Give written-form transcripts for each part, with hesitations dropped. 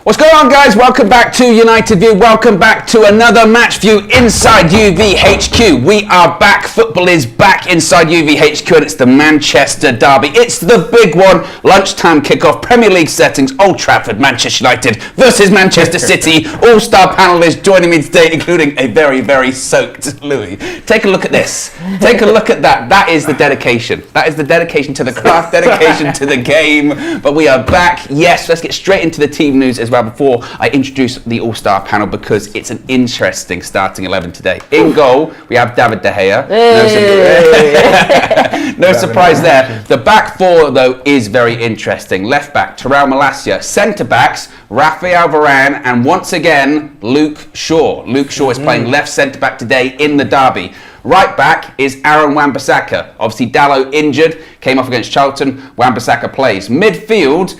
What's going on, guys? Welcome back to United View. Welcome back to another match view inside UVHQ. We are back. Football is back inside UVHQ, and it's the Manchester derby. It's the big one. Lunchtime kickoff, Premier League settings, Old Trafford, Manchester United versus Manchester City. All-star panelists joining me today, including a very, very soaked Louis. Take a look at this. Take a look at that. That is the dedication. That is the dedication to the craft, dedication to the game. But we are back. Yes, let's get straight into the team news as well before I introduce the all-star panel, because it's an interesting starting 11 today. In goal, we have David De Gea. No surprise there. The back four, though, is very interesting. Left back, Terrell Malacia. Centre backs, Rafael Varane, and once again, Luke Shaw. Luke Shaw is playing left centre back today in the derby. Right back is Aaron Wan-Bissaka. Obviously, Dalot injured, came off against Charlton. Wan-Bissaka plays. Midfield,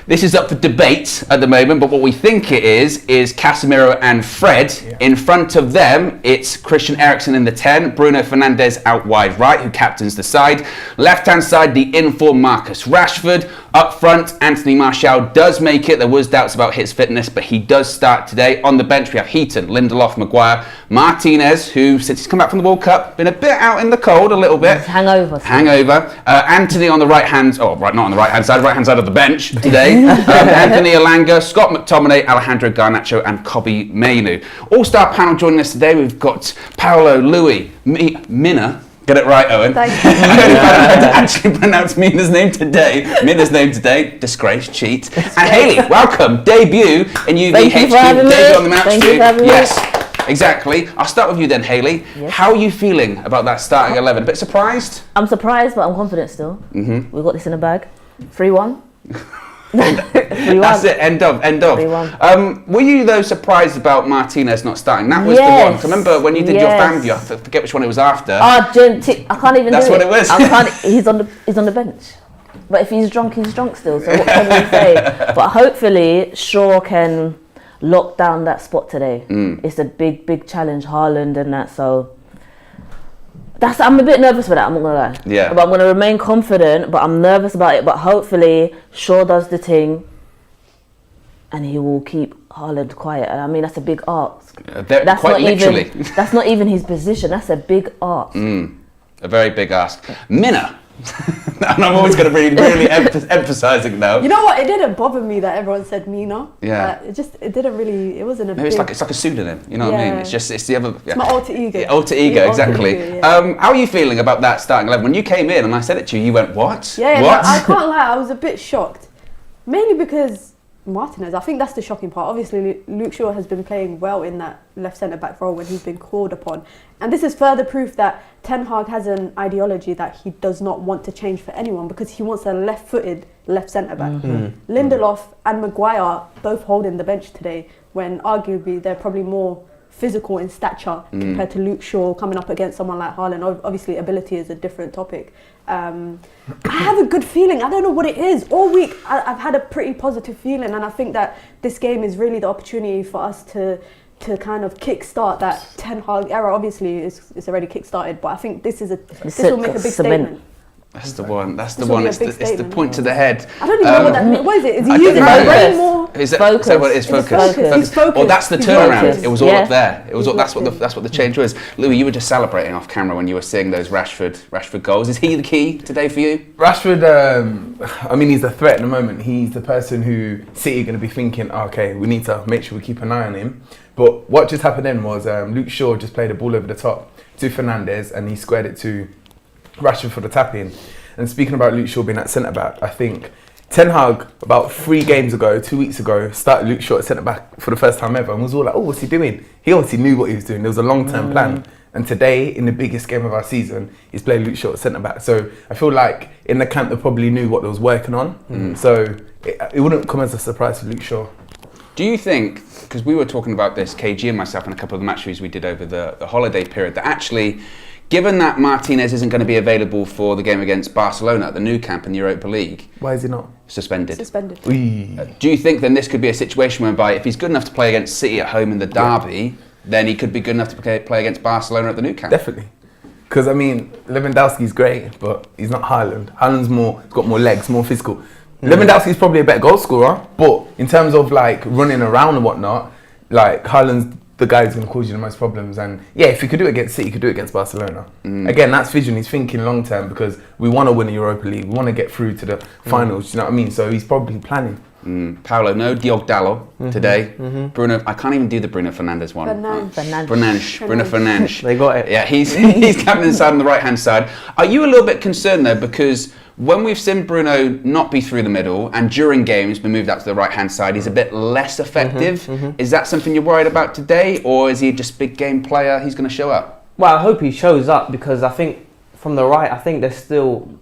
this is up for debate at the moment, but what we think it is Casemiro and Fred. Yeah. In front of them, it's Christian Eriksen in the 10, Bruno Fernandes out wide right, who captains the side. Left-hand side, the informed Marcus Rashford. Up front, Anthony Martial does make it. There was doubts about his fitness, but he does start today. On the bench, we have Heaton, Lindelof, Maguire, Martinez, who, since he's come back from the World Cup, been a bit out in the cold a little bit. Hangover. Anthony on the right-hand side of the bench today. Anthony Elanga, Scott McTominay, Alejandro Garnacho, and Kobbie Mainoo. All-star panel joining us today. We've got Paulo, Louis, Mina. Get it right, Owen. Thank you. I don't know how to actually pronounce Mina's name today. Disgrace, cheat. And Hayley, welcome. Debut in UVHQ. Debut on the match view. Yes, exactly. I'll start with you then, Hayley. Yes. How are you feeling about that starting 11? A bit surprised? I'm surprised, but I'm confident still. Mm-hmm. We've got this in the bag. 3-1. 3-1. That's it. End of. 3-1. Were you though surprised about Martinez not starting? That was the one. I remember when you did your fan view. I forget which one it was after. I can't even. That's what it was. He's on the bench. But if he's drunk still. So what can we say? But hopefully Shaw can lock down that spot today. It's a big challenge, Haaland and that. So. I'm a bit nervous for that, I'm not gonna lie. Yeah. But I'm gonna remain confident, but I'm nervous about it. But hopefully Shaw does the thing and he will keep Haaland quiet. And I mean, that's a big ask. That's quite literally. That's not even his position, that's a big ask. A very big ask. Mina. And I'm always going to really emphasising now. You know what? It didn't bother me that everyone said Mina. Yeah. It didn't really. It wasn't a. Maybe it's like a pseudonym. You know what I mean? It's the other. It's my alter ego. Alter ego, exactly. How are you feeling about that starting 11? When you came in and I said it to you, you went, "What? Yeah. What?" I can't lie. I was a bit shocked, mainly because Martinez. I think that's the shocking part. Obviously, Luke Shaw has been playing well in that left centre back role when he's been called upon, and this is further proof that Ten Hag has an ideology that he does not want to change for anyone, because he wants a left-footed left centre back. Lindelof and Maguire both holding the bench today, when arguably they're probably more physical in stature compared to Luke Shaw coming up against someone like Haaland. Obviously, ability is a different topic. I have a good feeling. I don't know what it is. All week, I've had a pretty positive feeling, and I think that this game is really the opportunity for us to kind of kickstart that Ten Hag era. Obviously, it's already kickstarted, but I think this will make a big statement. That's the one. It's the point to the head. I don't even know what that means. What is it? Is he using his brain more? Focus. So what it is, focus. He's focused. Well, that's the turnaround. It was all up there. It was all, that's what the change was. Louis, you were just celebrating off camera when you were seeing those Rashford goals. Is he the key today for you? Rashford, I mean, he's the threat at the moment. He's the person who City are going to be thinking, okay, we need to make sure we keep an eye on him. But what just happened then was Luke Shaw just played a ball over the top to Fernandes, and he squared it to Rashford for the tap-in. And speaking about Luke Shaw being at centre-back, I think Ten Hag, about 2 weeks ago, started Luke Shaw at centre-back for the first time ever, and was all like, oh, what's he doing? He obviously knew what he was doing. There was a long-term plan. And today, in the biggest game of our season, he's playing Luke Shaw at centre-back. So I feel like in the camp, they probably knew what they was working on. So it wouldn't come as a surprise for Luke Shaw. Do you think, because we were talking about this, KG and myself, and a couple of the match reviews we did over the holiday period, that actually, given that Martinez isn't going to be available for the game against Barcelona at the Nou Camp in the Europa League... Why is he not? Suspended. Do you think then this could be a situation whereby if he's good enough to play against City at home in the derby, then he could be good enough to play against Barcelona at the Nou Camp? Definitely. Because, I mean, Lewandowski's great, but he's not Haaland. Haaland's got more legs, more physical. Lewandowski's probably a better goal scorer, but in terms of like running around and whatnot, like Haaland's the guy who's going to cause you the most problems. And yeah, if he could do it against City, he could do it against Barcelona. Again, that's vision. He's thinking long term because we want to win the Europa League. We want to get through to the finals. You know what I mean? So he's probably planning. Paulo, no Diogo Dalot today. Bruno, I can't even do the Bruno Fernandes one. Bruno Fernandes. They got it. Yeah, he's captain inside on the right hand side. Are you a little bit concerned though, because when we've seen Bruno not be through the middle and during games be moved out to the right hand side, he's a bit less effective. Is that something you're worried about today, or is he just a big game player? He's going to show up. Well, I hope he shows up because I think from the right, I think there's still.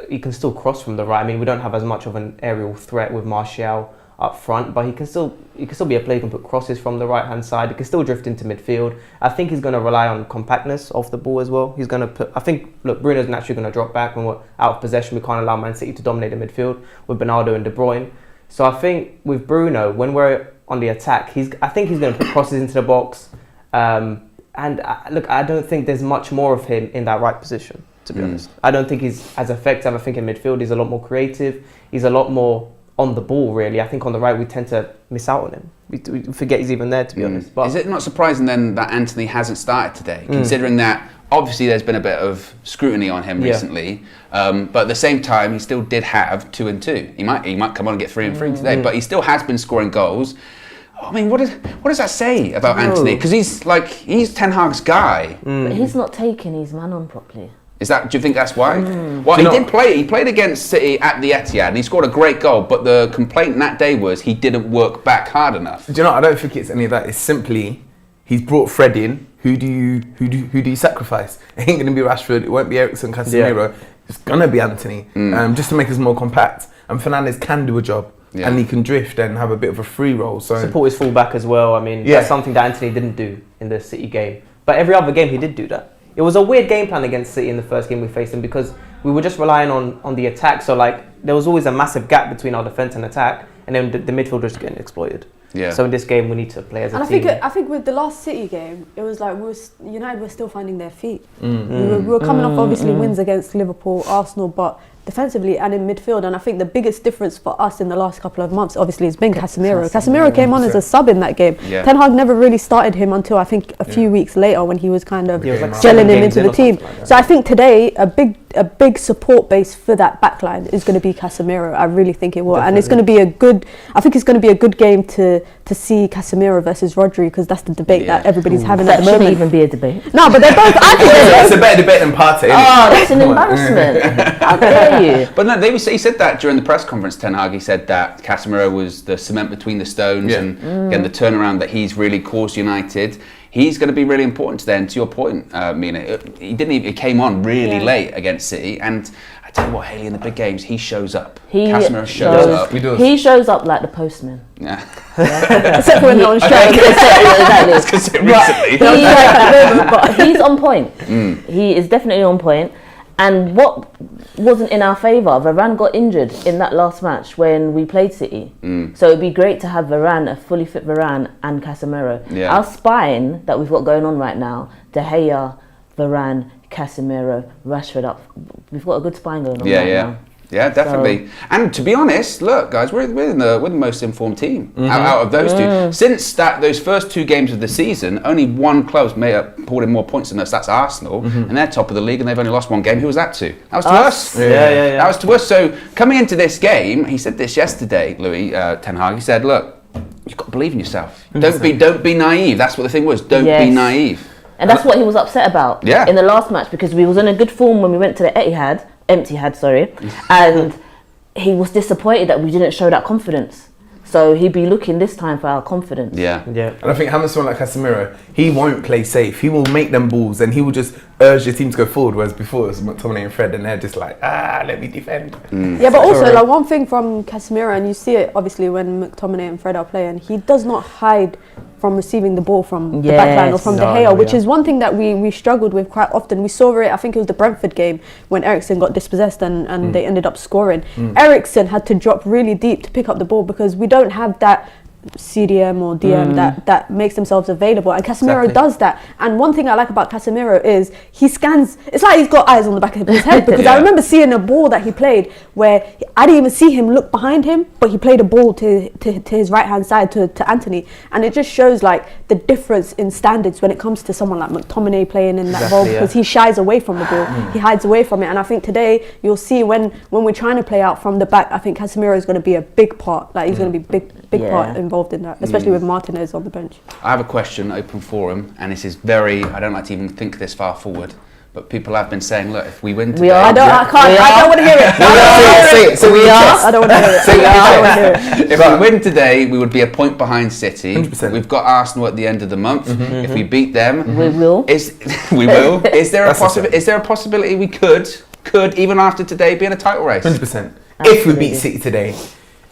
He can still cross from the right. I mean, we don't have as much of an aerial threat with Martial up front, but he can still be a player who can put crosses from the right hand side. He can still drift into midfield. I think he's going to rely on compactness off the ball as well. He's going to put. I think Bruno's naturally going to drop back when we're out of possession. We can't allow Man City to dominate the midfield with Bernardo and De Bruyne. So I think with Bruno, when we're on the attack, I think he's going to put crosses into the box. I don't think there's much more of him in that right position. To be honest, I don't think he's as effective. I think in midfield he's a lot more creative. He's a lot more on the ball, really. I think on the right we tend to miss out on him. We forget he's even there, to be honest. But is it not surprising then that Antony hasn't started today, considering that obviously there's been a bit of scrutiny on him recently, but at the same time he still did have 2 and 2. He might come on and get 3 and 3 today, but he still has been scoring goals. I mean, what does that say about Antony? Because he's Ten Hag's guy. But he's not taking his man on properly. Do you think that's why? Well, he played against City at the Etihad and he scored a great goal, but the complaint that day was he didn't work back hard enough. Do you know, I don't think it's any of that. It's simply he's brought Fred in. Who do you sacrifice? It ain't going to be Rashford. It won't be Eriksen, Casemiro. Yeah. It's going to be Antony, just to make us more compact. And Fernandes can do a job. Yeah. And he can drift and have a bit of a free roll. So support his fullback as well. I mean, that's something that Antony didn't do in the City game. But every other game he did do that. It was a weird game plan against City in the first game we faced them because we were just relying on the attack. So there was always a massive gap between our defence and attack, and then the midfield was getting exploited. Yeah. So in this game we need to play as a team. I think with the last City game, it was like United were still finding their feet. We were coming off obviously wins against Liverpool, Arsenal, but defensively and in midfield, and I think the biggest difference for us in the last couple of months obviously has been Casemiro. Casemiro came on as a sub in that game. Yeah. Ten Hag never really started him until I think a few weeks later when he was kind of gelling him into the team. So I think today a big support base for that backline is going to be Casemiro. I really think it will. Definitely. And it's going to be it's going to be a good game to see Casemiro versus Rodri, because that's the debate that everybody's having at the moment. That shouldn't even be a debate. No, but they're both. It's a better debate than Partey. Oh, that's an embarrassment. How dare you? But no, he said that during the press conference. Ten Hag, he said that Casemiro was the cement between the stones, and again the turnaround that he's really caused United. He's going to be really important to them. To your point, Mina, he came on really late against City, and I tell you what, Hayley, in the big games, he shows up. Casemiro shows up. He shows up like the postman. Yeah. Except for when they're on strike. Recently. But he's on point. He is definitely on point. And what wasn't in our favour, Varane got injured in that last match when we played City. So it'd be great to have Varane, a fully fit Varane and Casemiro. Yeah. Our spine that we've got going on right now, De Gea, Varane, Casemiro, Rashford up. We've got a good spine going on now. Yeah, definitely. So, and to be honest, look, guys, we're the most informed team out of those two. Since those first 2 games of the season, only one club's pulled in more points than us. That's Arsenal, and they're top of the league, and they've only lost 1 game. Who was that to? That was to us. Yeah. That was to us. So coming into this game, he said this yesterday, Louis Ten Hag. He said, "Look, you've got to believe in yourself. Don't be naive." That's what the thing was. Don't be naive. And that's what he was upset about in the last match, because we was in a good form when we went to the Etihad, and he was disappointed that we didn't show that confidence. So he'd be looking this time for our confidence. Yeah. And I think having someone like Casemiro, he won't play safe. He will make them balls and he will just urge the team to go forward. Whereas before it was McTominay and Fred, and they're just like, let me defend. Yeah, but also like one thing from Casemiro, and you see it obviously when McTominay and Fred are playing, he does not hide from receiving the ball from the backline or from De Gea, which is one thing that we struggled with quite often. We saw it, I think it was the Brentford game, when Eriksen got dispossessed and they ended up scoring. Eriksen had to drop really deep to pick up the ball because we don't have that CDM or DM that makes themselves available, and Casemiro does that. And one thing I like about Casemiro is he scans. It's like he's got eyes on the back of his head, because I remember seeing a ball that he played where I didn't even see him look behind him, but he played a ball to his right hand side to Anthony, and it just shows like the difference in standards when it comes to someone like McTominay playing in that role, because he shies away from the ball, he hides away from it. And I think today you'll see when we're trying to play out from the back, I think Casemiro is going to be a big part. Like he's going to be big part involved in that, especially with Martinez on the bench. I have a question, open forum, and this is very, I don't like to even think this far forward, but people have been saying, look, if we win today... I don't want to hear it. I don't want to hear it. If we win today, we would be a point behind City. 100%. We've got Arsenal at the end of the month. If we beat them... We will. We will. Is there a possibility we could, even after today, be in a title race? 100%. If we beat City today,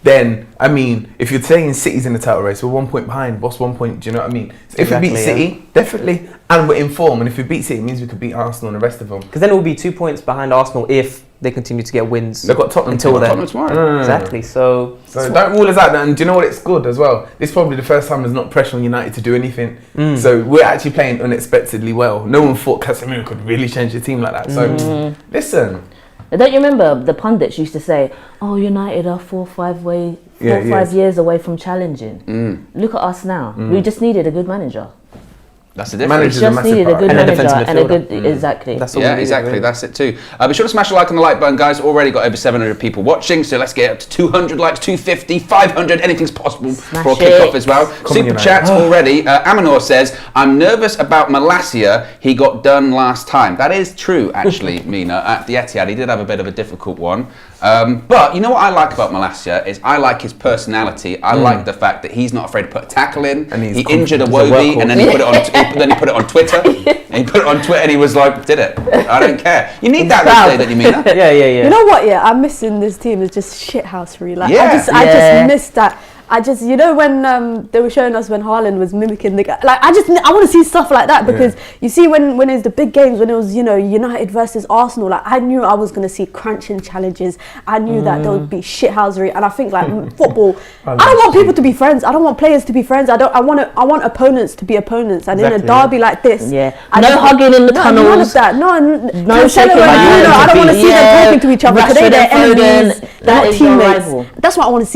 then, I mean, if you're saying City's in the title race, we're 1 point behind. What's 1 point? Do you know what I mean? So if we beat City, definitely, and we're in form, and if we beat City, it means we could beat Arsenal and the rest of them. Because then it will be 2 points behind Arsenal if they continue to get wins. They've got Tottenham until then. Tottenham tomorrow. Exactly. So don't rule us out. And do you know what? It's good as well. This is probably the first time there's not pressure on United to do anything. So we're actually playing unexpectedly well. No one thought Casemiro could really change the team like that. So listen. Don't you remember the pundits used to say, "Oh, United are 4 or 5 years away from challenging." Look at us now. We just needed a good manager. That's the difference. We just needed a good And a manager defensive and a midfielder. good exactly. That's all we needed, exactly. really. That's it too. Be sure to smash a like on the like button, guys. Already got over 700 people watching, so let's get up to 200 likes, 250, 500. Anything's possible for a kickoff as well. Super chats already. Amanor says, "I'm nervous about Malacia. He got done last time." That is true, actually, Mina. At the Etihad, he did have a bit of a difficult one. But you know what I like about Malacia is I like his personality. I like the fact that he's not afraid to put a tackle in. And he injured a Wobie, and then he put it on. Then he put it on Twitter. And he put it on Twitter, and he was like, "Did it? I don't care." You need that these days, don't you, Mina? Yeah. You know what? Yeah, I'm missing this team. It's just shithousery. Like Yeah. I just miss that. You know when they were showing us when Haaland was mimicking the guy, like I want to see stuff like that, because you see when it was the big games, when it was United versus Arsenal, like I knew I was going to see crunching challenges. I knew that there would be shithousery, and I think like football, I don't want people to be friends. I don't want players to be friends. I want opponents to be opponents, and in a derby like this, no hugging in the tunnels. None of that. No shaking hands. I don't want to see them talking to each other. Today they're enemies. They're not teammates. That's what I want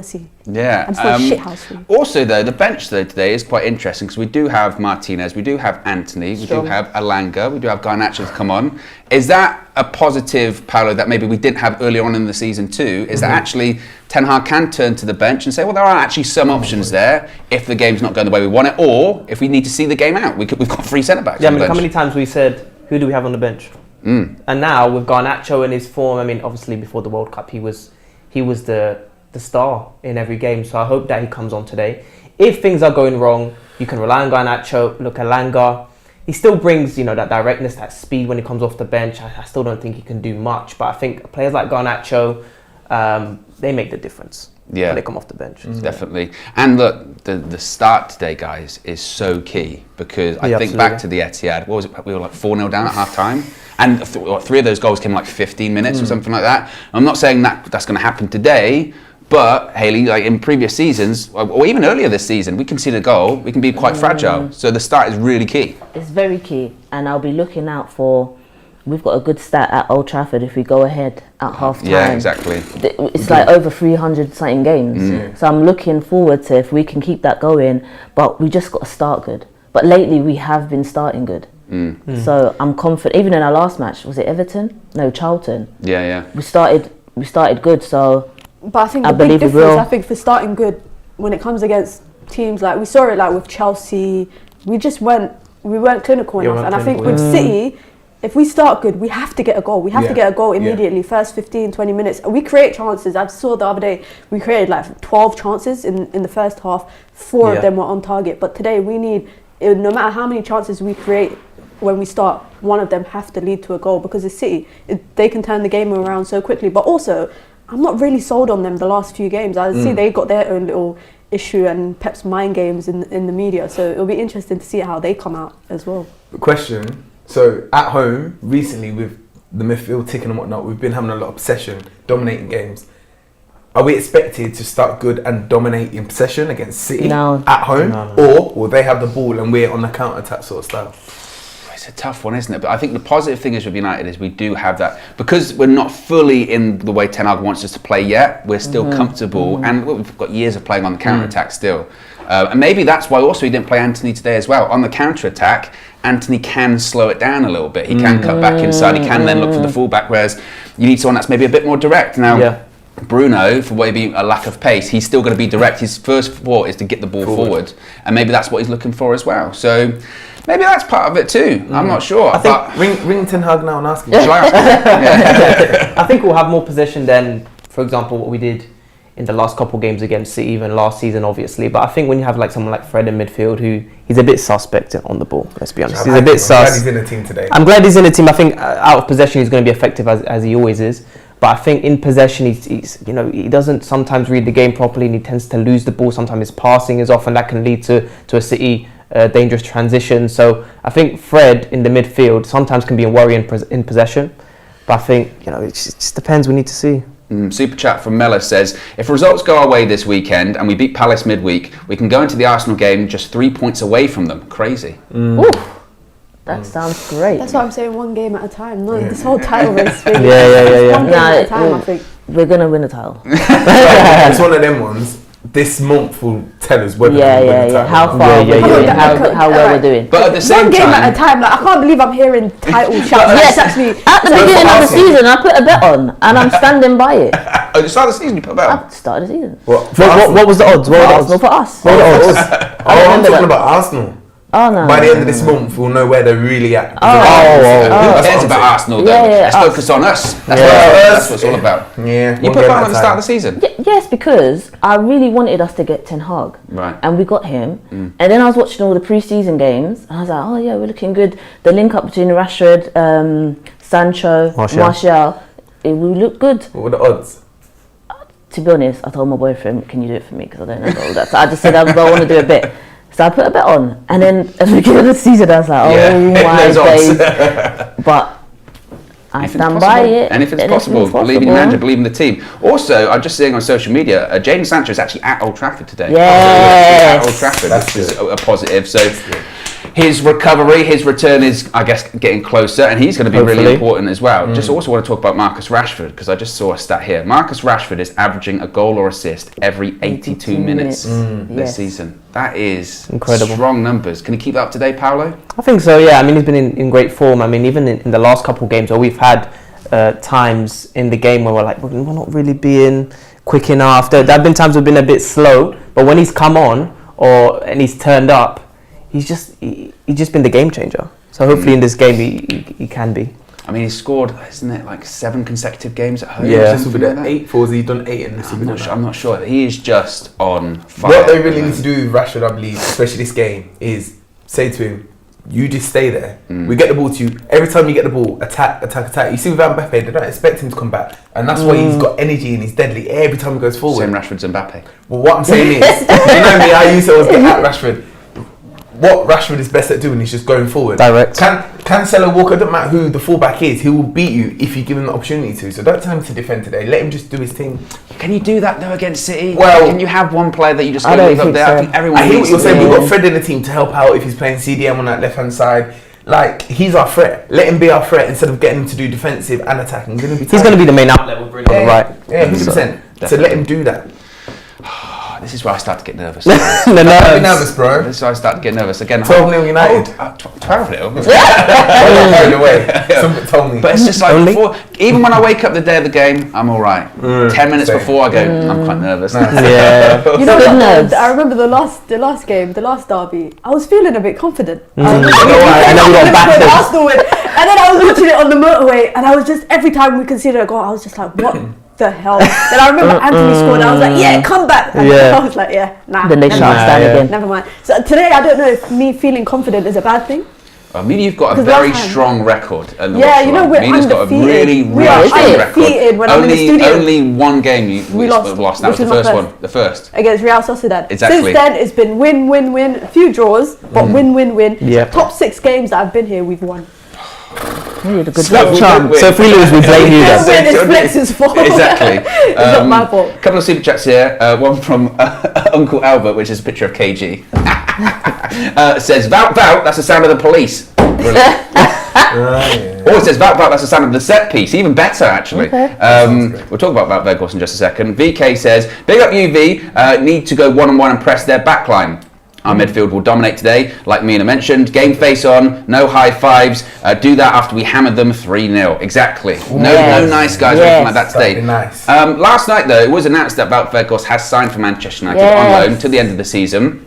to see. Yeah. I'm still shithouse. Also, though, the bench today is quite interesting because we do have Martinez, we do have Anthony, we do have Alanga, we do have Garnacho come on. Is that a positive, Paulo, that maybe we didn't have early on in the season too? Is that actually Ten Hag can turn to the bench and say, well, there are actually some options there if the game's not going the way we want it, or if we need to see the game out, we've got 3 centre backs. Yeah, I mean, how many times we said, who do we have on the bench? And now with Garnacho in his form, I mean, obviously before the World Cup, he was the star in every game, so I hope that he comes on today. If things are going wrong, you can rely on Garnacho. Look at Alanga. He still brings, that directness, that speed when he comes off the bench. I still don't think he can do much, but I think players like Garnacho, they make the difference when they come off the bench. Definitely. And look, the start today, guys, is so key because I think back to the Etihad, what was it? We were like 4-0 down at half time. And 3 of those goals came like 15 minutes or something like that. I'm not saying that's going to happen today, but Hayley, like in previous seasons, or even earlier this season, we concede a goal, we can be quite fragile. So the start is really key. It's very key, and I'll be looking out for. We've got a good stat at Old Trafford if we go ahead at half time. Yeah, exactly. It's like over 300 something games. So I'm looking forward to if we can keep that going, but we just got to start good. But lately we have been starting good. So I'm confident. Even in our last match, was it Everton? No, Charlton. Yeah. We started good, so. But I think the big difference, I think for starting good, when it comes against teams like we saw it like with Chelsea, we weren't clinical enough. And I think with City, if we start good, we have to get a goal. We have to get a goal immediately, first 15, 20 minutes. We create chances. I saw the other day, we created like 12 chances in the first half. 4 of them were on target. But today we need, no matter how many chances we create when we start, one of them have to lead to a goal, because it's City. They can turn the game around so quickly. But also, I'm not really sold on them the last few games. I see they got their own little issue and Pep's mind games in the media. So it'll be interesting to see how they come out as well. Question. So at home, recently with the midfield ticking and whatnot, we've been having a lot of possession, dominating games. are we expected to start good and dominate in possession against City No. at home? No. Or will they have the ball and we're on the counter-attack sort of style? It's a tough one, isn't it? But I think the positive thing is with United is we do have that, because we're not fully in the way Ten Hag wants us to play yet. We're still comfortable, and we've got years of playing on the counter attack still. And maybe that's why also he didn't play Anthony today as well. On the counter attack, Anthony can slow it down a little bit. He can cut back inside. He can then look for the fullback. Whereas you need someone that's maybe a bit more direct now. Bruno, for maybe a lack of pace, he's still going to be direct. His first thought is to get the ball forward, and maybe that's what he's looking for as well. So maybe that's part of it too. I'm not sure. I think ring Ten Hag now and ask him. Shall I ask him? I think we'll have more possession than, for example, what we did in the last couple of games against City, even last season, obviously. But I think when you have like someone like Fred in midfield, who he's a bit suspect on the ball. Let's be honest, he's a bit sus. I'm glad he's in the team today. I'm glad he's in the team. I think out of possession, he's going to be effective as he always is. But I think in possession, he's he doesn't sometimes read the game properly, and he tends to lose the ball. Sometimes his passing is off, and that can lead to a City dangerous transition. So I think Fred in the midfield sometimes can be a worry in possession. But I think it just depends. We need to see. Super chat from Mella says, if results go our way this weekend and we beat Palace midweek, we can go into the Arsenal game just 3 points away from them. Crazy. Ooh, that sounds great. That's what I'm saying. One game at a time. No, this whole title race thing. Yeah. One game at a time. I think. We're gonna win the title. It's one of them ones. This month will tell us whether we win the title. How far we're doing, how well we're doing. But at the same One game time, at a time. Like, I can't believe I'm hearing title shouts. Yes, actually. At the beginning of the season, I put a bet on, and I'm standing by it. at the start of the season you put about. I started the season. What was the odds? What were the odds? Arsenal for us. What were the odds? I'm remember talking that. about Arsenal. Oh no. By the end of this month, we'll know where they're really at. Who That's cares what about I'm Arsenal though? Let's us. focus on us. That's, that's what it's all about. Yeah. You put Paulo at the start of the season. Yes, because I really wanted us to get Ten Hag. Right. And we got him. And then I was watching all the pre-season games, and I was like, oh yeah, we're looking good. The link up between Rashford, Sancho, Martial, we look good. What were the odds? To be honest, I told my boyfriend, can you do it for me? Because I don't know all that. So I just said, I want to do a bit. So I put a bet on. And then at the beginning of the season, I was like, oh my days. But I stand by it. Anything's possible. Believe in your manager, believe in the team. Also, I'm just seeing on social media, Jadon Sancho is actually at Old Trafford today. Yes. At Old Trafford. That's Which is a positive. So his recovery, his return is, I guess, getting closer, and he's going to be really important as well. Just also want to talk about Marcus Rashford, because I just saw a stat here. Marcus Rashford is averaging a goal or assist every 82 minutes this season. That is incredible. Strong numbers. Can you keep that up to date, Paulo? I think so, yeah. I mean, he's been in great form. I mean, even in the last couple of games where we've had times in the game where we're like, we're not really being quick enough. There have been times we've been a bit slow, but when he's come on and he's turned up, he's just been the game changer. So hopefully in this game he can be. I mean, he's scored, isn't it, like 7 consecutive games at home? Yeah, this will be the 8th, or has he done 8 in this? I'm not sure. He is just on fire. What they really need to do with Rashford, I believe, especially this game, is say to him, you just stay there. We get the ball to you. Every time you get the ball, attack. You see with Mbappe, they don't expect him to come back. And that's why he's got energy and he's deadly every time he goes forward. Same Rashford's Mbappe. Well, what I'm saying is, you know me, I used to always get at Rashford. What Rashford is best at doing is just going forward. Direct. Cancelo, Walker, doesn't matter who the fullback is, he will beat you if you give him the opportunity to. So don't tell him to defend today. Let him just do his thing. Can you do that though against City? Well, can you have one player that you just leave up there? So. I think everyone. I hear what you're saying. We've got Fred in the team to help out if he's playing CDM on that left hand side. Like, he's our threat. Let him be our threat instead of getting him to do defensive and attacking. He's going to be the main outlet with Bruno on the right. Yeah, 100%. So let him do that. This is where I start to get nervous. Don't be nervous, bro. This is where I start to get nervous again. 12-0 United. 12-0? Somebody told me. But it's just like before, even when I wake up the day of the game, I'm all right. 10 minutes before I go, I'm quite nervous. Yeah. You know what? I remember the last game, the last derby. I was feeling a bit confident. And then we got battered. Arsenal win. And then I was watching it on the motorway, and I was just, every time we conceded a goal, I was just like, what the hell? Then I remember Anthony scored, and I was like, yeah, come back. And I was like, yeah, nah. Then they shut us down again. Never mind. So today, I don't know if me feeling confident is a bad thing. Mina, you've got a very strong record. Yeah, you know, we're Mina's got a really, we really are strong record. undefeated when I'm in the studio. Only one game we lost. That was the first one. The first. Against Real Sociedad. Exactly. Since then, it's been win, win, win. A few draws, but win, win, win. Yeah. Top 6 games that I've been here, we've won. You did a good So job. we Charm. don't win. So if we lose, we blame you Don't then. win, it's Flex's fault. Exactly. It's not my fault. Couple of super chats here. One from Uncle Albert, which is a picture of KG. Says, "Vout, vout, that's the sound of the police." Brilliant. Or it says, "Vout, vout, that's the sound of the set piece." Even better, actually. Okay. We'll talk about Vout Vegas in just a second. VK says, "Big up UV, need to go one-on-one and press their backline. Our midfield will dominate today, like Mina mentioned. Game face on, no high fives. Do that after we hammered them 3-0. Exactly. No nice guys or anything like that today. That'd be nice. Last night, though, it was announced that Wout Weghorst has signed for Manchester United on loan to the end of the season.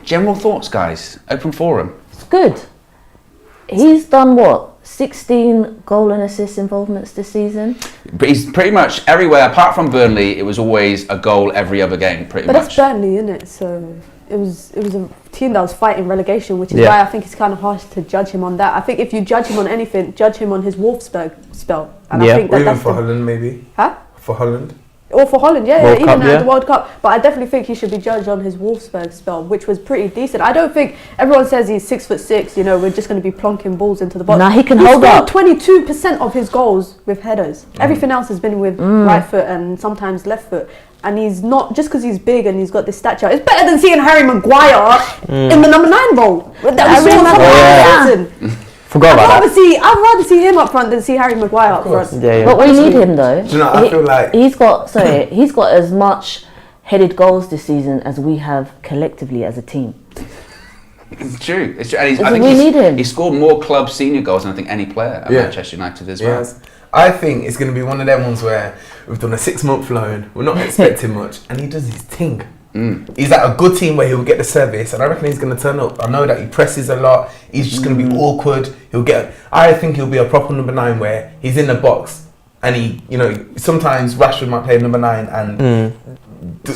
General thoughts, guys? Open forum. It's good. He's done what? 16 goal and assist involvements this season. But he's pretty much everywhere, apart from Burnley, it was always a goal every other game, pretty But much. that's Burnley, isn't it? So it was a team that was fighting relegation, which is Yeah. why I think it's kind of harsh to judge him on that. I think if you judge him on anything, judge him on his Wolfsburg spell. And Yeah. I think Or that even that's for the, Holland, maybe. huh? For Holland. Or for Holland, yeah, World even Cup, at yeah. the World Cup. But I definitely think he should be judged on his Wolfsburg spell, which was pretty decent. I don't think everyone says he's 6'6". You know, we're just going to be plonking balls into the box. Nah, he can hold scored up. 22% of his goals with headers. Everything else has been with right foot and sometimes left foot. And he's not, just because he's big and he's got this stature, it's better than seeing Harry Maguire in the number 9 role. That we saw last season. Forgot about that. I'd rather see him up front than see Harry Maguire up front. Yeah, yeah. But we need him though. Do you know, I feel like- he's got as much headed goals this season as we have collectively as a team. It's true. It's true. And So we need him. He scored more club senior goals than I think any player at Yeah. Manchester United as well. Yes. I think it's going to be one of them ones where we've done a 6-month loan, we're not expecting much, and he does his thing. He's at a good team where he'll get the service, and I reckon he's going to turn up. I know that he presses a lot. He's just going to be awkward. I think he'll be a proper number 9 where he's in the box, and he, you know, sometimes Rashford might play number 9, and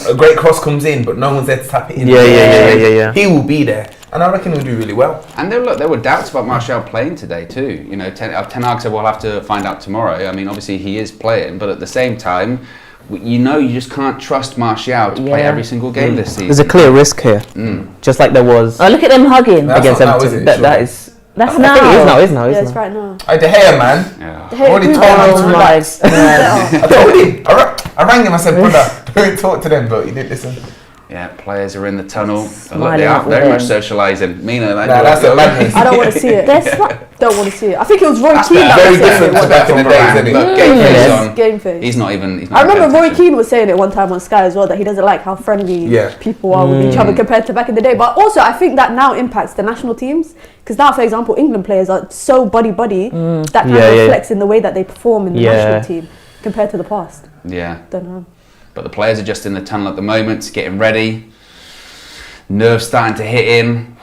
a great cross comes in, but no one's there to tap it in. Yeah. He will be there, and I reckon he'll do really well. And there were doubts about Martial playing today too. You know, Ten Hag said we'll have to find out tomorrow. I mean, obviously he is playing, but at the same time, you know, you just can't trust Martial to play Yeah. every single game this season. There's a clear risk here. Just like there was Oh, look at them hugging. That's against not now, is Everton. it? That Sure. is. That's I now. think it is now, isn't Yeah, it? it's right now. Hey, De Gea, man. Yeah. Hey, Already who- told him to Oh my relax. God. I told him. I rang him. I said, brother, don't talk to them, but he didn't listen. Yeah, players are in the tunnel. Look, Smiling they are up very with much them. socialising. Mina, Nah, that's a madness. I don't want to see it. That's what. Don't want to see it. I think it was Roy That's Keane that very was saying different it. to back in the days, isn't it? Look, game face Yes. on. Game face. He's not even. I remember Roy Keane. Keane was saying it one time on Sky as well, that he doesn't like how friendly Yeah. people are with each other compared to back in the day. But also, I think that now impacts the national teams, because now, for example, England players are so buddy-buddy that kind Yeah, of yeah. reflects in the way that they perform in the Yeah. national team compared to the past. Yeah, Don't know. but the players are just in the tunnel at the moment, getting ready. Nerves starting to hit in.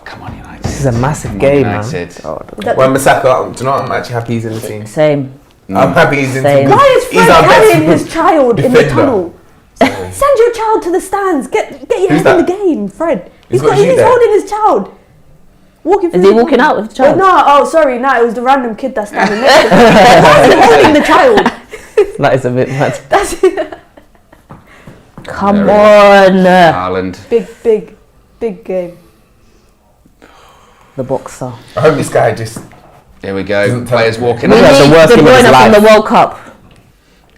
Come on, United. This is a massive Come on, game, man. United. Is that Well, Masaka, do you know what? I'm actually happy he's in the team. Same. I'm happy he's in the Same. team. Why is He's Fred our best carrying his child in the defender. tunnel? Send your child to the stands. Get your Who's head in that? the game, Fred. He's got you He's there. holding his child. Walking Is through he the walking tunnel. out with the child? No, oh sorry, no, it was the random kid that's standing next to him. Why is he holding the child? That is a bit mad. That's Come Very on. Haaland. big game. The boxer. I hope this guy just. Here we go. Doesn't tell Players me. walking We That's out. the need worst De game of his Bruyne from life. the World Cup.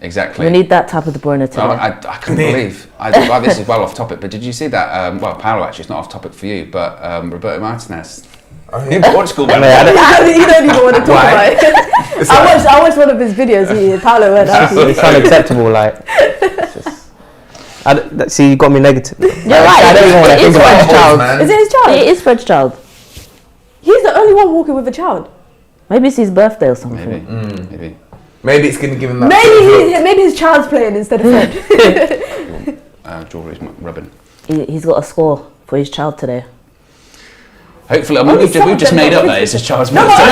Exactly. We need that type of De Bruyne today. Well, I couldn't Today. believe. Well, this is well off topic, but did you see that? Well, Paulo, actually, it's not off topic for you, but Roberto Martinez. Oh, In yeah. Portugal, I mean, I don't- You don't even want to talk Why? about it. I watched one of his videos. Paulo went out. It's unacceptable. Like, it's just, see, you got me negative. You're Like, right. I don't even want to It think is about Fred's it. child. Man. Is it his child? It is Fred's child. He's the only one walking with a child. Maybe it's his birthday or something. maybe. Maybe. Maybe it's going to give him that. Maybe his child's playing instead of Fred. Jewelry's rubbing. He's got a score for his child today. Hopefully, I mean, Only we've some of just them made got up that kids it's his child's No, birthday.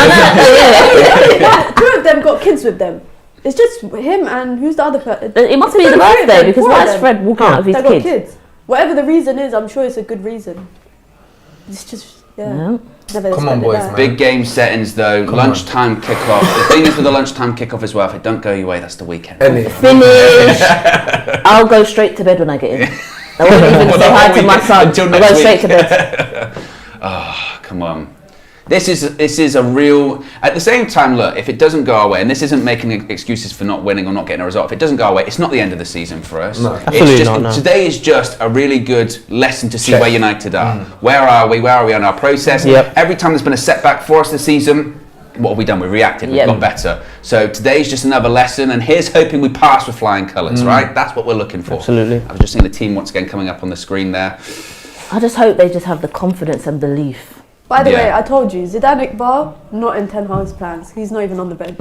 Two of them got kids with them. It's just him and who's the other person? It must be the birthday because why is Fred walking out with They his got kid? kids. Whatever the reason is, I'm sure it's a good reason. It's just Yeah. Never Come on, expected boys, that. man. Big game settings though. Come Lunchtime kickoff. The thing is with the lunchtime kickoff as well. If it don't go your way, that's the weekend. Any. Finish. I'll go straight to bed when I get in. I won't even Well, say the hi whole to my weekend son. until I'll go next straight to week. bed. Oh, come on. This is a real. At the same time, look, if it doesn't go our way, and this isn't making excuses for not winning or not getting a result. If it doesn't go our way, it's not the end of the season for us. No. Absolutely not, no. Today is just a really good lesson to see where United are. Where are we? Where are we on our process? Yep. Every time there's been a setback for us this season, what have we done? We've reacted. We've got better. So today's just another lesson, and here's hoping we pass with flying colours. Right? That's what we're looking for. Absolutely. I've just seen the team once again coming up on the screen there. I just hope they just have the confidence and belief. By the way, I told you, Zidane Iqbal, not in Ten Hag's plans. He's not even on the bench.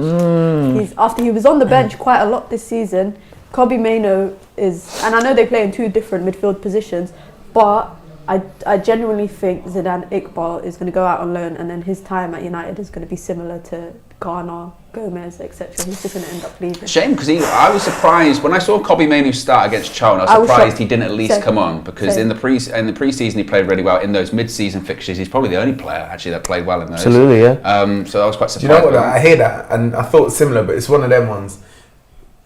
After he was on the bench quite a lot this season, Kobbie Mainoo is, and I know they play in two different midfield positions, but I genuinely think Zidane Iqbal is going to go out on loan, and then his time at United is going to be similar to Ghana, Gomez, etc. He's just going to end up leaving. Shame, because I was surprised when I saw Kobbie Mainoo start against Charlton. I was surprised he didn't at least come on, because in the pre-season he played really well. In those mid-season fixtures, he's probably the only player actually that played well in those. Absolutely, yeah. So I was quite surprised. Do you know what? I hear that, and I thought similar, but it's one of them ones.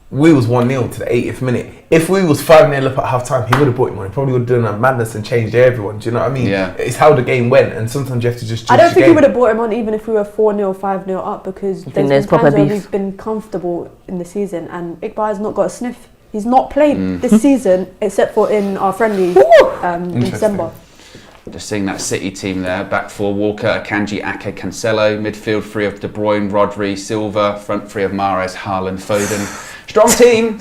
We was 1-0 to the 80th minute. If we was 5-0 up at half time, he would have brought him on. He probably would have done a madness and changed everyone. Do you know what I mean? Yeah. It's how the game went, and sometimes you have to just judge I don't the think he game. would have brought him on even if we were 4-0, 5-0 up, because there's been there's times proper where beef? we've been comfortable in the season, and Iqbal has not got a sniff. He's not played this season except for in our friendly in December. Just seeing that City team there. Back four, Walker, Akanji, Ake, Cancelo. Midfield three of De Bruyne, Rodri, Silva. Front three of Mahrez, Haaland, Foden. Strong team.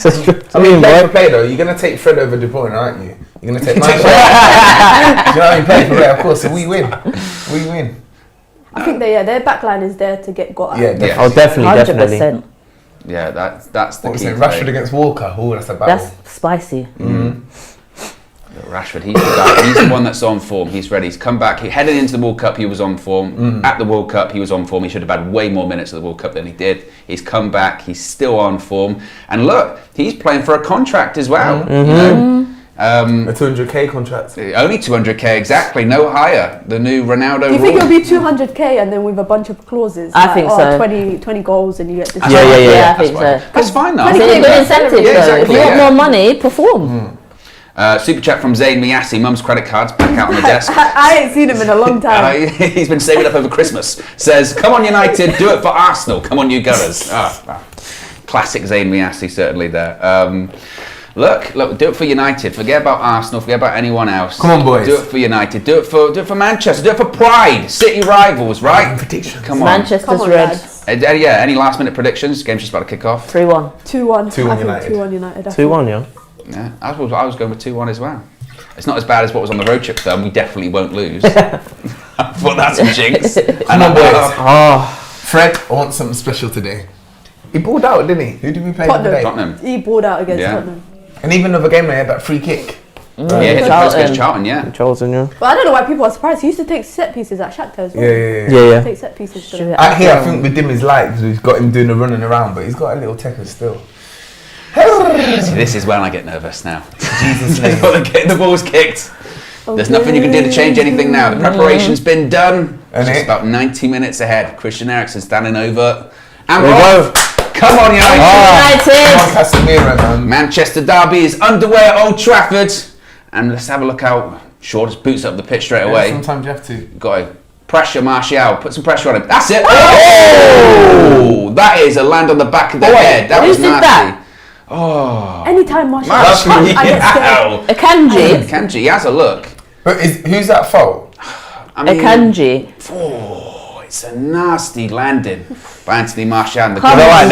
I mean, play for play though, you're going to take Fred over De Bruyne, aren't you? You're going to take my shot. Do you know what I mean? Play for play, of course, so we win. We win. I think their backline is there to get got at. Yeah, definitely. Oh, definitely. 100%. Yeah, that's the What was key. it? Rashford against Walker. Oh, that's a battle. That's spicy. Rashford, he's the guy. He's the one that's on form. He's ready. He's come back. He headed into the World Cup. He was on form. At the World Cup, he was on form. He should have had way more minutes at the World Cup than he did. He's come back. He's still on form. And look, he's playing for a contract as well. You know, A 200k contract. only 200k exactly. No higher. The new Ronaldo Do you think rule. it'll be 200k and then with a bunch of clauses? I think so. 20 goals and you get this. Yeah, I That's think fine. so. That's fine though. I think it's a good incentive. Yeah, though. exactly, If you want yeah. more money, perform. Super chat from Zayn Miassi. Mum's credit cards back out on the desk. I ain't seen him in a long time. He's been saving up over Christmas. Says, come on United, do it for Arsenal. Come on you Gunners. Classic Zayn Miassi certainly there. Look, do it for United. Forget about Arsenal. Forget about anyone else. Come on, boys. Do it for United. Do it for Manchester. Do it for Pride. City rivals, right? Predictions. Come on. Manchester's Come on, red. lads. Yeah. Any last minute predictions? Game's just about to kick off. 3-1. 2-1. 2-1 I think United. 2-1 United. 2-1, yeah. Yeah, I was going with 2-1 as well. It's not as bad as what was on the road trip though, and we definitely won't lose. But that's a jinx. Come on, boys. Oh, Fred, I want something special today. He balled out, didn't he? Who did we play today? Tottenham. He balled out against Yeah. Tottenham. And even another game, they had that free kick. Yeah, hit the post against Charlton, yeah. Charlton, yeah. But I don't know why people are surprised. He used to take set pieces at Shakhtar as well. Yeah. Take set pieces. For Should them. we- Out here, I think with him is light because we've got him doing the running around, but he's got a little tackle still. See, this is when I get nervous now. Jesus' name. Getting the ball's kicked. There's nothing you can do to change anything now. The preparation's been done. It's just about 90 minutes ahead. Christian Eriksen standing over. And There we we're off. Come on, United. Come on, United! Casemiro, man. Manchester Derby is underway at Old Trafford. And let's have a look how Shaw just boots up the pitch straight away. Sometimes you have to. Got to pressure Martial. Put some pressure on him. That's it. Oh! That is a land on the back of the head. That Who was did nasty. that? Oh. Anytime Martial Martial, I get scared. yeah. Akanji. Kanji, he has a look. But who's that fault? I mean, Akanji. oh, it's a nasty landing by Anthony Martial. And the Come guy- on,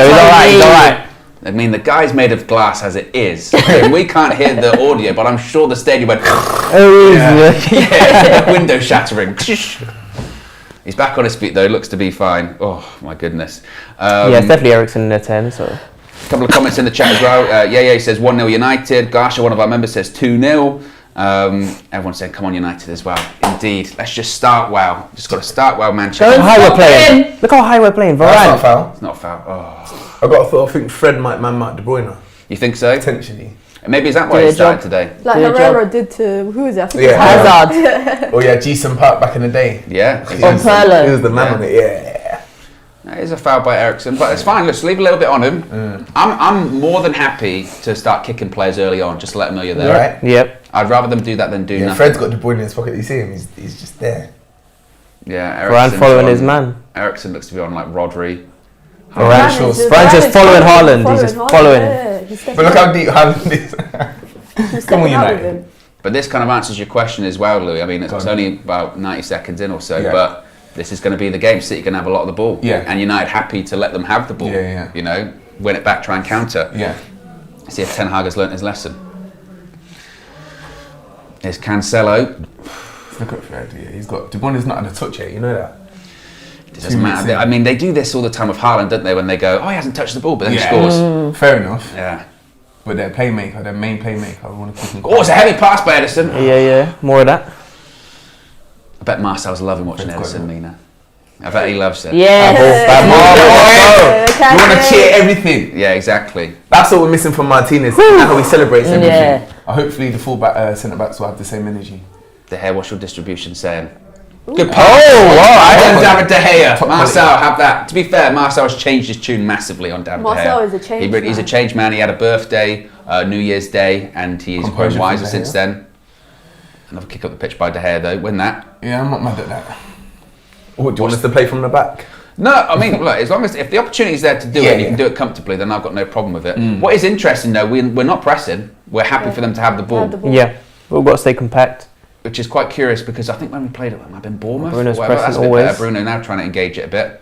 He's alright. I mean, the guy's made of glass as it is. And we can't hear the audio, but I'm sure the stadium went. Yeah, window shattering. He's back on his feet though. Looks to be fine. Oh my goodness. Yeah, it's definitely Eriksen in the 10, so. A couple of comments in the chat as well. He says 1-0 United. Garsha, one of our members, says 2-0. Everyone said, come on United as well. Indeed. Let's just start well. Just got to start well, Manchester. Look how high we're playing. in. Look how high we're playing. That's not a Varane. foul. It's not a foul. Oh. I think Fred might man-mark De Bruyne. You think so? Potentially. Maybe is that why Do he a started job. today? Like Good Herrera did to, who is it? I think Yeah. it's Hazard. Oh yeah, Jason Park back in the day. Yeah. He On was- Paulo. He was the man Yeah. on it, yeah. That is a foul by Eriksen, but it's fine. Let's leave a little bit on him. I'm more than happy to start kicking players early on, just to let them know you're there. Right? Yep. I'd rather them do that than do Yeah, nothing. Fred's got De Bruyne in his pocket. You see him? He's just there. Yeah, Varane Eriksen's following on- his man. Eriksen looks to be on like Rodri. Varane's Varane's just following Haaland. He's just Haaland, following. yeah, he's stepping But look how out. deep Haaland is. He's Come on, stepping out with United. him. But this kind of answers your question as well, Louis. I mean, it's Go on. only about 90 seconds in or so, Yeah. but this is going to be the game. City can have a lot of the ball. Yeah. And United happy to let them have the ball. Yeah. You know, win it back, try and counter. Yeah. See if Ten Hag has learnt his lesson. There's Cancelo. Look at Fred. Yeah, he's got. De Bruyne's not had a touch yet. You know that. It doesn't matter. I mean, they do this all the time with Haaland, don't they? When they go, oh, he hasn't touched the ball, but then he scores. Fair enough. Yeah. But their playmaker, their main playmaker, I want to keep him. Oh, it's a heavy pass by Edison. Yeah. More of that. I bet Marcel's loving watching That's Edison, quite Mina. I bet he loves it. Yes. You want to cheer everything. Yeah, exactly. That's what we're missing from Martinez. And how he celebrates everything. Yeah. Hopefully the fullback, centre backs will have the same energy. The hair, what's your distribution saying? Good pass. Oh, wow. David De Gea. Top Marcel, quality. have that. To be fair, Marcel's changed his tune massively on David De Gea. Marcel is a change He's a man. change man. He had a birthday, New Year's Day, and he's grown Composure from wiser De since Gea. then. Another kick up the pitch by De Gea, though. Win that. Yeah, I'm not mad at that. What, do you want us to play from the back? No, I mean, look, as long as if the opportunity is there to do Yeah, it, you yeah. can do it comfortably, then I've got no problem with it. What is interesting, though, we're not pressing. We're happy for them to have the ball. Have the ball. Yeah. We've got to stay compact. Which is quite curious because I think when we played it, it might have been Bournemouth. Bruno's or whatever, pressing that's a bit always. better. Bruno now trying to engage it a bit.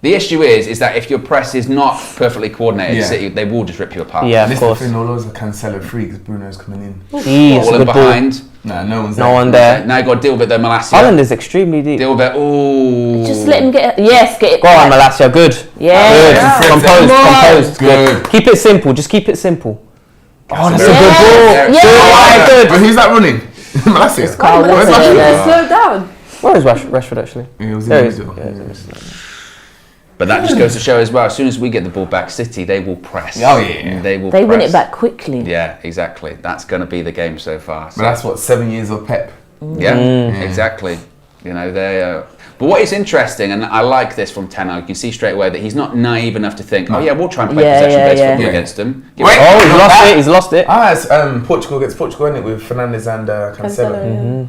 The issue is that if your press is not perfectly coordinated, Yeah. City, they will just rip you apart. Yeah, And of this is the course. thing, all those are Cancelo free because Bruno's coming in. Jeez, All in good ball. behind. Nah, no one's No there. one there. Now you've got to deal with it though, Malacia. Haaland is extremely deep. Deal with it. Ooh. Just let him get it. Yes, get it. Go on, back. Malacia. Good. Yeah. Good. Yeah. Composed. Come on. Composed. Good. Keep it simple. Just keep it simple. Oh, that's a Casemiro. good ball. Yeah. Yeah. Good. But who's that running? Malacia. Carl Where's Walker, Rashford? yeah. Slow down. Where is Rashford actually? Yeah, he was in There the he is. middle. Yeah, he's in the middle. But that just goes to show as well, as soon as we get the ball back, City, they will press. Oh, yeah. They will They win press. it back quickly. Yeah, exactly. That's going to be the game so far. But that's what 7 years of Pep. Yeah, exactly. You know, they. But what is interesting, and I like this from Ten Hag, you can see straight away that he's not naive enough to think, oh yeah, we'll try and play Yeah, possession-based yeah, football yeah. against them. Wait. Oh, he's lost it. He's lost it. It's Portugal against Portugal, isn't it, with Fernandes and Cancelo.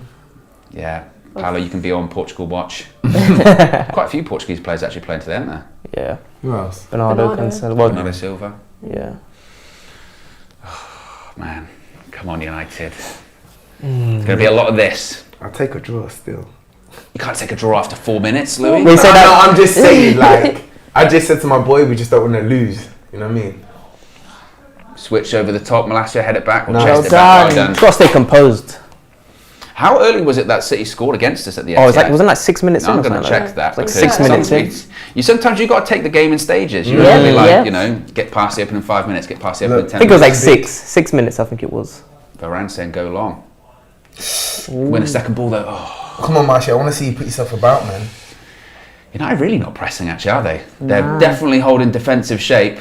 Yeah. Yeah, Paulo, you can be on Portugal watch. Quite a few Portuguese players actually playing today, aren't there? Yeah. Who else? Bernardo. Bernardo. Cancelo. Well, Bernardo Silva. yeah. Man, come on, United. It's going to be a lot of this. I'll take a draw still. You can't take a draw after 4 minutes, Louis. We said that. No, I'm just saying, like, I just said to my boy, we just don't want to lose. You know what I mean? Switch over the top, Malacia, head it back, or No. chest Well it back. Well done. done. Got to stay composed. How early was it that City scored against us at the end? Oh, it's like wasn't like 6 minutes No, in? I'm or going to something check that. It's like because 6 minutes in. You sometimes you got to take the game in stages. You Yeah, really like yeah. you know get past the open in 5 minutes, get past the open Look, in 10 I think it was like minutes. 6 minutes. I think it was. Varane saying go long. Win a second ball though. Oh, Come on, Marcia, I want to see you put yourself about, man. you know, really not pressing actually, are they? They're definitely holding defensive shape.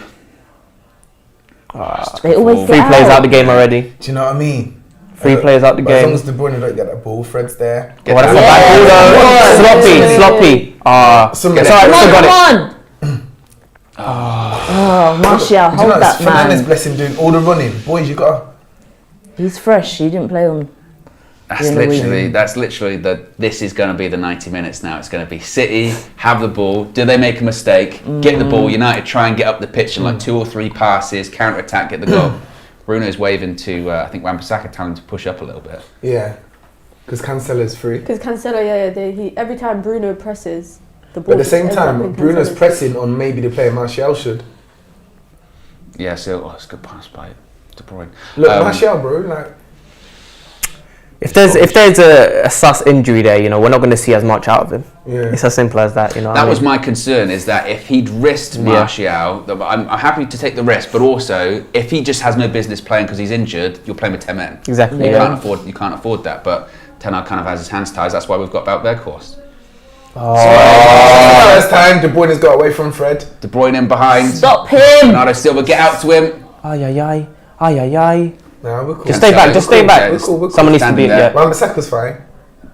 They always Three get players out out. the game already. Do you know what I mean? 3 players out the But as long game. as De Bruyne don't get that ball, Fred's there. Oh, that's a Yeah. bad ball though. Sloppy. Some It's of alright, the- still got it. Come on. Oh, Martial, Do you know hold that's that man. Fernandes, bless him, doing all the running. Boys, you got He's fresh. He didn't play on. That's In the literally this is going to be the 90 minutes now. It's going to be City have the ball. Do they make a mistake? Get the ball. United try and get up the pitch in like 2 or 3 passes, counter attack, get the goal. Bruno's waving to I think Wan-Bissaka telling him to push up a little bit. Yeah. Because Cancelo's free. Because Cancelo, he every time Bruno presses, the ball. But at the same just ends up time, in Bruno's Cancelo's- pressing on maybe the player Martial should. Yeah, so it's a good pass by De Bruyne. Look, Martial, bro, like, If there's a sus injury there, you know, we're not going to see as much out of him. yeah. It's as simple as that, you know. That was my concern, is that if he'd risked Martial, I'm happy to take the risk, but also if he just has no business playing because he's injured, you're playing with 10 men. Exactly, You yeah. can't afford that. But Ten Hag kind of has his hands tied. That's why we've got Bout Weghorst. First time De Bruyne's got away from Fred. De Bruyne in behind. Stop him. Bernardo Silva, get out to him. Ay, ay, ay. Ay, ay, ay. Nah, we're cool. Just stay back, just stay back. We're cool, we're cool. Someone needs to Standing be, there. yeah. Wan-Bissaka's fine.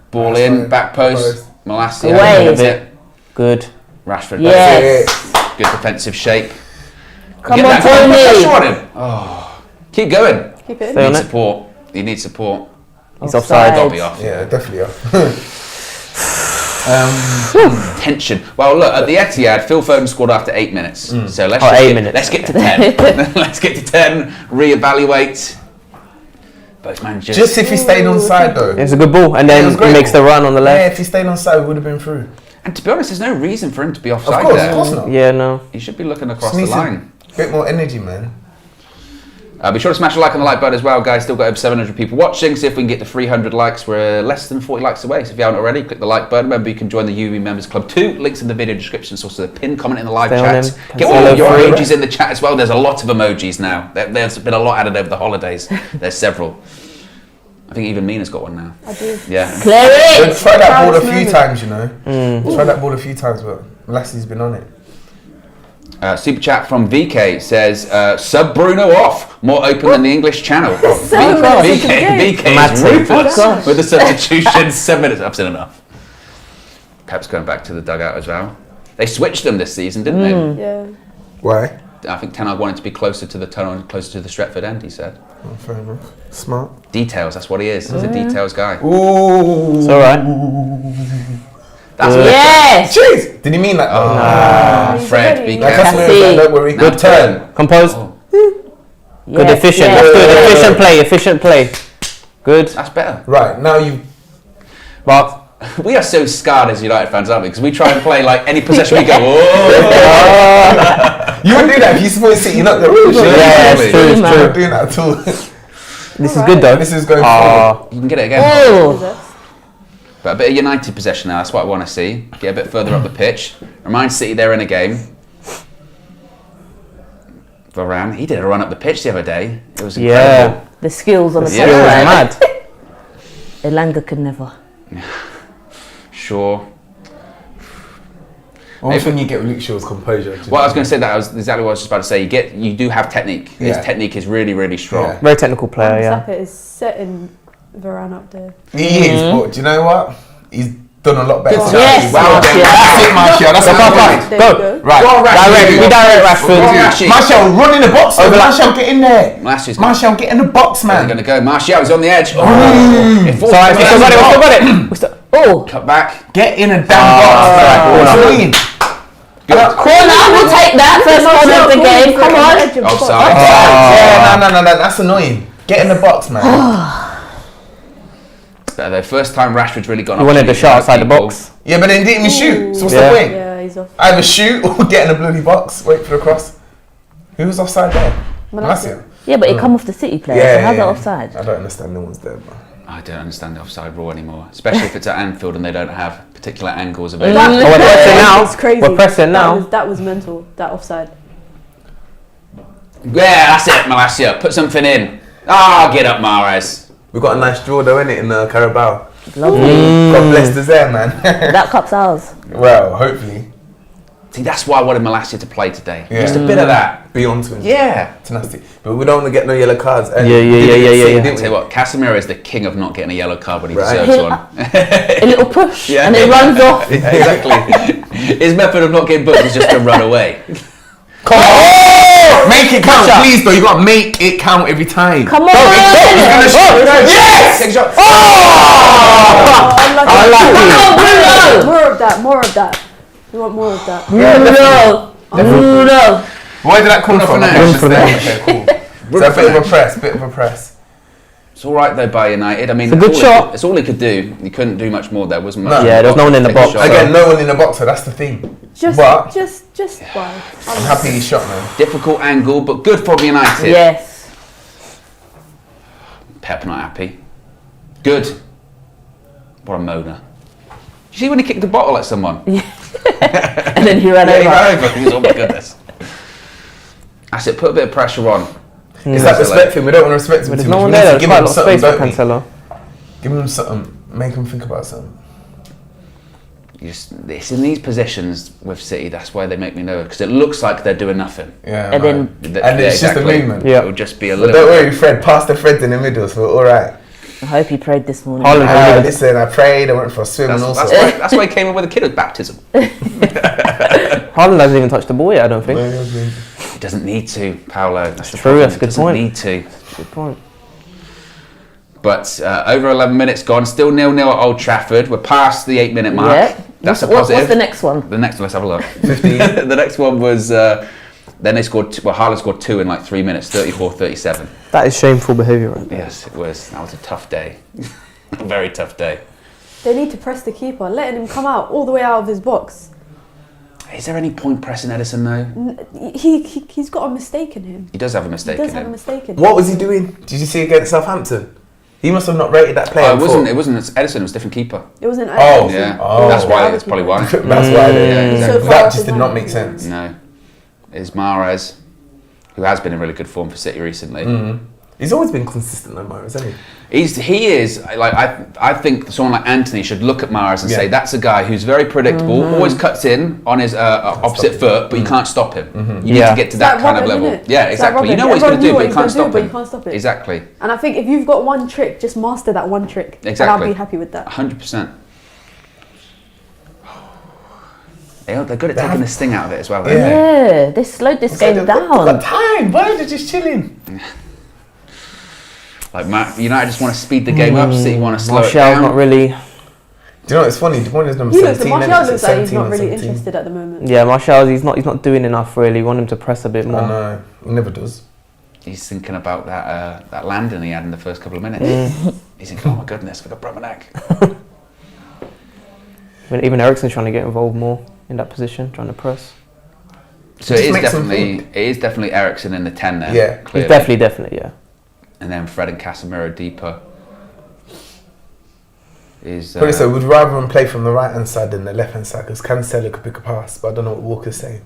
Ball That's in, fine. back post. Malacia. Away. That's it. Good. Rashford. Yes. Yeah. Good defensive shape. Come Get on, that, put pressure Tony. on him. Oh. Keep going. Keep it Stay in. on Need it. support. He needs support. He's offside. Got to be off. Yeah, definitely. Tension. Well, look, at the Etihad, Phil Foden scored after 8 minutes. So let's let's get to 10. Let's get to 10. Reevaluate. Both managers. Just if he stayed on side though. It's a good ball, and then he makes the run on the Yeah, left. if he stayed on side, we would have been through. And to be honest, there's no reason for him to be offside Of there. course not. Yeah, no. He should be looking across Just the needs line. a bit more energy, man. Be sure to smash a like on the like button as well, guys. Still got over 700 people watching. See if we can get to 300 likes. We're less than 40 likes away. So if you haven't already, click the like button. Remember, you can join the UV Members Club too. Links in the video description. So also the pin comment in the live Stay on chat. him. Get all of your emojis in the chat as well. There's a lot of emojis now. There's been a lot added over the holidays. There's several. I think even Mina's got one now. I do. Yeah. Clear it! We've tried that ball a Proudest few moment. times, you know. We've tried that ball a few times, but Lassie's been on it. Super chat from VK says, sub Bruno off. More open than the English channel. 7 minutes into the game. VK is ruthless Oh, gosh. with the substitution. 7 minutes. I've seen enough. Pep's going back to the dugout as well. They switched them this season, didn't they? Yeah. Why? I think Ten Hag wanted to be closer to the tunnel and closer to the Stretford end, he said. Oh, fair enough. Smart. Details, that's what he is. He's a details guy. Ooh. It's alright. That's what Yes! Jeez. Did he mean that? He's Fred, ready. be Like, careful. Cassie. don't worry. Now Good turn. Composed. Good, Yes, efficient. yes. That's good. Efficient play. Good. That's better. Right, now you... But We are so scarred as United fans, aren't we? Because we try and play like any possession we go, oh! You wouldn't do that if you support City, you're not going to yeah, it's true. You're It's not true. doing that at all. This is good though. This is going forward. You can get it again. Oh! But a bit of United possession now, that's what I want to see. Get a bit further up the pitch. Remind City they're in a game. Varane, he did a run up the pitch the other day. It was incredible. Yeah. The skills on the Yeah. It was side. mad. Elanga could never. Sure. Almost when you get Luke Shaw's composure. Well, I was going to say that. Was exactly what I was just about to say. You do have technique. His Yeah. technique is really, really strong. Yeah. Very technical player, yeah. Saka is setting Varane up there. He is, but do you know what? He's done a lot better. Good Yes, Well done. Martial. That's it, Martial. That's Go, what go, I'm go. doing. There Go. you go. Right. Go on, Rashford. We direct Rashford. Rashford. Martial, run in the box. Over that- Martial, get in there. Martial's Martial, get in the box, They're going man. to go. Martial is on the edge. Oh. It falls Sorry, to we the still got it. We left. still got it. We still- Oh! Cut back. Get in a damn box. corner. Clean. Good. Corner, we'll take that. First corner of the game. Come on. Offside. Yeah, no, that's annoying. Get in the box, man. The first time Rashford's really gone. We wanted the shot outside the box. Yeah, but then didn't even shoot. So what's Yeah. the point? Yeah, he's off. Either shoot or get in the bloody box. Wait for the cross. Who was offside there? Malacia. Yeah, but it come off the City player. Yeah, so how's yeah. that offside? I don't understand. No one's there. But. I don't understand the offside rule anymore, especially if it's at Anfield and they don't have particular angles Oh, available. we're pressing now. It's crazy. We're pressing now. That was mental. That offside. Yeah, that's it, Malacia. Put something in. Get up, Mahrez. We got a nice draw though, innit, in the Carabao. Lovely. God bless the there, man. That cup's ours. Well, hopefully. See, that's why I wanted Malacia to play today. Yeah. Just a bit of that. Be on to him. Yeah. Tenacity. But we don't want to get no yellow cards. And Yeah. I'll tell you what, Casemiro is the king of not getting a yellow card when he Right. deserves one. A little push Yeah. and it runs off. Yeah, exactly. His method of not getting booked is just to run away. Come on! Make it count, Shot. please, though. You got to make it count every time. Come on! Yes! Take a shot. Unlucky. Bruno! More of that. We want more of that. Bruno! Bruno! Where did that come from? Fernandes. Just there. Okay, cool. So a bit of a press. It's all right though by United. I mean, It's a good shot. It's all he could do. He couldn't do much more. There wasn't much. No. Yeah, there's no one in the Take a box. shot. Again, no one in the boxer, that's the thing. Just wow. I'm happy he shot, man. Difficult angle, but good from United. Yes. Pep not happy. Good. What a moaner. You see when he kicked the bottle at someone? And then he ran Yeah, he over. ran over. He was, oh my goodness. That's it. Put a bit of pressure on. It's that respect thing. We don't want to respect him But too there's much. no one We need there. to There's give quite a him lot of something, space for don't we? Cancelo. Give him something. Make him think about something. It's in these positions with City. That's why they make me nervous because it looks like they're doing nothing. Yeah. And man. then- And it's just a exactly. movement. Yeah. It would just be a But little. don't worry, Fred. Pass the Fred in the middle, so we're all right. I hope he prayed this morning. Haaland. Listen, I prayed. I went for a swim and all sorts. That's why he came in with a kid with baptism. Haaland hasn't even touched the ball yet, I don't think. He doesn't need to, Paulo. That's the true, problem. that's a good He doesn't point. need to. Good point. But over 11 minutes gone, still 0-0 at Old Trafford. We're past the 8-minute mark. Yep. That's a What's positive. the next one? The next one, let's have a look. 15. The next one was, then they scored, Haaland scored 2 in like 3 minutes, 34-37. That is shameful behaviour right there. Yes, it was. That was a tough day. A very tough day. They need to press the keeper, letting him come out all the way out of his box. Is there any point pressing Edison though? He's got a mistake in him. He does have a mistake He does in have a him. mistake in him. What was he doing? Did you see against Southampton? He must have not rated that player. Oh, it wasn't Edison, it was a different keeper. It wasn't. Oh, Edison. Yeah, Oh. that's why, Yeah, that's probably why. That's why they, Yeah, He's so far that off just his did line. not make sense. No. It's Mahrez, who has been in really good form for City recently. He's always been consistent, though, Mahrez, hasn't he? He is like I think someone like Anthony should look at Mahrez and Yeah. say that's a guy who's very predictable, always cuts in on his opposite foot, but you can't stop him. You need Yeah. to get to It's that like kind of Robin, level. innit? Yeah, It's like exactly. You Robin. know what he's going to Everyone do, knew but what you he's can't gonna stop do, but him. you can't stop it. Exactly. And I think if you've got one trick, just master that one trick. Exactly. And I'll be happy with that. 100%. They're good at taking the sting out of it as well, aren't Yeah. they? Yeah, they slowed this They've game got down. time. Why are they just chilling? Like United just want to speed the game up, City want to slow it Martial's down. not really. Do you know what's funny? De Bruyne is number He looks, 17. Martial innit? looks like he's 17 not or really 17. interested at the moment. Yeah, Martial's he's not doing enough really. You want him to press a bit I more. know. He never does. He's thinking about that landing he had in the first couple of minutes. He's thinking, oh my goodness, we've got Bramanek. I mean, even Eriksen's trying to get involved more in that position, trying to press. So Just it makes him is definitely Eriksen in the 10 there. Yeah. clearly. He's definitely, yeah. And then Fred and Casemiro deeper. Is But so we'd rather him play from the right hand side than the left hand side because Cancelo could pick a pass, but I don't know what Walker's saying.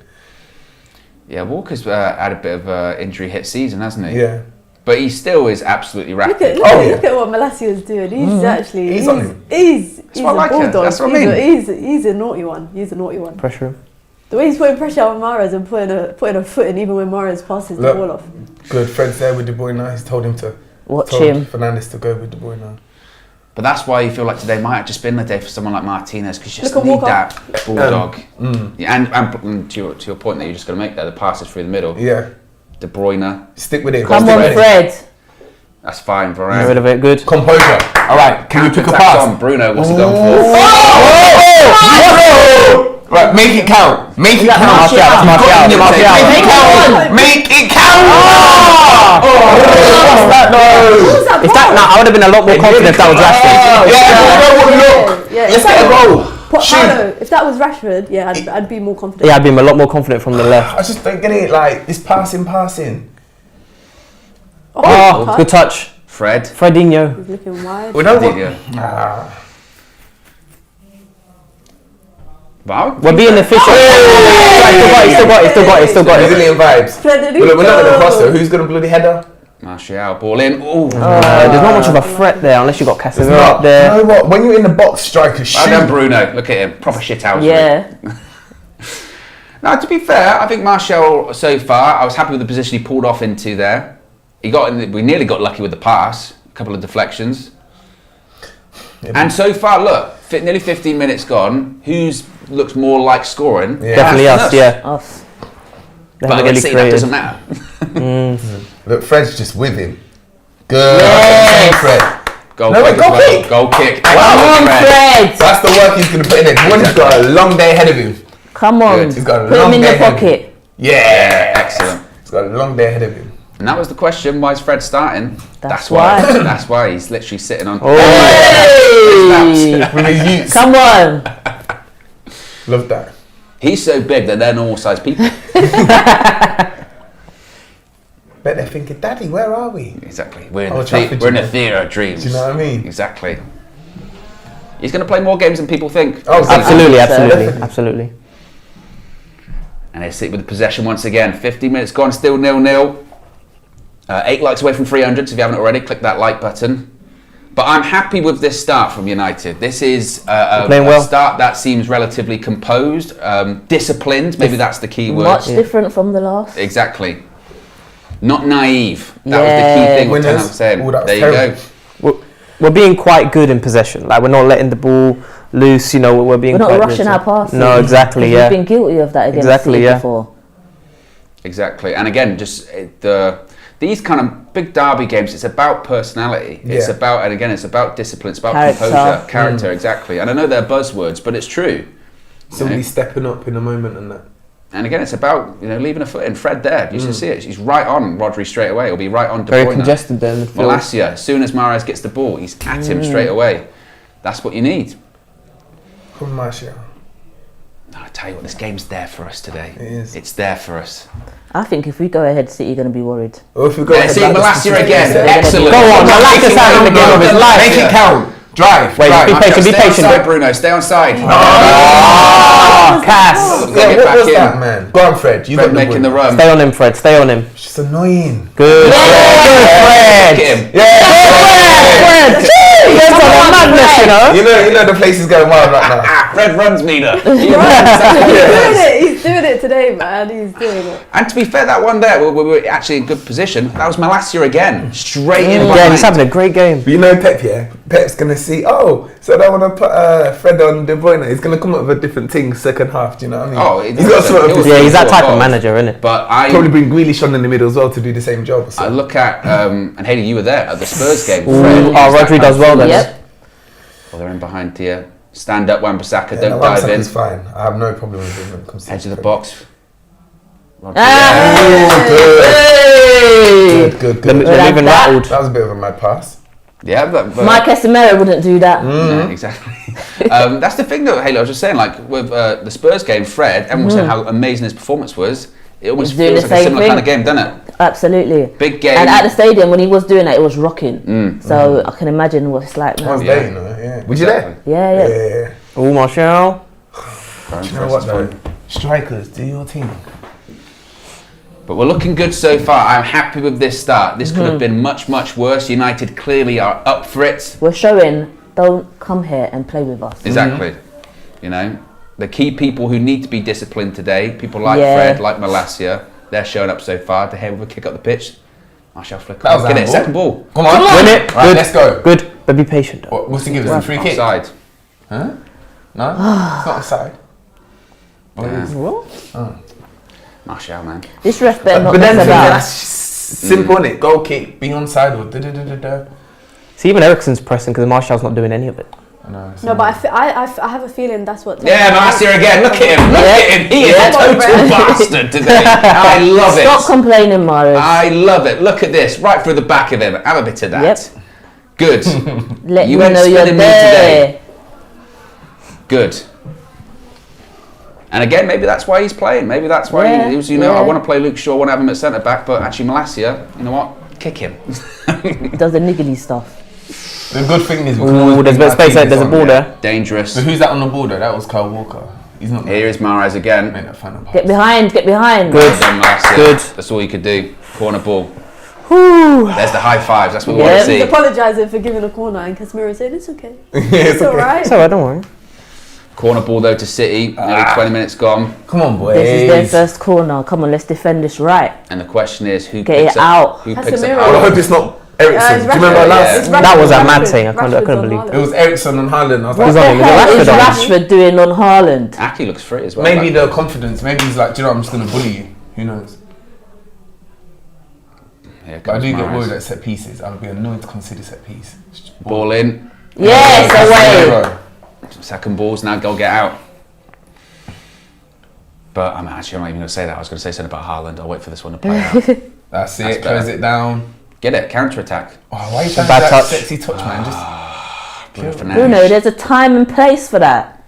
yeah, Walker's had a bit of an injury hit season, hasn't he? Yeah. But he still is absolutely rapid. Look at what Malacia's doing. He's actually He's on him. He's what I like a him. bulldog. That's what I mean. He's a naughty one. He's a naughty one. Pressure him. The way he's putting pressure on Mahrez and putting a foot in even when Mahrez passes the Look. ball off. Good. Fred's there with De Bruyne now. He's told him to. Watch told him. Fernandes to go with De Bruyne now. But that's why you feel like today might have just been the day for someone like Martinez because you just Look at need Walker. that bulldog. Yeah, and to your point that you're just going to make there, the passes through the middle. Yeah. De Bruyne, Stick with it. Come Stick on, with it. Fred. that's fine. Get rid Varane. of it, good. Composure. All right. Can you pick a Counter-attacks pass? on Bruno, what's he going for? Right. Make it count. Make it that count. Martial? That's Martial. Make it count. Make it count. If that, I would have been a lot more confident if that was Rashford. Yeah. Yeah, Let's get a goal. Paulo, if that was Rashford, yeah, I'd be more confident. Yeah, I'd be a lot more confident from the left. I just don't get it. Like this passing. Oh, good touch. Fred. Fredinho. He's looking wide. We know what. Yeah. Wow. We're being efficient. Right, still got it. Brazilian vibes. Federico. Well, we're not gonna cross though. Who's gonna bloody header? Martial, ball in. Ooh. There's not much of a threat there unless you got Casemiro up there. You know what? When you're in the box, strikers Well done, shoot. Bruno. Look at him. Proper shithousery. Yeah. Now, to be fair, I think Martial so far, I was happy with the position he pulled off into there. We nearly got lucky with the pass. A couple of deflections. And so far, look, nearly 15 minutes gone. Who's looks more like scoring? Yeah. Definitely us, yeah. Us. They But haven't against City, that doesn't matter. Look, Fred's just with him. Good. Yes. Fred. Goal No, kick goal as well. kick. Goal kick. Come on, Fred. That's the work he's gonna put in it. He's got a long day ahead of him. Come on. Good. He's got a Put long him in day your ahead of him. pocket. Yeah. Excellent. He's got a long day ahead of him. And that was the question, why is Fred starting? That's why. That's why he's literally sitting on... Hey! With his youths. Come on. Love that. He's so big that they're normal sized people. Bet they're thinking, Daddy, where are we? Exactly. We're in, Oh, the, Trafford, we're in you a know. theatre of dreams. Do you know what I mean? Exactly. He's going to play more games than people think. Oh, Absolutely. And they sit with the possession once again. 50 minutes gone, still 0-0. 8 likes away from 300, so if you haven't already, click that like button. But I'm happy with this start from United. This is a playing well. start that seems relatively composed, disciplined, maybe that's the key word. Much different from the last. Exactly. Not naive. That Yeah. was the key thing. Winners. I was saying. Oh, that was There you terrible. go. We're being quite good in possession. Like, we're not letting the ball loose, you know, we're being We're not quite rushing good. our passes. No, exactly, We've yeah. been guilty of that against Exactly, City yeah. before. Exactly. And again, just these kind of big derby games, it's about personality. It's Yeah. about, and again, it's about discipline. It's about Character. composure, character, exactly. And I know they're buzzwords, but it's true. Somebody stepping up in a moment and that. And again, it's about leaving a foot in. Fred there, you should see it. He's right on Rodri straight away. He'll be right on De Bruyne. Very congested there in the field. Malacia, as soon as Mahrez gets the ball, he's at him straight away. That's what you need. From Martial. I tell you what, this game's there for us today. It is. It's there for us. I think if we go ahead, City are going to be worried. Or if we go Yeah, ahead see, like Malacia this, again. Excellent. Go on, Malacia's having the game of his life. Make it count. Drive. Wait, drive. be patient, be Stay on patient. side, Bruno. Stay on side. Cass. Get Yeah, what back was in. that, man? Go on, Fred. You Fred got making the ball. run. Stay on him, Fred. Stay on him. It's just annoying. Good. Look Fred. at him. Fred. Yes, I'm a madness, you know. You know the place is going wild right now. Fred runs, Mina. He's doing it today, man. He's doing it. And to be fair, that one there, we were actually in good position. That was Malacia again. Straight in Yeah, behind. he's having a great game. But you know Pep, yeah? Pep's going to see, so I want to put Fred on De Bruyne. He's going to come up with a different thing second half, do you know what I mean? Oh, he's got sort of Yeah, he's that type of manager, isn't it? But I probably bring Grealish on in the middle as well to do the same job. So. I look at, and Hayley, you were there at the Spurs game. Rodri does well then. Yep. Well, they're in behind here. Stand up, Wan-Bissaka, Yeah, don't no, dive in. Wan-Bissaka's fine. I have no problem with him when it comes to Edge of the box. Rodri, Good. They're moving that. rattled. That was a bit of a mad pass. Yeah, but Mike Casemiro wouldn't do that. yeah, exactly. That's the thing though, Hayley, I was just saying, like with the Spurs game, Fred, everyone was saying how amazing his performance was. It almost He's doing feels the like a same similar thing. kind of game, doesn't it? Absolutely. Big game. And at the stadium, when he was doing that, it was rocking. So I can imagine what it's like I now. was there, you know, yeah. Were you there? Yeah. Oh, Martial. Do you know what though? Strikers, do your thing. But we're looking good so far. I'm happy with this start. This could have been much, much worse. United clearly are up for it. We're showing, don't come here and play with us. Exactly. You know, the key people who need to be disciplined today, people like Yeah. Fred, like Malacia, they're showing up so far. De Gea with a kick up the pitch. Martial flick. That was Get it, handball. second ball. Come on. Win it. Right, Good. let's go. Good. But be patient. What's he give us? A free kick? Offside. Huh? No? It's not offside. Yeah. Martial, man. This ref better not But then mess about. that's simple, innit? Goal kick, be onside or da-da-da-da-da. See, even Eriksen's pressing because Martial's not doing any of it. No, but I have a feeling that's what. Yeah, Malacia again. Look at him. Look at him. He is a total bastard today. I love it. Stop complaining, Mahrez. I love it. Look at this. Right through the back of him. Have a bit of that. Yep. Good. Let You me ain't know you're spinning me today. there. Good. And again, maybe that's why he's playing. Maybe that's why Yeah, he was, I yeah. want to play Luke Shaw, I want to have him at centre back, but actually Malacia, you know what? Kick him. He does the niggly stuff. The good thing is we Ooh, can always there's a bring bit of space there. our There's a teammates ball on, there. Dangerous. So who's that on the border? That was Kyle Walker. He's not Here is Mahrez again. Made that final pass. Get behind, get behind. Good. Well done, Malacia. Good. That's all you could do. Corner ball. Whew. There's the high fives. That's what we Yeah. want to He's see. apologising for giving a corner, and Casemiro said it's okay. It's okay. alright. It's alright, don't worry. Corner ball though to City. Nearly 20 minutes gone. Come on, boys. This is their first corner. Come on, let's defend this right. And the question is who Get picks it up out. who picks up Casemiro. Well, I Haaland? hope it's not Ericsson. It's Do you remember Rashford. last? It's That was a Rashford. mad thing. I couldn't Rashford's believe on It was Ericsson and Haaland. I was What like, the on him. Is it hell is Rashford on Rashford doing on Haaland? Aki looks free as well. maybe Like, the confidence. Maybe he's like, do you know, I'm just going to bully you. Who knows? here But I comes do get Mahrez. worried at set pieces. I would be annoyed to consider set piece. Ball in. Yes, away. Casemiro. Second balls now. Go get out. But I'm not even going to say that. I was going to say something about Haaland. I'll wait for this one to play out. That's That's it. Close better. it down. Get it. Counter attack. Oh, why are you trying bad to do that touch. sexy touch, man? Just Bruno Fernandes. Bruno, there's a time and place for that.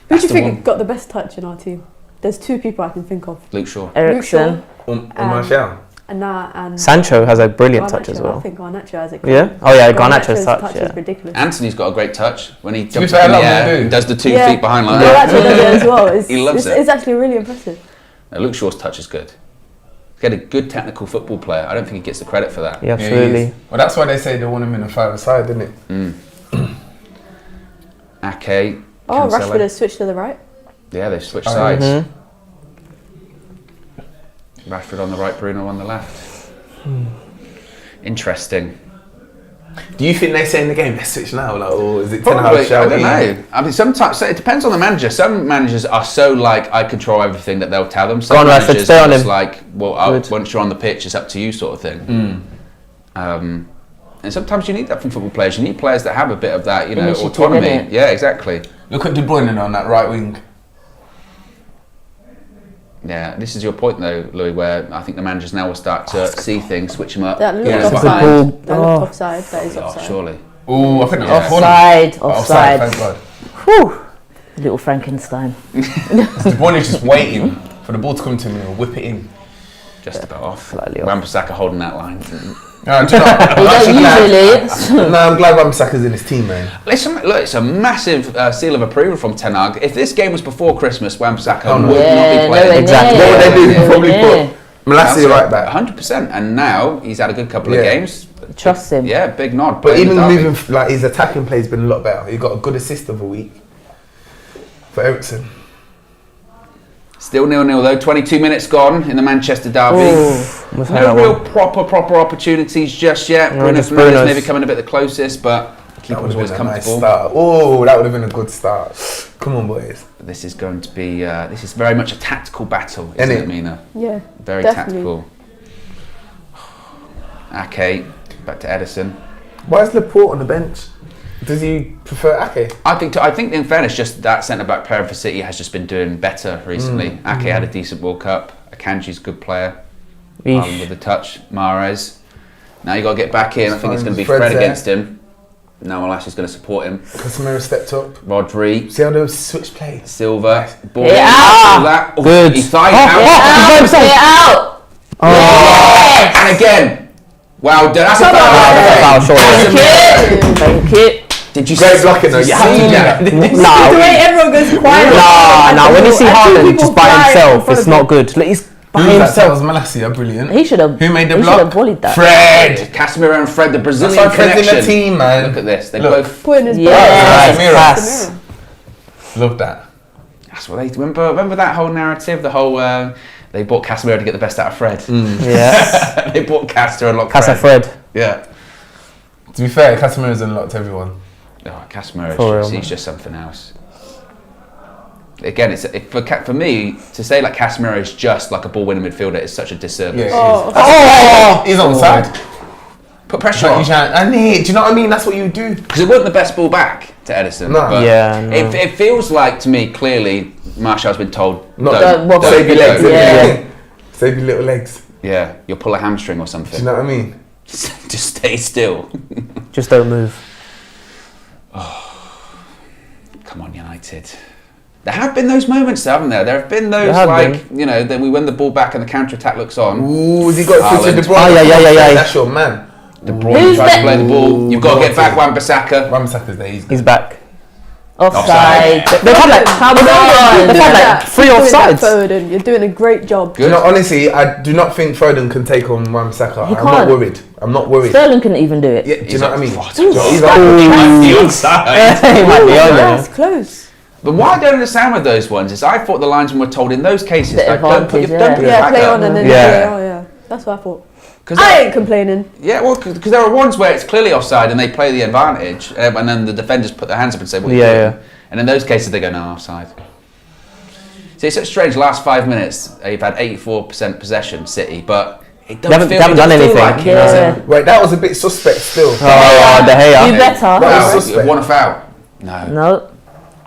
Who do you the think one. got the best touch in our team? There's two people I can think of. Luke Shaw. Ericsson. Martial. And Sancho has a brilliant Garnacho. touch as I well. think Garnacho has a Yeah? Oh yeah, Garnacho's touch, is yeah. ridiculous. Anthony's got a great touch when he jumps fair, up in the I love air him and too. does the 2 Yeah. feet behind like Garnacho that. does it as well. It's, He loves it. It's actually really impressive. Luke Shaw's touch is good. He's got a good technical football player. I don't think he gets the credit for that. Yeah, Yeah, he absolutely. is. Well, that's why they say they want him in a five-a-side, isn't it? Ake. Oh, Cancelo. Rashford has switched to the right. Yeah, they've switched Oh, sides. Mhm. Rashford on the right, Bruno on the left. Interesting. Do you think they say in the game, let's switch now? Like, or is it 10 Probably, hours, shall I don't we? know. I mean, sometimes so it depends on the manager. Some managers are so like, I control everything that they'll tell them. Some Go on, Rashford, managers stay are on just him. like, well, Good. once you're on the pitch, it's up to you, sort of thing. And sometimes you need that from football players. You need players that have a bit of that, Initiative, autonomy. innit? Yeah, exactly. Look at De Bruyne on that right wing. Yeah, this is your point though, Louis, where I think the managers now will start to see things, switch them up. That looked Yeah. offside. Good That ball. looked offside. That is Oh, offside. surely. Oh, I think Yeah. Offside. Thank God. Whew. Little Frankenstein. The ball is just waiting for the ball to come to him and he'll whip it in. Just about off. Slightly off. Wan-Bissaka holding that line. Do you know, I'm actually glad- No, I'm glad Wan-Bissaka's in his team, man. Listen, look, it's a massive seal of approval from Ten Hag. If this game was before Christmas, Wan-Bissaka Oh, no. would not Yeah, be playing. nowhere Exactly. near. What would they do? Nowhere Probably near. put Malacia right back. 100%. And now he's had a good couple of Yeah. games. Trust him. Yeah, big nod. But playing even the derby. moving, like his attacking play's been a lot better. He got a good assist of a week for Eriksen. Still 0-0 though. 22 minutes gone in the Manchester derby. Must have No that real one. proper opportunities just yet. No, Bruno just Fernandes Bruno's. maybe coming a bit the closest, but That keeper would was have always been a nice comfortable. start. Oh, that would have been a good start. Come on, boys. This is going to be. This is very much a tactical battle, isn't Innit? it, Mina? Yeah. Very Definitely. tactical. Ake, back to Edison. Why is Laporte on the bench? Does he prefer Ake? I think in fairness, just that centre back pairing for City has just been doing better recently. Ake had a decent World Cup. Akanji's a good player. Eesh. With the touch. Mahrez. Now you got to get back in. I think it's going to be Fred's Fred there. against him. Now Malassia's going to support him. Casemiro stepped up. Rodri, See how they switch play? Silva, ball. Yeah. All that. Oh, Good. He thighs Get out. out! And again. Wow, that's a Foul, foul. surely. Thank you. Did you Great see blocking though. You have to do that. The way Nah, everyone goes quiet. nah. When you see Haaland just by himself, it's not good. Like, he's by Who was that? That himself. was Malacia. Brilliant. He should have. Who made the He should block? have volleyed that. Fred. Casemiro and Fred, the That's Brazilian why Fred's in connection. the team, man. Look at this. They Look. both. Putting his Yeah. Casemiro. Pass. Love that. That's what they remember that whole narrative. The whole they bought Casemiro to get the best out of Fred. Yes. They bought Cas to unlock Casa Fred. Fred. Yeah. To be fair, Casemiro's unlocked everyone. Oh, Casemiro, For real, he's man. just something else. Again, for me to say like Casemiro is just like a ball-winning midfielder is such a disservice. Yeah. Oh, Oh, he's on the side. Put pressure on. I need. Do you know what I mean? That's what you do. Because it wasn't the best ball back to Edison. No. But Yeah, no. it feels like to me clearly Martial's been told Don't wobble. Save your legs. don't. Yeah. Save your little legs. Yeah, you'll pull a hamstring or Do something. you know what I mean? Just stay still. Just don't move. Come on, United. There have been those moments, haven't there? There have been those, There have like, you know, that we win the ball back and the counter-attack looks on. Ooh, has he got through to Haaland. De Bruyne? Oh, yeah. That's your man. De Bruyne Who's tries to that? play the ball. You've got to get back Naughty. Wan-Bissaka. Wan-Bissaka's there. He's good. He's back. Offside. They've had like, Come they've on. had like 3 Doing that, offsides. Foden. You're doing a great job. Do you know, honestly, I do not think Foden can take on Wan-Bissaka. He I'm not can't. worried. I'm not worried. Sterling couldn't even do it. Yeah, do you know what I mean? What? He's He like, might be onside. He might be on That's there. close. But what I don't understand with those ones is I thought the linesmen were told in those cases, The like, don't put your advantage, don't put your Yeah, flag play up. on and then Yeah. yeah. That's what I thought. 'Cause I there- ain't complaining. Yeah, well, because there are ones where it's clearly offside and they play the advantage, and then the defenders put their hands up and say, what are you Yeah, doing? yeah. And in those cases, they go, no, offside. See, it's such strange, last 5 minutes, they've had 84% possession, City, but it doesn't They haven't done anything. like it, Yeah. does it? wait, that was a bit suspect still. Oh, De Gea. You better. Wow. Wow, suspect. you want a foul? No. No.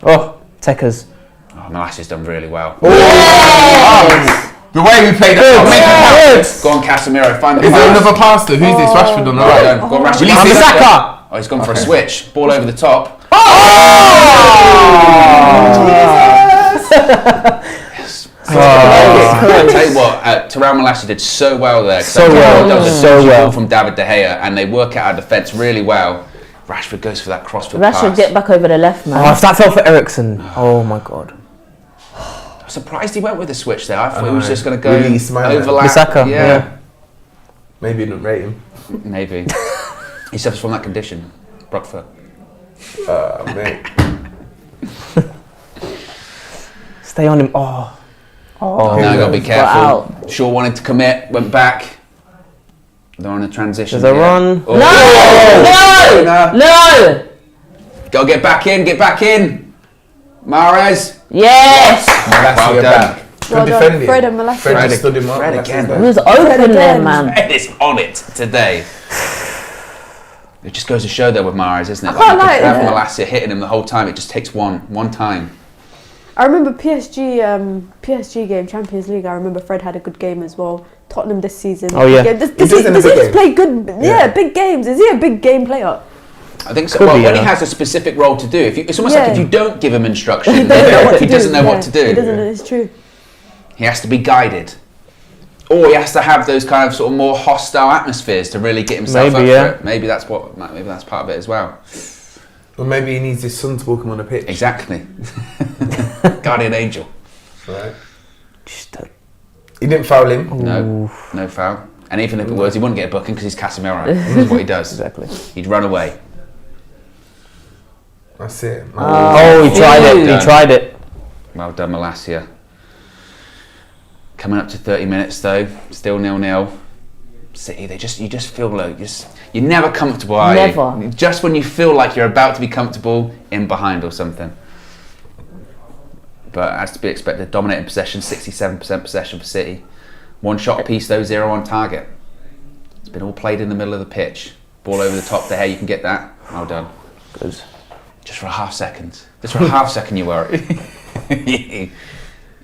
Oh, Tekers. Oh, Malassia's done really well. The way we played that. Go on, Casemiro, find the Is there pass. another pass though? Who's this? Rashford on the Well right. done. Go on, Rashford. Release it. Wan-Bissaka. Oh, he's gone for a switch. Ball over the top. I tell you what, Terrell Malacia did so well there. So well, That was a so dodgy well. ball from David De Gea, and they work out our defence really well. Rashford goes for that crossfield Rashford, pass. get back over the left, Oh, man. if that fell for Eriksen. Oh my god. I'm surprised he went with the switch there. I thought he was know. just going to go Really smile. overlap. Bissaka, yeah, yeah. Maybe you didn't rate him. maybe. He suffers from that condition. Brockfoot. Mate. Stay on him. Oh. Oh. Now you got to be Got careful. out. Shaw wanted to commit, went back. They're on a transition. There's a here. run. Oh. No! No! Go get back in, get back in. Mahrez. Yes! Malacia Well done. back. Well Good done, defending. Fred and Malacia. Fred just stood him up. Fred Malacia's again. there. He was open there, again. man. Fred is on it today. It just goes to show there with Mahrez, isn't it? I can't you could lie, have yeah. Malacia hitting him the whole time. It just takes one time. I remember PSG game, Champions League. I remember Fred had a good game as well. Tottenham this season. Oh, yeah. Does he just play good? Yeah, big games. Is he a big game player? I think so. Could Well, be, when he yeah. has a specific role to do, it's almost like if you don't give him instruction, He doesn't know what to he do. doesn't know what to do. He doesn't know. It's true. He has to be guided. Or he has to have those kind of sort of more hostile atmospheres to really get himself Maybe, up yeah. for it. Maybe that's part of it as well. Or maybe he needs his son to walk him on the pitch. Exactly. Guardian angel. Right. Just, He didn't foul him. No foul. And even if it was, he wouldn't get a booking because he's Casemiro. That's what he does. exactly. He'd run away. That's it. Oh, he tried it. Done. He tried it. Well done, Malacia. Coming up to 30 minutes though, still 0-0. City, you just feel like you're never comfortable, are Never. you? Just when you feel like you're about to be comfortable, in behind or something. But as to be expected, dominating possession, 67% possession for City. One shot apiece though, 0 on target. It's been all played in the middle of the pitch. Ball over the top there, you can get that. Well done. Good. Just for a half second. Just for a half second you worry.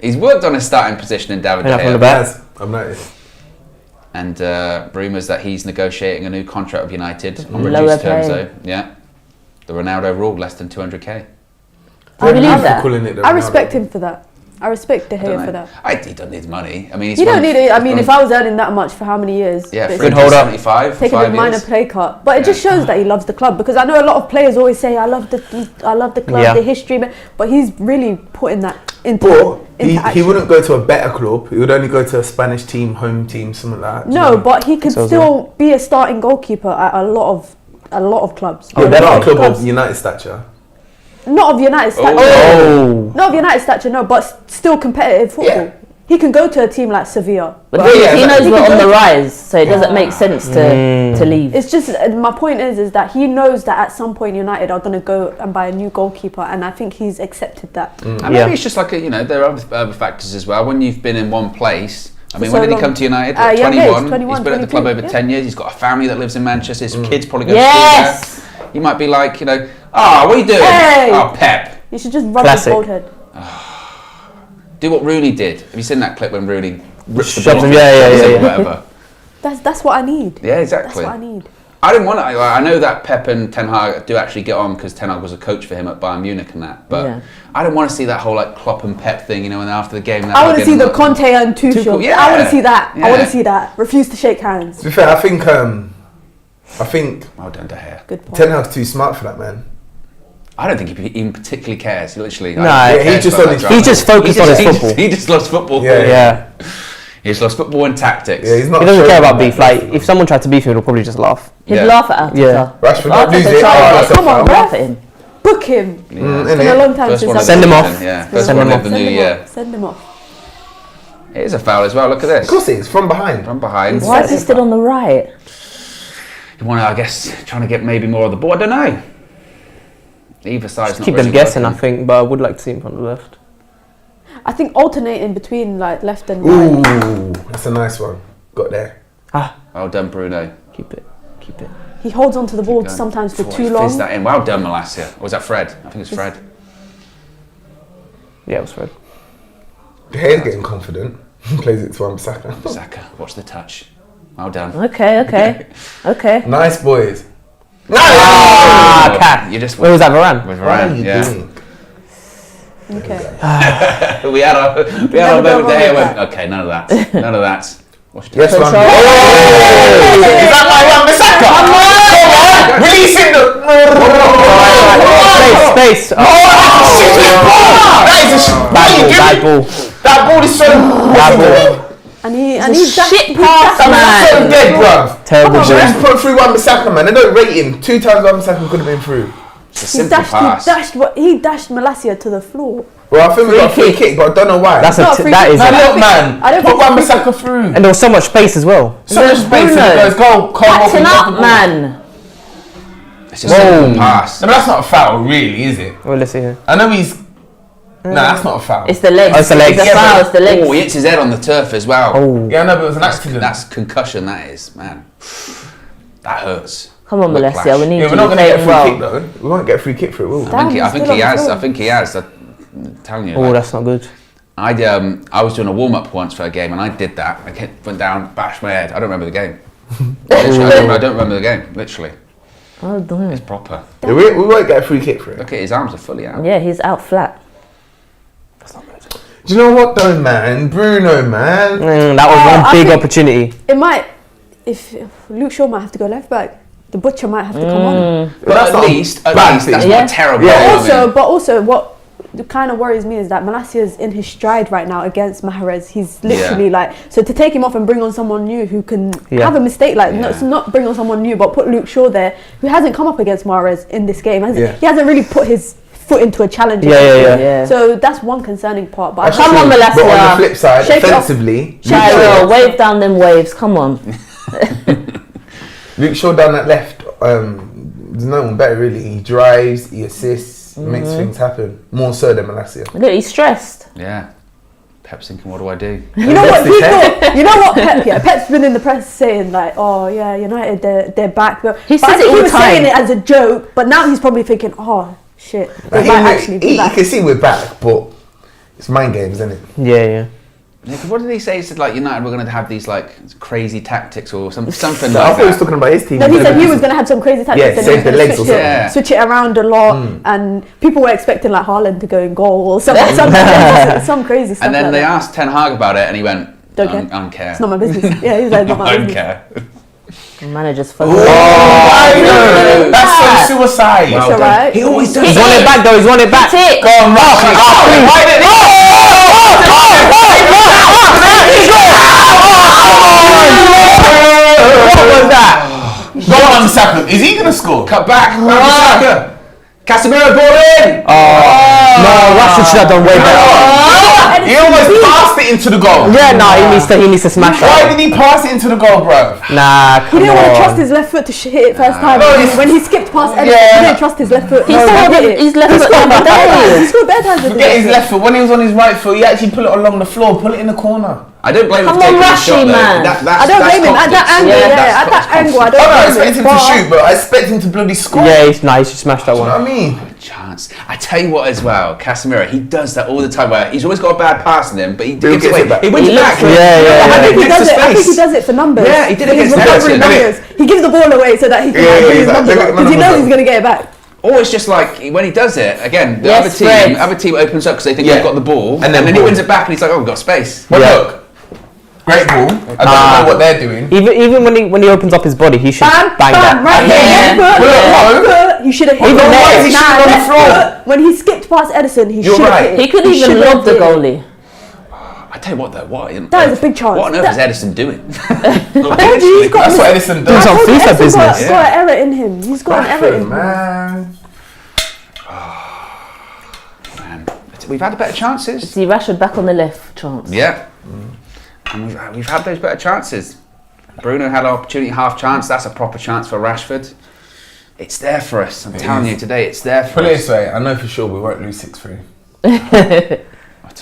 He's worked on his starting position in David De Enough on the Gea. back. Yes, I've noticed. And rumours that he's negotiating a new contract with United on Lower reduced terms pay. though. Yeah. The Ronaldo rule, less than 200k. I believe that. Calling it the I Ronaldo. respect him for that. I respect De I don't Gea for know. that. He doesn't need money. I mean, he's You don't won- need it. I mean, won- if I was earning that much for how many years? yeah, basically, Good hold up. 75, taking 5 a minor years. pay cut, but it just shows that he loves the club. Because I know a lot of players always say, "I love the club, Yeah. the history," but he's really putting that into But he action. wouldn't go to a better club. He would only go to a Spanish team, home team, something like that. No, but he could So, still be a starting goalkeeper at a lot of clubs. Yeah, A they're lot not a club clubs. of United stature. Not of United stature. Oh. Not of United stature, no, but still competitive football. Yeah. He can go to a team like Sevilla. But Well, yeah, he knows he we're can on go- the rise, so it doesn't make sense to leave. It's just my point is that he knows that at some point United are going to go and buy a new goalkeeper, and I think he's accepted that. And maybe Yeah. it's just like, there are other factors as well. When you've been in one place, I mean, For when so did he long. come to United? Young age, 21. 21, He's been at the club 22, over yeah. 10 years. He's got a family that lives in Manchester. His kids probably go Yes! to school there. You might be like, what are you doing? Hey! Oh, Pep. You should just rub Classic. his bald head. Do what Rooney did. Have you seen that clip when Rooney rips the Shoves ball him, off yeah, his yeah, or yeah. whatever? That's what I need. Yeah, That's exactly. what I need. I didn't want to. I know that Pep and Ten Hag do actually get on because Ten Hag was a coach for him at Bayern Munich and that. But Yeah. I didn't want to see that whole Klopp and Pep thing, and after the game. I want to see the Conte and Tuchel. Tuchel, yeah. I want to see that. I want Yeah. to see that. Refuse to shake hands. To be fair, I think Well done, De Gea. Good point. Ten Hag's too smart for that, man. I don't think he even particularly cares. He literally. Nah, I don't think he cares just about on that his- drama. He just focused on his football. He just loves football. Yeah. Yeah. He's lost football and tactics. Yeah, he's not. He doesn't showing care about that. beef. Like, if someone tried to beef him, he'll probably just laugh. He'd Yeah. laugh at Arteta. Yeah. Rashford not lose Arteta it. tried Oh, it. that's a Come on, foul. bro. Laugh at him. Book him. Mm, It's been a innit? long time First since one I've of Send the him season, off. Yeah, Send first him one off. of the new Send him year. off. Send him off. It is a foul as well. Look at this. Of course it is, from behind. From behind. Why is he still on the right? You want to, I guess, trying to get maybe more of the ball. I don't know. Either side's not Keep really them guessing, I working. think, but I would like to see him from the left. I think alternating between like left and right. Ooh, that's a nice one. Got there. Ah, Well done, Bruno. keep it. Keep it. He holds onto the ball Going. sometimes for Oh, too he long. fizzed that in. Well done, Malacia. Or was that Fred? I think it's Fred. Yeah, it was Fred. De Gea's getting confident. Plays it to Wan-Bissaka. Saka, watch the touch. Well done. Okay. Nice boys. Ah, cat. You just Where was that, Varane? with What are Varane, you yeah. doing? Okay. We had our moment Never there. go wrong Went, with okay, none of that. None of that. Watch Yes, the man. Control. Oh! Is that my Wan-Bissaka? Come on! Releasing the... Space. Oh, That is a... What are you bad doing? ball. That ball is so... Bad ball. And he's shit pass, So man. dead, bruv. Terrible Come on, ball. Just put through Wan-Bissaka, man. They don't rate him. 2 times Wan-Bissaka could have been through. It's a he simple pass. he dashed Malacia to the floor. Well, I think we got a free kick, but I don't know why. That's Not a free that kick. is. No, A, no. Look, man. I don't Put think it's free Wan-Bissaka through. and there was so much space as well. So much space, and Bruno. it goes, go, Catching up, man. It's a simple pass. No, but that's not a foul, really, is it? Well, let's see here. I know he's... Nah, that's not a foul. It's the legs. Oh, it's the legs. It's Yeah, the foul. but- It's the legs. Oh, he hits his head on the turf as well. Oh, Yeah, no, but it was an accident. That's concussion, that is, man. That hurts. Come on, Whiplash. Melissa. We need Yeah, you we're not to going to play get a free well. kick, though. We won't get a free kick for it, will we? Damn, I think he's he still on has. the I think he has. telling you. Oh, like, that's not good. I was doing a warm up once for a game, and I did that. I went down, bashed my head. I don't remember the game. Literally, I don't remember the game. Literally, Oh, damn. it's proper. Yeah, we won't get a free kick for it. Look at his arms are fully out. Yeah, he's out flat. Do you know what though, man? Bruno, man. That was I one big think- opportunity. It might, if Luke Shaw might have to go left back. The butcher might have to come on. But that's at not a least bad that's thing. not Yeah. a terrible. Yeah. game, But also, what kind of worries me is that Malassia's in his stride right now against Mahrez. He's literally like, so to take him off and bring on someone new who can have a mistake, like not bring on someone new, but put Luke Shaw there, who hasn't come up against Mahrez in this game. He hasn't really put his foot into a challenge. Yeah. So that's one concerning part. But Come on, But on the Malacia. flip side, Shake it off. offensively, Tyro, wave down them waves. Come on. Luke Shaw down that left. There's no one better really. He drives, he assists, makes things happen. More so than Malacia. Look, he's stressed. Yeah. Pep's thinking, what do I do? you know what Invested, people? You know what Pep? Yeah, Pep's been in the press saying like, "Oh yeah, United, they're back." But He I says think it all he the was saying time. it as a joke, but now he's probably thinking, "Oh shit, they Like, might actually be you back." can see we're back, but it's mind games, isn't it? Yeah. Yeah, 'cause what did he say? He said like United were going to have these like crazy tactics or something So I like thought he was that. talking about his team. No, he said he was going to have some crazy tactics Yeah, and he save was the going legs to or switch, something. Yeah. switch it around a lot, and people were expecting like Haaland to go in goal or some crazy stuff. And then like they that. asked Ten Hag about it, and he went, Don't I care. don't care. It's not my business. Yeah, he said, "Not my I don't business." care. Manager's full. That's so suicide. It's alright. He always does He's won it back though. He's won it back. That's it. Go on, What was that? Go on, Saka. Is he gonna score? Cut back. Wan-Bissaka. Casemiro ball in. No, Rashford should have done way better. He almost passed it into the goal. Yeah, he needs to smash Why that. did he pass it into the goal, bro? Nah, He come didn't want to trust on. his left foot to hit it first time. No, When he skipped past Edison, Yeah. he didn't trust his left foot. He No, scored hit it. his left foot the other He day. scored better times with Forget his foot. left foot. When he was on his right foot, he actually put it along the floor, put it in the corner. I don't blame him Come for taking on, the Rashi, shot, though. man. That's I don't blame him at that confidence. angle. Yeah, Yeah, that's at that angle, I Oh don't no, I blame expect him to But- shoot, but I expect him to bloody score. Yeah, he should smash that You know what I one. mean? Chance. I tell you what, as well, Casemiro, he does that all the time. Where he's always got a bad pass in him, but he gives gets it away. it back. He wins He it back. looks- Yeah. I think he Next does to it. I think he space. does it for numbers. Yeah, he did it For his against recovery Everton, didn't numbers. He gives the ball away so that he can Yeah, bring his exactly. numbers Look up at because he numbers knows up. he's going to get it back. Or it's just like when he does it again. The Yes, Fred. other team opens up because they think Yeah. they've got the ball, And then he ball. wins it back, and he's like, "Oh, we've got space." But Yeah. look, great ball. I don't know what they're doing. Even when he opens up his body, he should Bam, bang bam, that. right Yeah. there. Left Yeah. foot. He should have hit Even it. there, he should have on the left floor. foot, when he skipped past Edison, he You're should have right. hit it. He couldn't even should have lob the hit it. goalie. I tell you what, though, That is a big chance. What on earth That- is Edison doing? I told you, he's got That's what Edison Doing does. some FIFA Edison's business. got an error in him. He's got an error in him. Man. Man, we've had better chances. See Rashford back on the left chance. Yeah, and we've had those better chances. Bruno had an opportunity, half chance. That's a proper chance for Rashford. It's there for us. I'm telling you today, it's there for Put it us. this way, I know for sure we won't lose 6-3.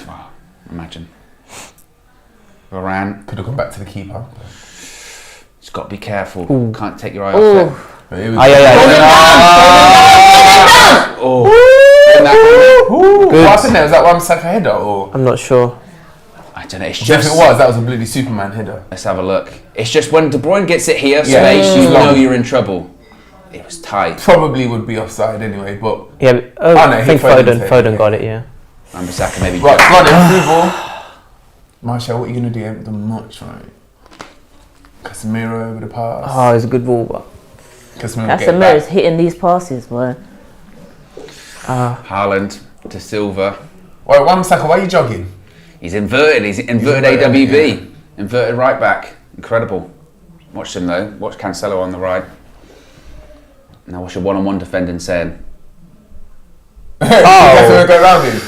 Wow, imagine. Varane, Could have gone back to the keeper. just got to be careful. Ooh. Can't take your eye Ooh. off it. But it was Oh, Good. What happened there? Was that Wan-Bissaka header or? I'm not sure. I don't know. It's If just. it was, that was a bloody Superman header. Let's have a look. It's just when De Bruyne gets it here, Yeah. space, you Mm. know you're in trouble. It was tight. Probably would be offside anyway, but Yeah, but, no, I think Foden Foden said, Foden yeah. got it. Yeah. Wan-Bissaka maybe. right, run it through ball. Marshall, what are you gonna do? You haven't done much, right? Casemiro over the pass. Oh, it's a good ball, but Casemiro get it Casemiro's back. hitting these passes, boy. Haaland to Silva. Wait, Wan-Bissaka, why are you jogging? He's inverted. He's inverted inverted, AWB. Inverted right back. Incredible. Watch him though. Watch Cancelo on the right. Now watch a one-on-one defending saying. Casemiro go round him.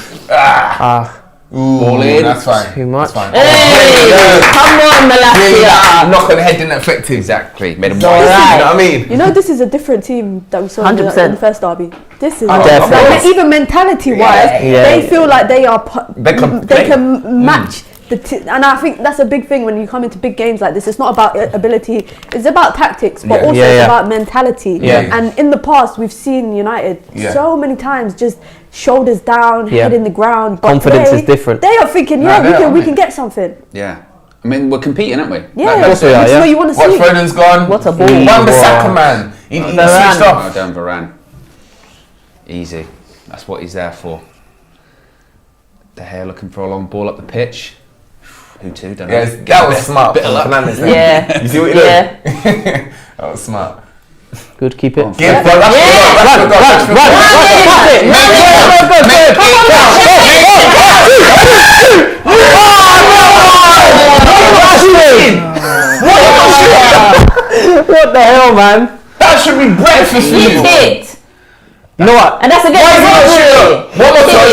Ooh, Ball in. That's fine. Too much. That's fine. Hey, come on, Malacia. Knock on the head didn't affect him. Exactly. Made him all wide. right. You know what I mean? You know, this is a different team that we saw in the 100%. first derby. This is Definitely. like, even mentality-wise, Yeah. they feel like they are. They can They play. can match And I think that's a big thing when you come into big games like this. It's not about ability, it's about tactics, but also it's about mentality. And in the past, we've seen United so many times just shoulders down, head in the ground. But confidence is different. They are thinking, we can get something. Yeah. I mean, we're competing, aren't we? Yeah, which is what you want to see. Foden's gone. What a ball. Wan-Bissaka, man. He switched off. Oh, down Varane. Easy. That's what he's there for. De Gea looking for a long ball up the pitch. Who to? Don't know. That was smart. Bit of luck. Yeah. You see what he did? That was smart. Good, keep it. Yeah, run. What the hell, man? That should be breakfast for you. Hit. You know what? And that's against One more touch.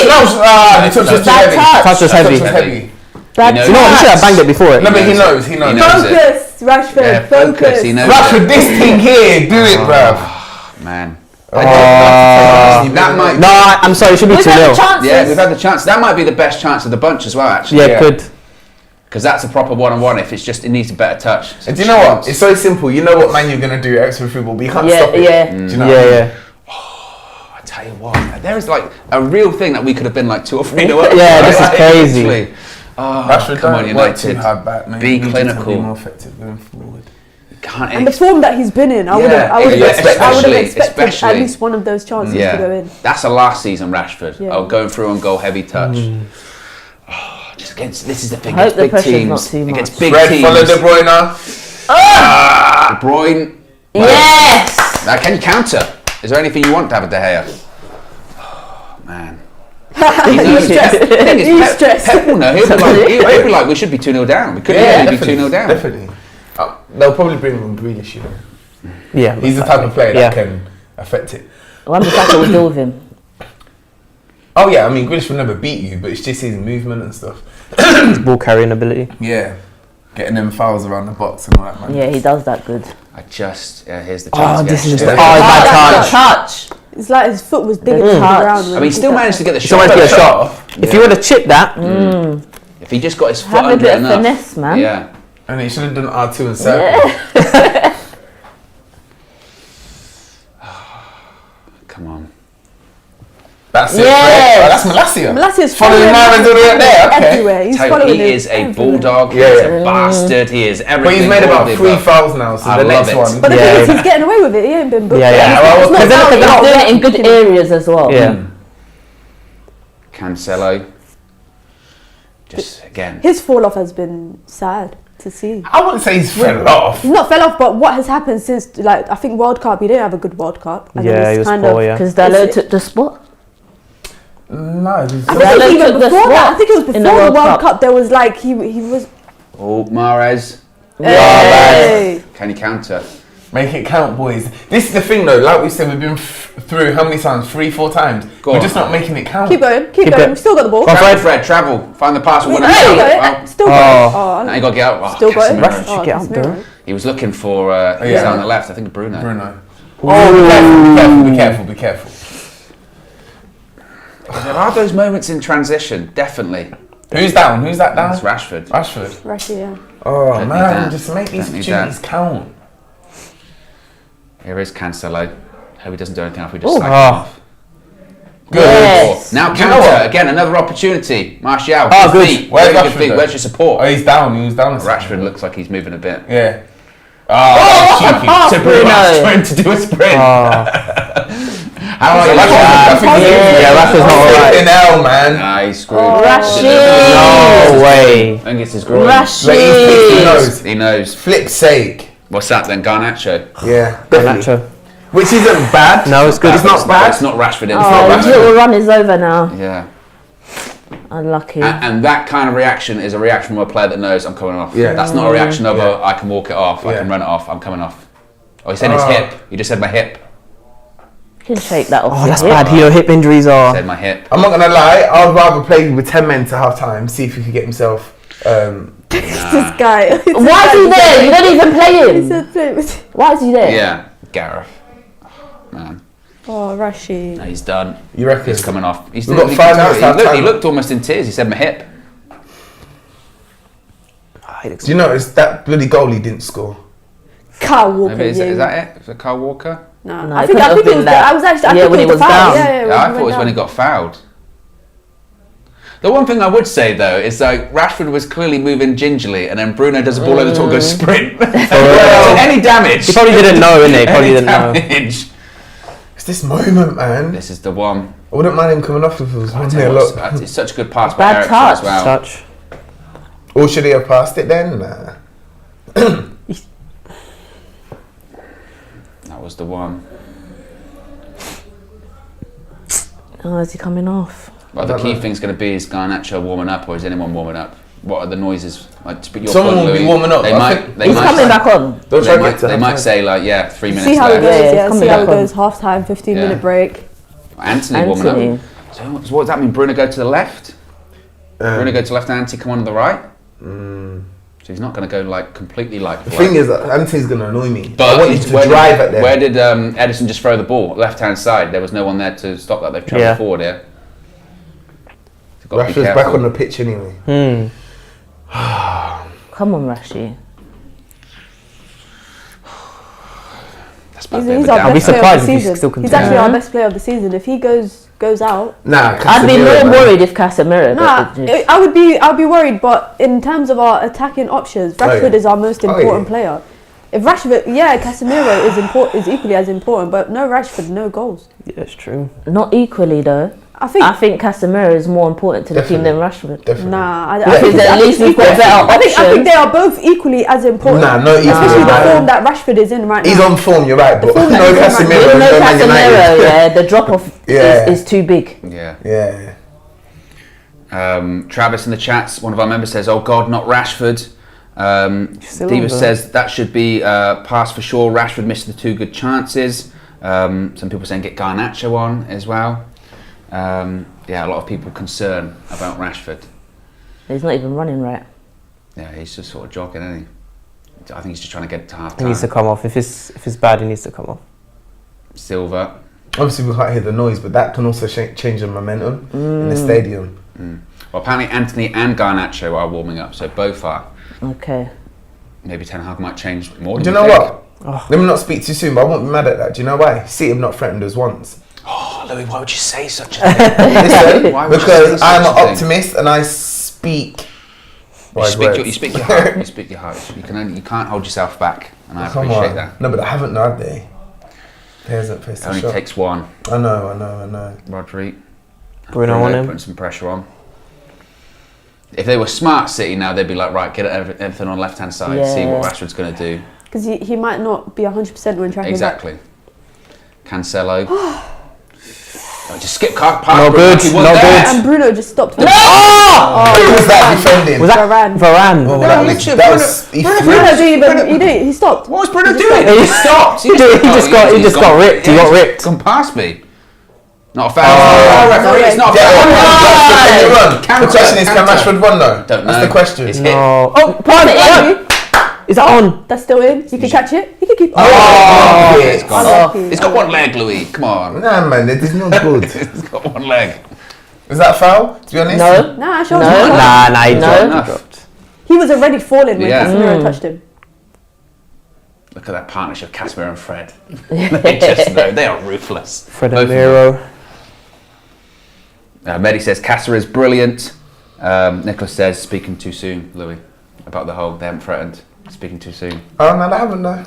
The touch was too heavy. Touch was heavy. You know what? He should have banged it before it. No, but he knows. Focus, Rashford. Focus. He knows Rashford, it. this thing here, do it, bruv. Man. That might. No, I'm sorry. It should be We've 2-0. had the chances. Yeah, we've had the chance. That might be the best chance of the bunch as well, actually. Yeah, good. Because that's a proper one-on-one. If it's just, it needs a better touch. And do you know what? It's so simple. You know what man you're gonna do extra football, but you can't stop it. Yeah. Do you know? Yeah. I tell you what, there is like a real thing that we could have been like 2 or 3 to up. Yeah, this is crazy. Literally. Oh, Rashford, come on, don't work too United. hard back, mate. Be You need to clinical. Be more effective going forward. Can't And the form that he's been in, I would have expected at least one of those chances to go in. That's a last season Rashford. Yeah. Oh, going through on goal, heavy touch. Oh, just against, this is the thing. I hope Against the big pressure's teams. not too much. Against big Fred, teams. follow De Bruyne. De Bruyne. Yes. Now, can you counter? Is there anything you want to have a De Gea? Oh, man. He's stressed. Pep will know. He'll be like, we should be 2-0 down. We could easily be 2-0 down. Definitely. They'll probably bring him Grealish, you know. Yeah. He's the type of player that can affect it. Wan-Bissaka will deal with him. Oh yeah, I mean Grealish will never beat you, but it's just his movement and stuff. Ball carrying ability. Yeah. Getting them fouls around the box and all that, man. Yeah, he does that good. Here's the chance. This is Bad touch. It's like his foot was digging into the ground. I mean, he still managed to get the He shot. managed to get a shot. If he would have chipped that, If he just got his foot Have a under bit it of enough. finesse, man. Yeah. And he should have done R2 and circle. Come on. That's it. Yes. Right? Oh, that's Malacia. Malacia's Following Mahrez all the way up there. Okay. everywhere. He's Tell following you, he him is a everywhere. bulldog. Yeah, He's yeah. a bastard. He is everything. But he's made all about of the 3 above. fouls now, so I the love next it. one. But the thing Yeah. is, he's getting away with it. He ain't been booked. Yeah, yeah. It's not Because foul, he's it's doing not it in good areas as well. yeah. Cancelo. Just again. His fall off has been sad to see. I wouldn't say he's fell off. He's not fell off, but what has happened since, like, I think World Cup, he didn't have a good World Cup. And then Yeah, it's he was kind poor, of- yeah. Because Dalot took the spot. No, I he's think Dalot it was even took the before that. spot I think it was in before the the World World Cup. Cup. There was like he was. Oh, Mahrez. Hey. Can you counter? Make it count, boys. This is the thing, though. Like we said, we've been through how many times? 3, 4 times. Go We're on. just not making it count. Keep going. Keep Keep going. it. We've still got the ball. Go on, Travel, Fred. Fred, travel. Find the pass. Winner. There you go. Oh, Still got it. now you got to get out. Oh, Still got it. Casemiro. Rashford should get up there. He was looking for, he was down the left, I think Bruno. Bruno. Oh, be careful, be careful. There are those moments in transition, definitely. Who's down? Who's that down? That's Rashford. Rashford. Rashford, yeah. Oh, Don't need man, that. just make these Don't need opportunities that. count. Here is Cancelo. Hope he doesn't do anything after we just Oh. slack him off. Good. Yes. Now Do you know counter, what? again, another opportunity. Martial, Oh, good. feet. Where's Very good Rashford, feet. though? Where's your support? Oh, he's down. He was down. Rashford looks like he's moving a bit. Yeah. Oh, cheeky. To Bruno. Bruno. Trying to do a sprint. How So are you? Rashford's not alright. In hell, man. Nah, he's screwed. Rashid. No way. I think it's his groin. Like, he Rashid. knows. He knows. Flip's sake. What's that then? Garnacho. Yeah, definitely. Nacho. Which isn't bad. No, it's good. It's not bad. It's not Rashford. It's Oh, not his Rashford. little run is over now. Yeah. Unlucky. And that kind of reaction is a reaction from a player that knows I'm coming off. Yeah. That's not a reaction of I can walk it off, I Yeah. can run it off, I'm coming off. Oh, he said his hip. He just said my hip. You can shake that off. Oh, your that's hip. bad. Your hip injuries are. Said my hip. I'm not gonna lie. I'd rather play with 10 men to half time. See if he could get himself. This guy. Why is he there? You don't even play He him. said play with- Why is he there? Yeah, Gareth. Man, Oh, Rashid. no, he's done. You reckon? He's coming off. He's We've got he 5 can minutes tell- half he time. looked almost in tears. He said my hip. Do you notice that bloody goal he didn't score? Kyle Walker. Maybe is that it? Is it Kyle Walker? No, No, I it think couldn't it have was. been that. I was actually. I Yeah, think when it he was was the foul. down. Yeah, Yeah, I thought it was when he got fouled. The one thing I would say though is like Rashford was clearly moving gingerly, and then Bruno does a ball over the top and goes sprint. So any damage? He probably didn't know, innit? He probably Any didn't know. damage? It's this moment, man. This is the one. I wouldn't mind him coming off if it was I one tell you nil what, up. it's such a good pass by Bad Ericsson touch. as well. Touch. Or should he have passed it then? Nah. That was the one. Oh, is he coming off? Well, the don't key know. thing's going to be is Garnacho warming up, or is anyone warming up? What are the noises? Like, to put your Someone point, will be Louis, warming up. They I might. think- They He's might. coming back on. Don't try They to might, get to they half might time. say like, yeah, 3 minutes See how it left. goes. Yeah, Yeah, coming see how back it on. goes. Half time, 15-minute Yeah. break. Anthony warming up. Anthony. So what does that mean? Bruno go to the left. Bruno go to the left, and Anthony come on the right. So he's not going to go like completely like. The thing is that Anthony's going to annoy me. I But want you to drive at them. where did Edison just throw the ball? Left hand side. There was no one there to stop that. They've travelled Yeah. forward here. So got to be Rashford's back careful. on the pitch anyway. Come on, Rashi. That's about He's a bit of a our down I'll be best player of surprised the if he season. still He's continues. actually our Yeah. best player of the season. If he goes out, Nah, I'd be Casemiro, more man. worried if Casemiro. nah, I'd be worried. But in terms of our attacking options, Rashford yeah. is our most Oh, important yeah. player. If Rashford, Casemiro is equally as important. But no Rashford, no goals. Yeah, it's true. Not equally though. I think Casemiro is more important to the team than Rashford. Definitely. Nah, I Because think at least we've got better I think options. they are both equally as important. Nah, no, equally. Especially the Nah. form that Rashford is in right He's now. on form, you're right, but form no that he's in right Casemiro, With no no Man United. Casemiro, yeah, the drop off Yeah. is too big. Yeah. Yeah. Travis in the chats, one of our members says, "Oh God, not Rashford." Still Diva on, though. says that should be pass for sure. Rashford missed the 2 good chances. Some people saying get Garnacho on as well. Yeah, a lot of people concerned about Rashford. He's not even running right. Yeah, he's just sort of jogging, isn't he? I think he's just trying to get to half He time. needs to come off. If it's bad, he needs to come off. Silva. Obviously, we can't hear the noise, but that can also change the momentum in the stadium. Well, apparently Anthony and Garnacho are warming up, so both are. Okay. Maybe Ten Hag might change more. Do you know what? Let me not speak too soon, but I won't be mad at that. Do you know why? City have not threatened us once. Oh, Louis, why would you say such a thing? Listen, Why would you because say I'm such an a thing? optimist and I speak. You wise speak, words. you speak your heart. You speak your heart. You can't hold yourself back, and I Come appreciate on. that. No, but I haven't, no, have they? They hasn't faced It a only shot. takes one. I know. Rodri. Bruno on him. Putting some pressure on. If they were smart City now, they'd be like, right, get everything on left hand side, see what Yeah. Rashford's going to do. because he might not be 100% when tracking Exactly. Cancelo. Just skip past. No good, He was no there. good. And Bruno just stopped. Who was that defending? Was that Varane. Varane? Oh, No, that literally, was, he Bruno- Bruno flashed. didn't even. He stopped. What was Bruno He just doing? stopped. He stopped. He just got ripped. He got ripped. Gone past me. Not a foul. Oh, referee, it's not a Yeah, foul. can the question is, can Rashford run though? Don't know. That's the question. It's hit. No. Oh, pardon Anthony, Is that on? that's still in. He can catch it. He can keep. Oh, It's gone. Unlucky. It's got one leg, Louis. Come on. Nah, man, it is not good. It's got one leg. Is that a foul? To be honest? No. Nah, sure. No. Nah, he No. dropped. Enough. He dropped. He was already falling when Yeah. Casemiro touched him. Look at that partnership, Casemiro and Fred. They just know. They are ruthless. Fred Both and of them. Miro. Mehdi says Casa is brilliant. Nicholas says speaking too soon, Louis, about the whole they haven't threatened. Speaking too soon. Oh, no, they haven't, no.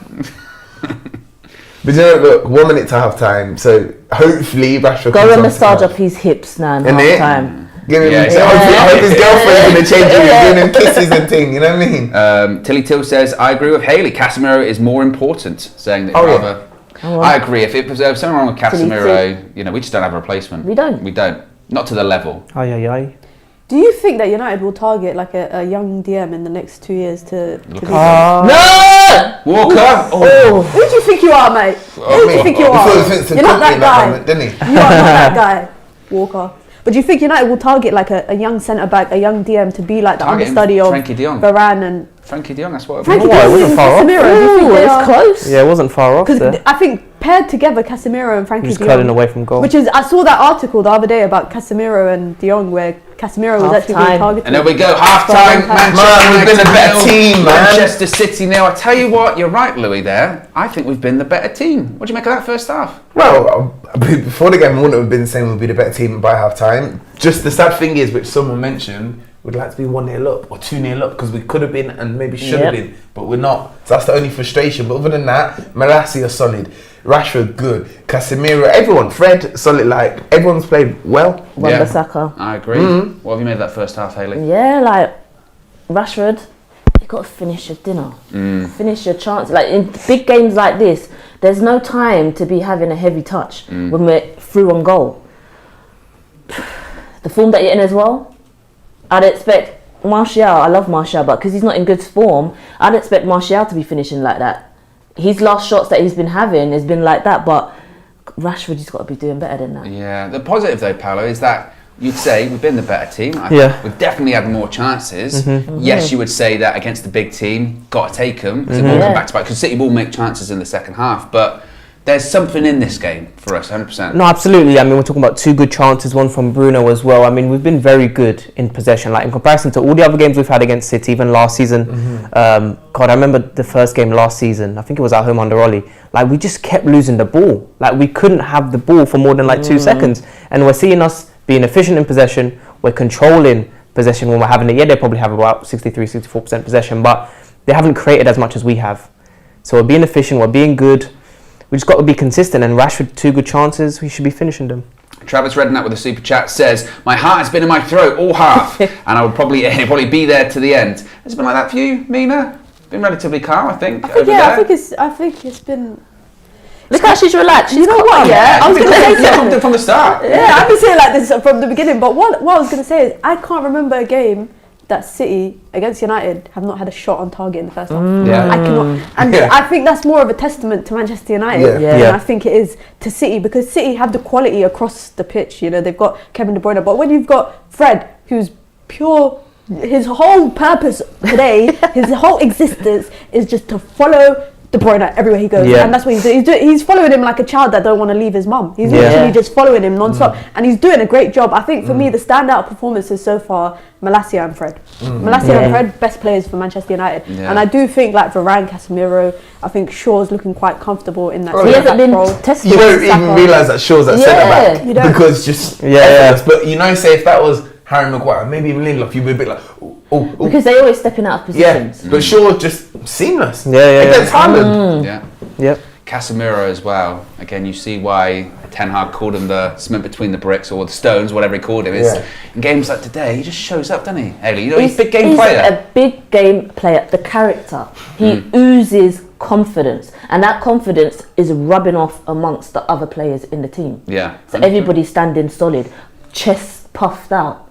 But you know, look, 1 minute to half time, so hopefully Rashford Go comes and on massage to up his hips now in Innit? half time. Give him, Yeah, I hope his girlfriend's going to change him, giving him kisses and thing, you know what I mean? Tilly Till says I agree with Hayley. Casemiro is more important, saying that Oh, yeah. rather. I agree. If it was something wrong with Tilly Casemiro, you know, we just don't have a replacement. We don't. We don't. Not to the level. Aye. Do you think that United will target like a young DM in the next 2 years to be? No! Walker. Oh. Who do you think you are, mate? Who do you think you are? Before he thinks You're not that guy. moment, didn't he? You are not that guy, Walker. But do you think United will target like a young centre back, a young DM to be like the Targeting understudy of Frankie de Jong. Varane and Frankie de Jong. That's what. Frankie No, de it Jong wasn't and far off. Casemiro? Do you think Ooh, they it's are? close. Yeah, it wasn't far off. Because There. I think paired together, Casemiro and Frankie He's de curling Jong. away from goal. Which is, I saw that article the other day about Casemiro and de Jong where Casemiro was actually being Half-time. targeted. And there we go, half-time. Man, we've been a better team, man. Manchester City now. I tell you what, you're right, Louis, there. I think we've been the better team. What do you make of that first half? Well, before the game, I wouldn't have been saying we'd be the better team by half time. Just the sad thing is, which someone mentioned, we'd like to be 1-0 up or 2-0 up because we could have been and maybe should have been, but we're not. So that's the only frustration. But other than that, Malacia solid, Rashford good, Casemiro, everyone, Fred solid. Like everyone's played well. Wan-Bissaka. I agree. What have you made of that first half, Hayley? Yeah, like Rashford, you got to finish your dinner, finish your chance. Like in big games like this, there's no time to be having a heavy touch when we're through on goal. The form that you're in as well, I'd expect Martial, I love Martial, but because he's not in good form, I'd expect Martial to be finishing like that. His last shots that he's been having has been like that, but Rashford, he's got to be doing better than that. Yeah, the positive though, Paulo, is that you'd say we've been the better team. We've definitely had more chances. Yes, you would say that against the big team, got to take them. Because come back to back. Because City will make chances in the second half, but there's something in this game for us, 100%. No, absolutely. I mean, we're talking about 2 good chances, one from Bruno as well. I mean, we've been very good in possession. Like in comparison to all the other games we've had against City, even last season. God, I remember the first game last season. I think it was at home under Ollie. Like we just kept losing the ball. Like we couldn't have the ball for more than like 2 seconds. And we're seeing us being efficient in possession. We're controlling possession when we're having it. Yeah, they probably have about 63-64% possession, but they haven't created as much as we have. So we're being efficient. We're being good. We just got to be consistent, and Rashford, 2 good chances, we should be finishing them. Travis Redknapp with a super chat says, my heart has been in my throat all half, and I will probably be there to the end. Has it been like that for you, Mina? Been relatively calm, I think. I think it's been. Look how she's relaxed. You know what? Yeah, I was going to say something from the start. Yeah, I've been saying like this from the beginning. But what I was going to say is, I can't remember a game that City against United have not had a shot on target in the first half. I cannot, and I think that's more of a testament to Manchester United than I think it is to City, because City have the quality across the pitch. You know, they've got Kevin De Bruyne, but when you've got Fred, who's pure, his whole purpose today, his whole existence is just to follow De Bruyne everywhere he goes, and that's what he's doing. He's following him like a child that don't want to leave his mum. He's literally just following him non-stop, and he's doing a great job. I think for me, the standout performances so far, Malacia and Fred. Malacia and Fred, best players for Manchester United, and I do think like Varane, Casemiro, I think Shaw's looking quite comfortable in that. He hasn't been role. tested. You don't even realise that Shaw's at centre back You don't. because just effortless. But you know, say if that was Harry Maguire, maybe even Lindelof, you'd be a bit like, oh. Because they're always stepping out of positions. But Shaw just seamless. Against Haaland. Yep. Casemiro as well. Again, you see why Ten Hag called him the cement between the bricks or the stones, whatever he called him. It's, in games like today, he just shows up, doesn't he, Hayley? You know, he's a big game player. He's a big game player. The character. He oozes confidence, and that confidence is rubbing off amongst the other players in the team. Yeah. So everybody's standing solid, chest puffed out.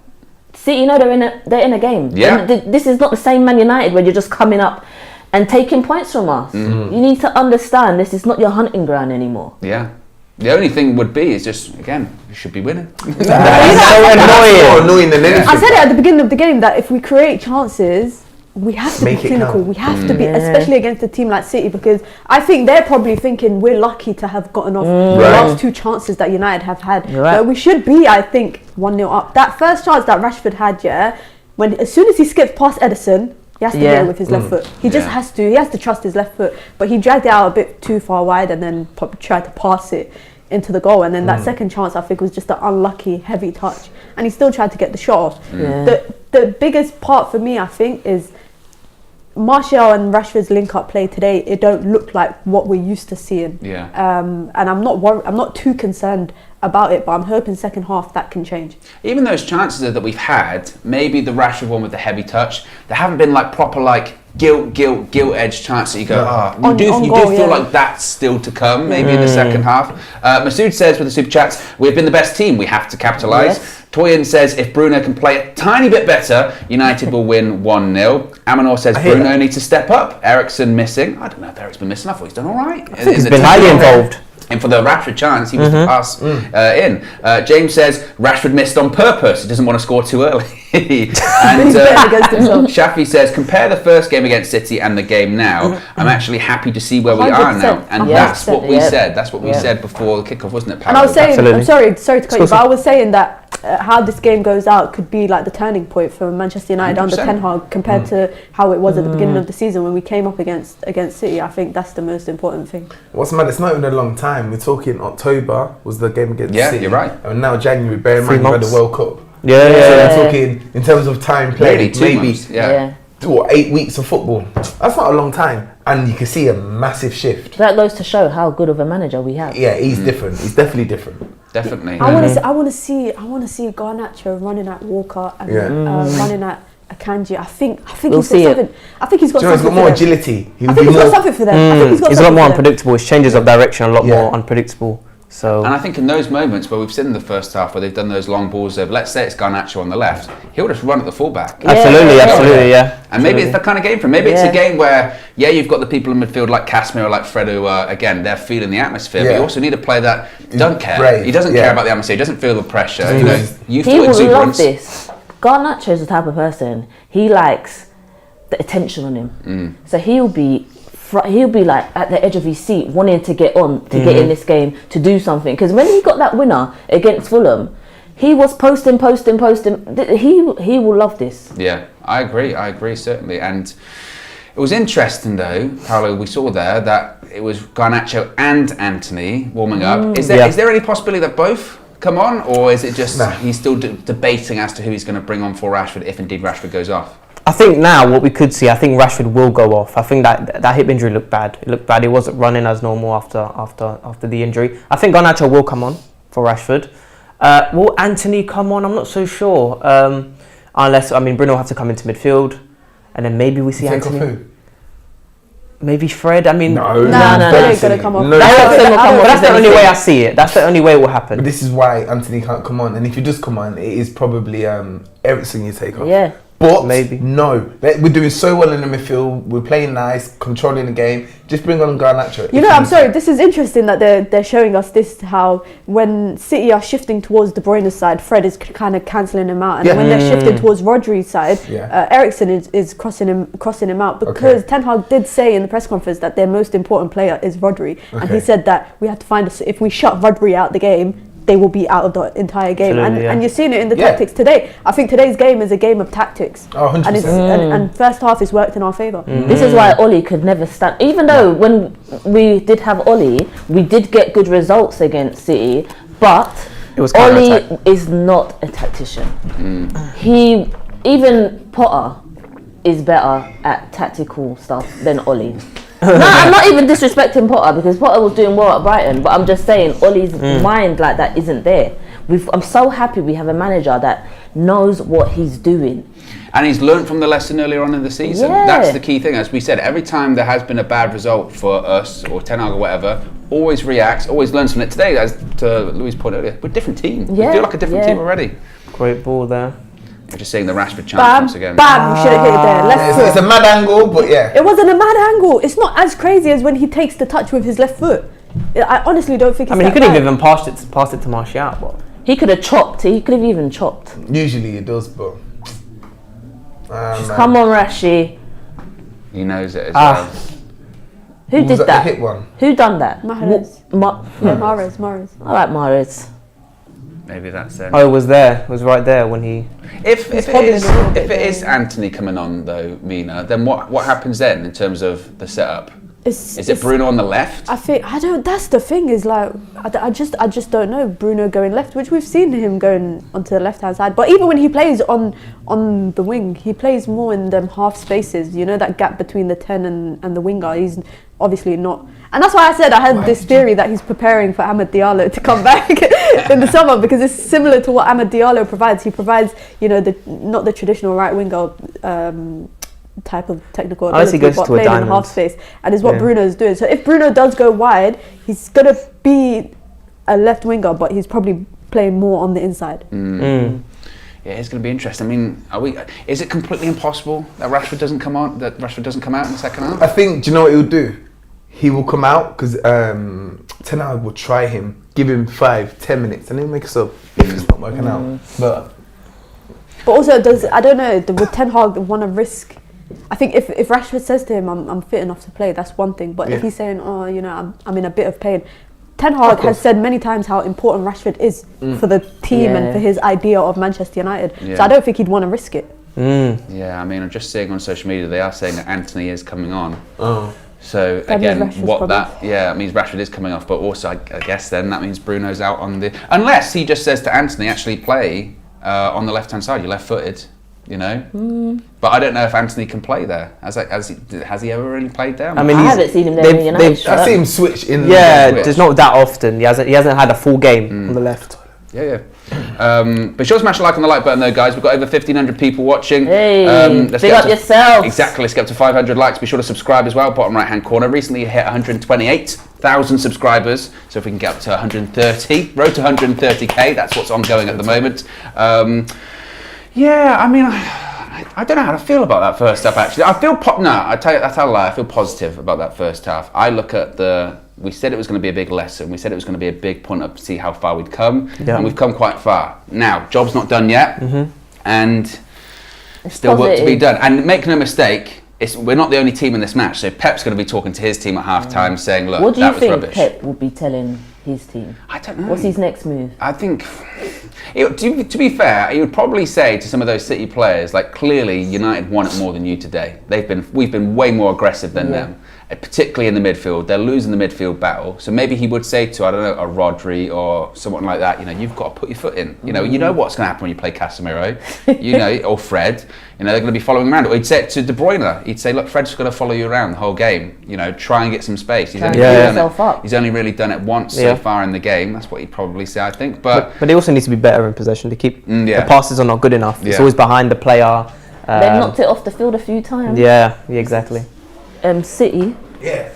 See, you know, they're in a game. Yeah. This is not the same Man United where you're just coming up and taking points from us. You need to understand this is not your hunting ground anymore. Yeah. The only thing would be is just, again, you should be winning. That's more annoying than anything. I said it at the beginning of the game that if we create chances, we have to be clinical. We have to be, especially against a team like City, because I think they're probably thinking we're lucky to have gotten off the last 2 chances that United have had. But we should be, I think, 1-0 up. That first chance that Rashford had, when as soon as he skips past Ederson, he has to get it with his left foot. He just has to. He has to trust his left foot. But he dragged it out a bit too far wide and then tried to pass it into the goal. And then that second chance, I think, was just an unlucky heavy touch. And he still tried to get the shot off. The biggest part for me, I think, is Martial and Rashford's link-up play today. It don't look like what we're used to seeing. And I'm not too concerned about it, but I'm hoping second half that can change. Even those chances that we've had, maybe the Rashford one with the heavy touch, there haven't been like proper like gilt-edged chance that you go, you do feel like that's still to come, maybe in the second half. Masood says with the super chats, we've been the best team, we have to capitalise. Toyin says if Bruno can play a tiny bit better, United will win 1-0. Amanor says Bruno needs to step up. Eriksen missing. I don't know if Erik's been missing. I thought he's done all right. I think he's been highly involved. And for the Rashford chance, he was the pass in. James says Rashford missed on purpose. He doesn't want to score too early. And Shafi says compare the first game against City and the game now. I'm actually happy to see where we are now, and that's what we said. That's what we said before the kickoff, wasn't it, Paulo? And I was saying, I'm sorry to cut you, but I was saying that how this game goes out could be like the turning point for Manchester United under 100%. Ten Hag compared to how it was at the beginning of the season when we came up against City. I think that's the most important thing. What's mad? It's not even a long time. We're talking October was the game against Yeah, City. you're right. And now January. Bear in 3 mind, we had months. the World Cup. Yeah, So yeah. we're talking in terms of time played, Maybe 2 maybe months. Yeah. what, 8 weeks of football. That's not a long time, and you can see a massive shift. That goes to show how good of a manager we have. Yeah, he's different. He's definitely different. Definitely. I want to see Garnacho running at Walker and running at Akanji. I think We'll he's see got it. something. I think he's got Do you know, he's something got more for them. agility. He'll I be think he's more. got something for them. I think he's got He's a lot something more for them. unpredictable. His changes of direction are a lot Yeah. more unpredictable. So And I think in those moments where we've seen in the first half where they've done those long balls of, let's say it's Garnacho on the left, he'll just run at the fullback. absolutely, yeah. absolutely, yeah. And maybe it's the kind of game for him. Maybe it's Yeah. a game where, you've got the people in midfield like Casemiro, like Fred, who again, they're feeling the atmosphere. But Yeah. you also need a player that don't care. brave, He doesn't yeah. care about the atmosphere. He doesn't feel the pressure. Mm. You know, youthful He will love exuberance. this. Garnacho's the type of person, he likes the attention on him. So he'll be like at the edge of his seat wanting to get on, to get in this game, to do something. Because when he got that winner against Fulham, he was posting. He will love this. Yeah, I agree certainly. And it was interesting though, Paulo, we saw there that it was Garnacho and Anthony warming up. Is there any possibility that both come on, or is it just he's still debating as to who he's going to bring on for Rashford if indeed Rashford goes off? I think now what we could see, I think Rashford will go off. I think that hip injury looked bad. It looked bad. He wasn't running as normal after the injury. I think Garnacho will come on for Rashford. Will Anthony come on? I'm not so sure. Unless, Bruno will have to come into midfield, and then maybe we see Take off Anthony. who? Maybe Fred. No, Fred ain't gonna come off. No, But that's the only way I see it. That's the only way it will happen. But this is why Anthony can't come on. And if he does come on, it is probably Eriksen you take off. Yeah. But Maybe. no, we're doing so well in the midfield. We're playing nice, controlling the game. Just bring on Garnacho. You know, I'm sorry. This is interesting that they're showing us this, how when City are shifting towards De Bruyne's side, Fred is kind of cancelling him out, and Yeah. when they're shifting towards Rodri's side, Yeah. Eriksen is crossing him out, because Ten Hag did say in the press conference that their most important player is Rodri, and he said that we have to find if we shut Rodri out the game, they will be out of the entire game. Absolutely, And you're seeing it in the Yeah. tactics today. I think today's game is a game of tactics. Oh, 100%. And, and first half has worked in our favour. This is why Oli could never stand. Even though when we did have Oli, we did get good results against City, but It was Oli counter-attack. is not a tactician. Even Potter is better at tactical stuff than Oli. No, I'm not even disrespecting Potter, because Potter was doing well at Brighton, but I'm just saying Oli's mind like that isn't there. I'm so happy we have a manager that knows what he's doing. And he's learned from the lesson earlier on in the season. Yeah. That's the key thing. As we said, every time there has been a bad result for us or Ten Hag or whatever, always reacts, always learns from it. Today, as to Louis' point earlier, we're a different team. We Yeah, feel like a different yeah. team already. Great ball there. We're just seeing the Rashford chance Bam, once again. bam, we should have hit it there. Left foot. It's a mad angle, but yeah. It wasn't a mad angle. It's not as crazy as when he takes the touch with his left foot. I honestly don't think it's He that could have bad. even passed it to Martial. But He could have chopped. He could have even chopped. Usually it does, but. Come on, Rashi. He knows it as well. Who did The that? hit one. Who done that? Mahrez. Mahrez. All right, Mahrez. Maybe that's it. it was there. It was right there when he. If it hobbling is a little bit if it is Anthony coming on though, Mina, then what happens then in terms of the setup? Is it Bruno on the left? I don't. That's the thing. Is like I just don't know Bruno going left, which we've seen him going onto the left hand side. But even when he plays on the wing, he plays more in them half spaces. You know, that gap between the 10 and the winger. He's obviously not. And that's why I said I had this theory that he's preparing for Amad Diallo to come back in the summer, because it's similar to what Amad Diallo provides. He provides, not the traditional right winger type of technical Unless he ability, goes but to a playing in diamond. half space, and is what Yeah. Bruno's doing. So if Bruno does go wide, he's gonna be a left winger, but he's probably playing more on the inside. Yeah, it's going to be interesting. I mean, is it completely impossible that Rashford doesn't come out in the second half? I think, do you know what he'll do? He will come out because Ten Hag will try him, give him 5-10 minutes, and he'll make a sub if it's not working out. But also, I don't know, would Ten Hag want to risk? I think if Rashford says to him, I'm fit enough to play, that's one thing. But if he's saying, I'm in a bit of pain, Ten Hag has said many times how important Rashford is for the team and for his idea of Manchester United. Yeah. So I don't think he'd want to risk it. Yeah, I mean, I'm just seeing on social media they are saying that Anthony is coming on. Oh. So That means again, Rashford's what coming that it means Rashford is coming off, but also I guess then that means Bruno's out on the unless he just says to Anthony actually play on the left hand side. You're left footed, you know. But I don't know if Anthony can play there. Has he ever really played there? I mean, I haven't seen him there in United. I see him switch in. Yeah, switch. it's not that often. He hasn't had a full game on the left. Yeah. Be sure to smash a like on the like button though, guys. We've got over 1,500 people watching. Hey, let's big get up yourselves. Exactly, let's get up to 500 likes. Be sure to subscribe as well, bottom right hand corner. Recently hit 128,000 subscribers, so if we can get up to 130, road to 130k, that's what's ongoing at the moment. Yeah, I mean, I don't know how to feel about that first half actually. I feel, I tell a lie, I feel positive about that first half. I look at we said it was going to be a big lesson. We said it was going to be a big point up to see how far we'd come, and we've come quite far. Now, job's not done yet, and It's still work to be positive. done. And make no mistake, we're not the only team in this match. So Pep's going to be talking to his team at half time, saying, "Look, What do that you was think rubbish." Pep will be telling his team? I don't know. What's his next move? I think, to be fair, he would probably say to some of those City players, like, clearly United want it more than you today. We've been way more aggressive than them, particularly in the midfield. They're losing the midfield battle. So maybe he would say to, I don't know, a Rodri or someone like that, you know, you've got to put your foot in. You know what's going to happen when you play Casemiro, you know, or Fred. You know, they're going to be following around. Or he'd say it to De Bruyne. He'd say, look, Fred's going to follow you around the whole game. You know, try and get some space. He's only really done it once so far in the game. That's what he'd probably say, I think. But he also needs to be better in possession to keep yeah. the passes are not good enough. It's always behind the player. They've knocked it off the field a few times. Yeah, exactly. City. Yeah.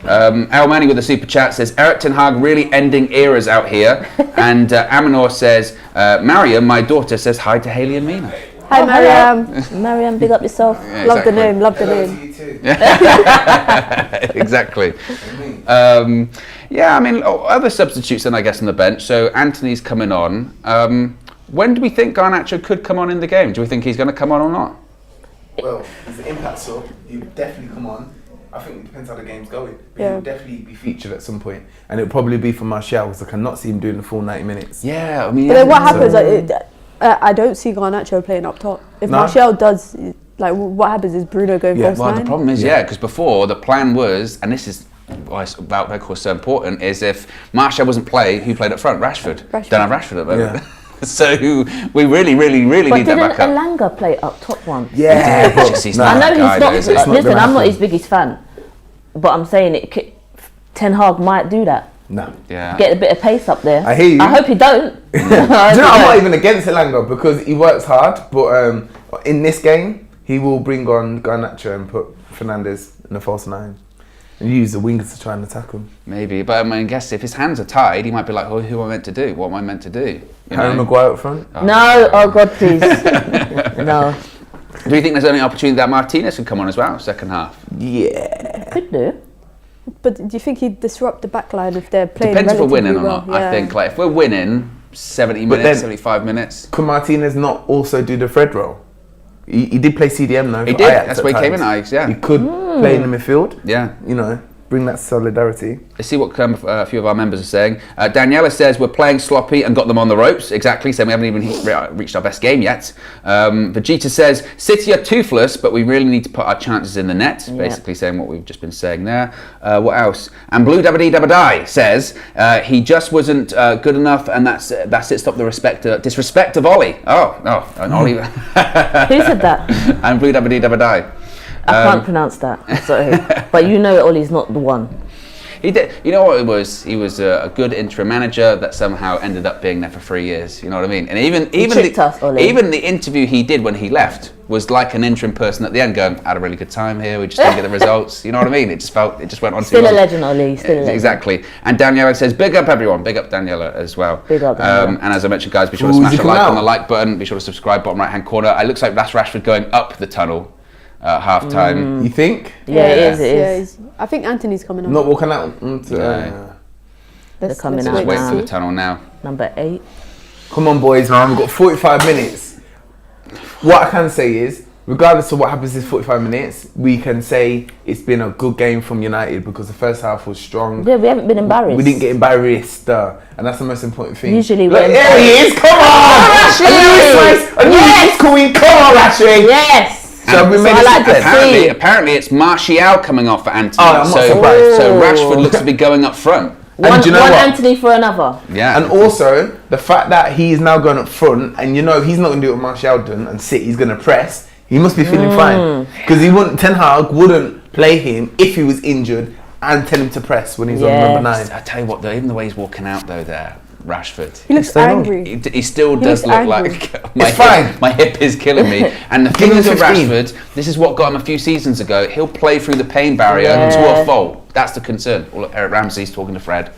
Al Manny with the super chat says Eric Ten Hag really ending eras out here, and Aminor says Mariam, my daughter, says hi to Hayley and Mina. Hi, Mariam. Mariam, big up yourself. Yeah, Love the exactly. name. Love the name. You too. Exactly. Yeah, I mean other substitutes then I guess on the bench. So Anthony's coming on. When do we think Garnacho could come on in the game? Do we think he's going to come on or not? Well, he's an impact sub. He'll definitely come on. I think it depends how the game's going. But Yeah. he'll definitely be featured at some point. And it'll probably be for Martial, because I cannot see him doing the full 90 minutes. Yeah, I mean. But then what happens? I don't see Garnacho playing up top. If No? Martial does, like, what happens is Bruno going false Well, the nine. problem is, because before the plan was, and this is why it's about record so important, is if Martial wasn't playing, who played up front? Rashford. Rashford. Don't have Rashford at the moment. Yeah. So we really But need that didn't back up. Elanga play up top once? Yeah, But just he's no. not I know that guy, he's though, not. is he? It's not Listen, gonna I'm not happen. his biggest fan, but I'm saying Ten Hag might do that. No. Yeah. Get a bit of pace up there. I hear you. I hope he don't. Do you know, I'm not even against Elanga because he works hard, but in this game, he will bring on Garnacho and put Fernandes in the false nine and use the wingers to try and attack him. Maybe, but I mean, I guess if his hands are tied, he might be like, "Oh, who am I meant to do? What am I meant to do?" You Harry know? Maguire up front. No, oh God, please. No, Do you think there's any opportunity that Martinez could come on as well, second half? Yeah. could do. But do you think he'd disrupt the backline if they're playing Depends if we're winning or relatively not. well? I think like if we're winning 70 But minutes, then- 75 minutes. Could Martinez not also do the Fred role? He did play CDM though. He for did. Ajax That's at why he came in times. Ajax, yeah. He could play in the midfield. Yeah. You know, bring that solidarity. Let's see what a few of our members are saying. Daniela says we're playing sloppy and got them on the ropes. Exactly, so we haven't even reached our best game yet. Vegeta says City are toothless, but we really need to put our chances in the net. Yeah. Basically saying what we've just been saying there. What else? And Blue Dabba Dee Dabba Die says he just wasn't good enough, and that's it. Stop the disrespect of Ollie. Oh no, and Ollie. Who said that? And Blue Dabba Dee Dabba Die. I can't pronounce that. Sorry, but you know Ollie's not the one. He did. You know what it was? He was a good interim manager that somehow ended up being there for 3 years. You know what I mean? And even tricked us, Ollie. even the interview he did when he left was like an interim person at the end going, "I had a really good time here. We just didn't get the results." You know what I mean? It just went on. Still too a long. legend, Ollie. Still a legend. Exactly. And Daniela says, "Big up everyone. Big up Daniela as well." Big up, Daniela. And as I mentioned, guys, be sure to Who's smash a he like coming on the out? like button. Be sure to subscribe, bottom right hand corner. It looks like that's Rashford going up the tunnel at half time. You think? Yeah, it is. Yeah, It is. I think Anthony's coming on. Not walking out. They're coming Let's out wait now. through the tunnel now. Number 8. Come on, boys, man. We've got 45 minutes. What I can say is, regardless of what happens in 45 minutes, we can say it's been a good game from United because the first half was strong. Yeah, we haven't been embarrassed. We didn't get embarrassed, and that's the most important thing. Usually Look, we're there he is, come on! I knew he was coming, come on, Rashid! Yes! So we made I it like to see. Apparently it's Martial coming off for Anthony. Oh, I'm not surprised. So Rashford looks to be going up front. One, do you know one what? Anthony for another. Yeah. And also, the fact that he is now going up front, and you know he's not going to do what Martial done and City's going to press, he must be feeling fine. Because Ten Hag wouldn't play him if he was injured and tell him to press when he's on number 9. I tell you what, though, even the way he's walking out though there, Rashford. He looks angry. He still does looks look angry. like It's fine. my hip is killing me. And the thing Give is him with 15. Rashford, this is what got him a few seasons ago. He'll play through the pain barrier to a fault. That's the concern. Well, look, Eric Ramsey's talking to Fred.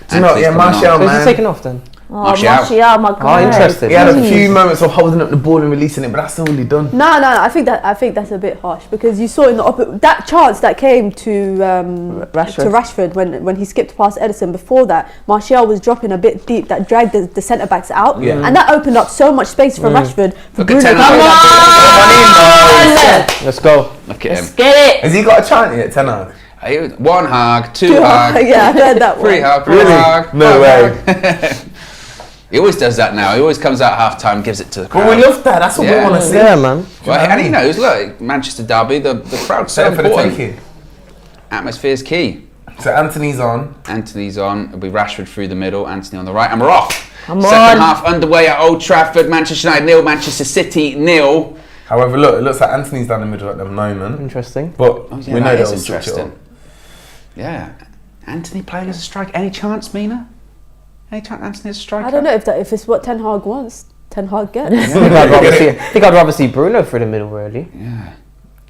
Do you know, Anthony's yeah, coming on. Martial, So is man. he taken off then? Oh, Martial. Martial, my God. interesting. He had a few moments of holding up the ball and releasing it, but that's all he done. No, I think that's a bit harsh because you saw in the that chance that came to Rashford when he skipped past Edison. Before that, Martial was dropping a bit deep that dragged the centre backs out, Yeah. and that opened up so much space for Rashford. For Look at Bruno Ten to Hag. play that Let's go. Look at Let's him. get it. Has he got a chant yet, Ten Hag? 1 hug, 2 ball. hug, Yeah, I heard that 3 one. hug, 4 Really? hug. No 5 way. hug. He always does that now. He always comes out half time, gives it to the crowd. But we love that. That's what we Yeah. want to see. Yeah, man. Well, and he knows, look, Manchester Derby, the crowd's so Set for the important. taking. Atmosphere's key. So Anthony's on. Anthony's on. It'll be Rashford through the middle. Anthony on the right, and we're off. Come Second on. half underway at Old Trafford. Manchester United 0, Manchester City 0. However, look, it looks like Anthony's down the middle at the moment. Interesting. But Yeah, we know that they'll is switch it interesting. up. Yeah, Anthony playing as a striker. Any chance, Mina? Any chance Anthony as a striker? I don't know if it's what Ten Hag wants. Ten Hag gets. I think I'd rather see Bruno through the middle, really. Yeah,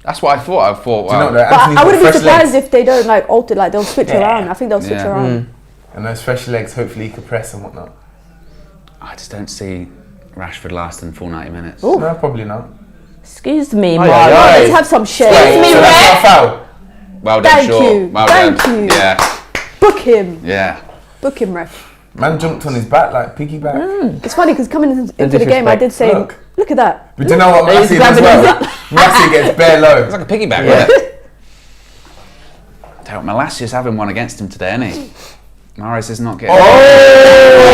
that's what I thought. Do you know Wow. that But Anthony's I got wouldn't be fresh surprised legs, if they don't like alter, like they'll switch Yeah. around. I think they'll switch Yeah. around. and those fresh legs, hopefully he could press and whatnot. I just don't see Rashford lasting full 90 minutes. Ooh. No, probably not. Excuse me, Aye, Mark. aye, aye. Let's have some shade. Excuse me, So that's not a foul. Well done, Thank Shaw. you. Well Thank done. you. Yeah, Book him. yeah. Book him, ref. Man jumped on his back like piggyback. It's funny because coming into the game, I did say, Look. look at that. But do you know what He's Massey does grabbing well? Massey gets bare It's low. like a piggyback, Yeah. wasn't it? Tell you what, Malassia's having one against him today, isn't he? Mahrez is not getting.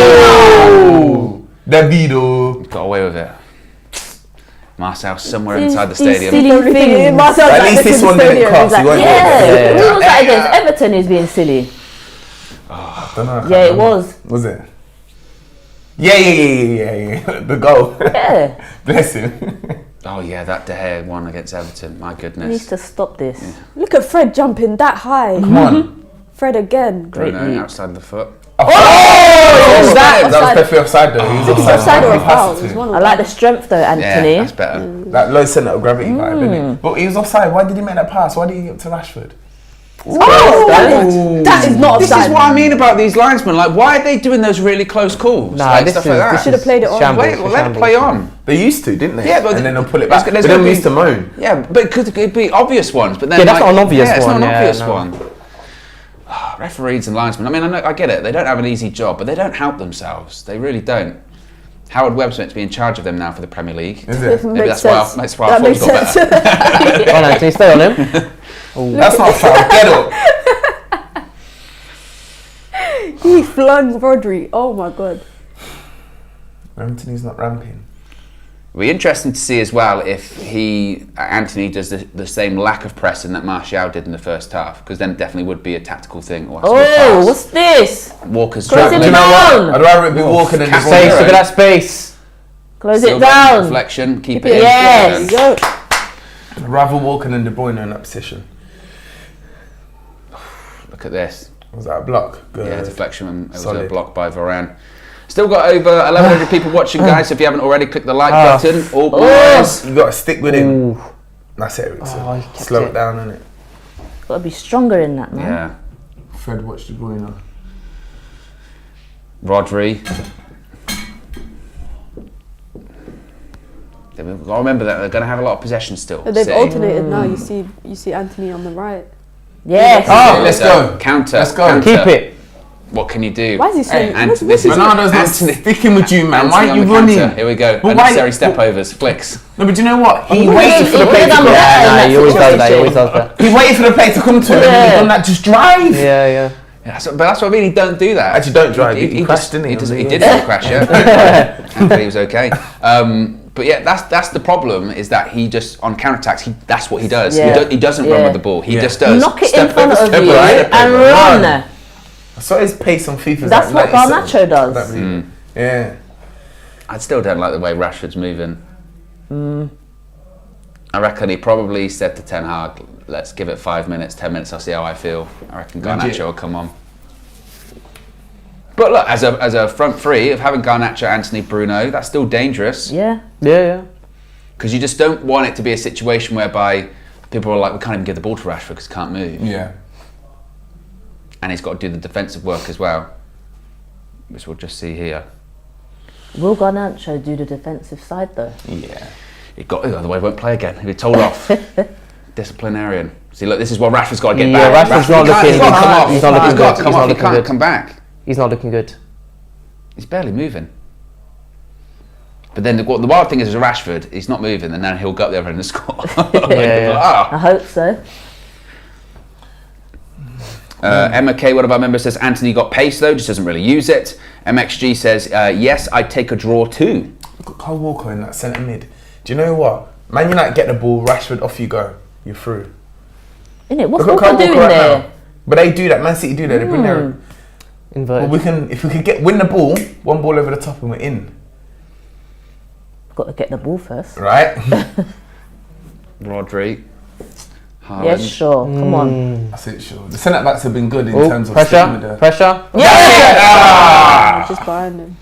Oh! Davido. Got away with it. Marcel somewhere inside the These stadium. silly things. Marcel's At like least this this in one the didn't stadium. cost. He's like, He won't Yeah. get Who was that against? Everton who's being silly. I don't know, I can't Yeah, it remember. was. Was it? Yeah. The goal. Yeah. Bless him. Oh yeah, that De Gea one against Everton. My He needs goodness. to stop this. Look at Fred jumping that high. Come on. Fred again. Bruno leap. outside the foot. Oh, that? that was definitely offside though. He was It's offside. offside or a He passed foul. it It was to. one I of like them. the strength though, Anthony. Yeah, that's better. That low centre of gravity vibe, innit? But he was offside. Why did he make that pass? Why did he get to Rashford? Oh, that is not This offside. is what I mean about these linesmen. Like, why are they doing those really close calls? Nah, like, this stuff is- like that. this Should have played it on. Shambles. Wait, well, let it play on. They used to, didn't they? Yeah, but and then they'll pull it back. there's But gonna then we be- used to moan. Yeah, but it could be obvious ones. But then, Yeah, that's like, not an obvious it's one, not an yeah, obvious no. one. Referees and linesmen. I mean, I get it. They don't have an easy job, but they don't help themselves. They really don't. Howard Webb's meant to be in charge of them now for the Premier League. Is It it? Maybe makes that's sense. why I That thought makes it got sense. better. Come on, Anthony, stay on him. That's not a foul. Get up. He flung Rodri. Oh my god. Anthony's not ramping. It'll be interesting to see as well if Anthony does the same lack of pressing that Martial did in the first half, because then it definitely would be a tactical thing. Or Oh, what's this? Walker's Close travelling. it Do you know down. what? I'd rather it be walking than Casemiro. Space, just look at that space. Close Still it got down. Deflection, keep Keep it it in. Yes. There you go. I'd rather walking than De Bruyne in that position. Look at this. Was that a block? Good. Yeah, deflection, and it was a Solid. block by Varane. Still got over 1,100 people watching, guys. So if you haven't already, click the like button. Oh, boys. You got to stick with him. Ooh. That's it, Ericsson. Oh, he kept Slow it. it down, innit? Gotta be stronger in that, man. Yeah. Fred watched De Bruyne. Rodri. I'll remember that they're going to have a lot of possession still. But they've City. alternated now. You see Anthony on the right. Yes. Oh, let's go. Counter. Let's go. Counter. Keep it. What can you do? Why is he saying? This is Ronaldo's not Anthony. sticking with you, man. Why Anthony are you on the running? counter. Here we go. But Unnecessary step overs, flicks. No, but do you know what? He He waited for the would've play to done come. better in that He always does that. He situation. always does that. He waited for the play to come to him, and Yeah. he done that. Just drive. Yeah. But that's what I mean. He don't do that. Actually, don't drive. He crashed, didn't he? He did crash. Yeah. Anthony was okay. But yeah, that's the problem. Is that he just on counterattacks. That's what he does. Yeah. He doesn't run with the ball. He just does. Knock it in step front over, of step you over, step and over. run. I saw his pace on FIFA. That's what Garnacho does. Yeah. I still don't like the way Rashford's moving. I reckon he probably said to Ten Hag, let's give it 5 minutes, 10 minutes, I'll see how I feel. I reckon Garnacho will come on. But look, as a front three of having Garnacho, Anthony, Bruno, that's still dangerous. Yeah. Because you just don't want it to be a situation whereby people are like, we can't even give the ball to Rashford because he can't move. Yeah. And he's got to do the defensive work as well, which we'll just see here. Will Garnacho do the defensive side though? Yeah. Otherwise, he won't play again. He'll be told off. Disciplinarian. See, look, this is what Rashford's got to get back. Rashford's not looking. He's got to come off. He's not looking He's got good. to come off. He can't come back. He's not looking good. He's barely moving. But then the wild thing is Rashford, he's not moving, and then he'll go up the other end and score. I hope so. Emma K, one of our members, says Anthony got pace though, just doesn't really use it. MXG says yes, I'd take a draw too. Look at Kyle Walker in that centre mid. Do you know what? Man United get the ball, Rashford, off you go. You're through. Innit? What's Look at Walker Kyle doing Walker there? now. But they do that. Man City do that. They bring their. Inverted. Well, if we could win the ball, one ball over the top, and we're in. Got to get the ball first. Right. Rodri. Haaland. Yes, sure. Come on. That's it. Sure. The centre backs have been good in terms of pressure. sticking with the. Pressure. Just behind him.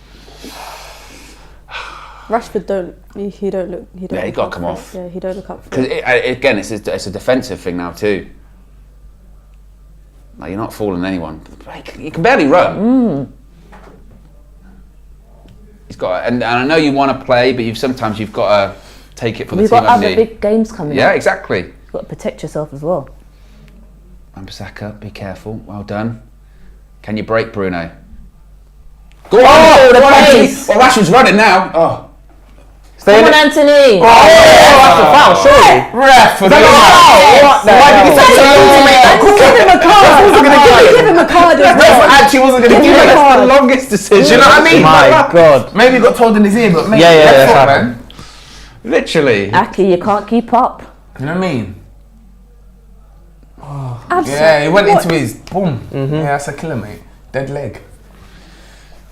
Rashford he don't look. He don't. Yeah, he look got to up come for it. off. Yeah, he don't look up for Because it. again, it's a defensive thing now too. Like you're not fooling anyone. He can barely run. He's got, and I know you want to play, but sometimes you've got to take it for the We've team. got other big games coming Yeah, up. exactly. You've got to protect yourself as well. Ambasaka, be careful. Well done. Can you break Bruno? Go on! Oh, the pace. Well, Rashford's running now. Oh. Stay Come in on, it. Anthony. That's a foul, surely. Ref for the What the hell? Give him a card. Give him a card. as well. Actually, wasn't going to give him a it. card. The longest decision. Do you know what I mean? My God. Maybe he got told in his ear, but maybe Yeah, that's that's what, happened. man. Literally. Aki, you can't keep up. You know what I mean? Absolutely. Yeah, he went What? into his boom. Yeah, that's a killer, mate. Dead leg.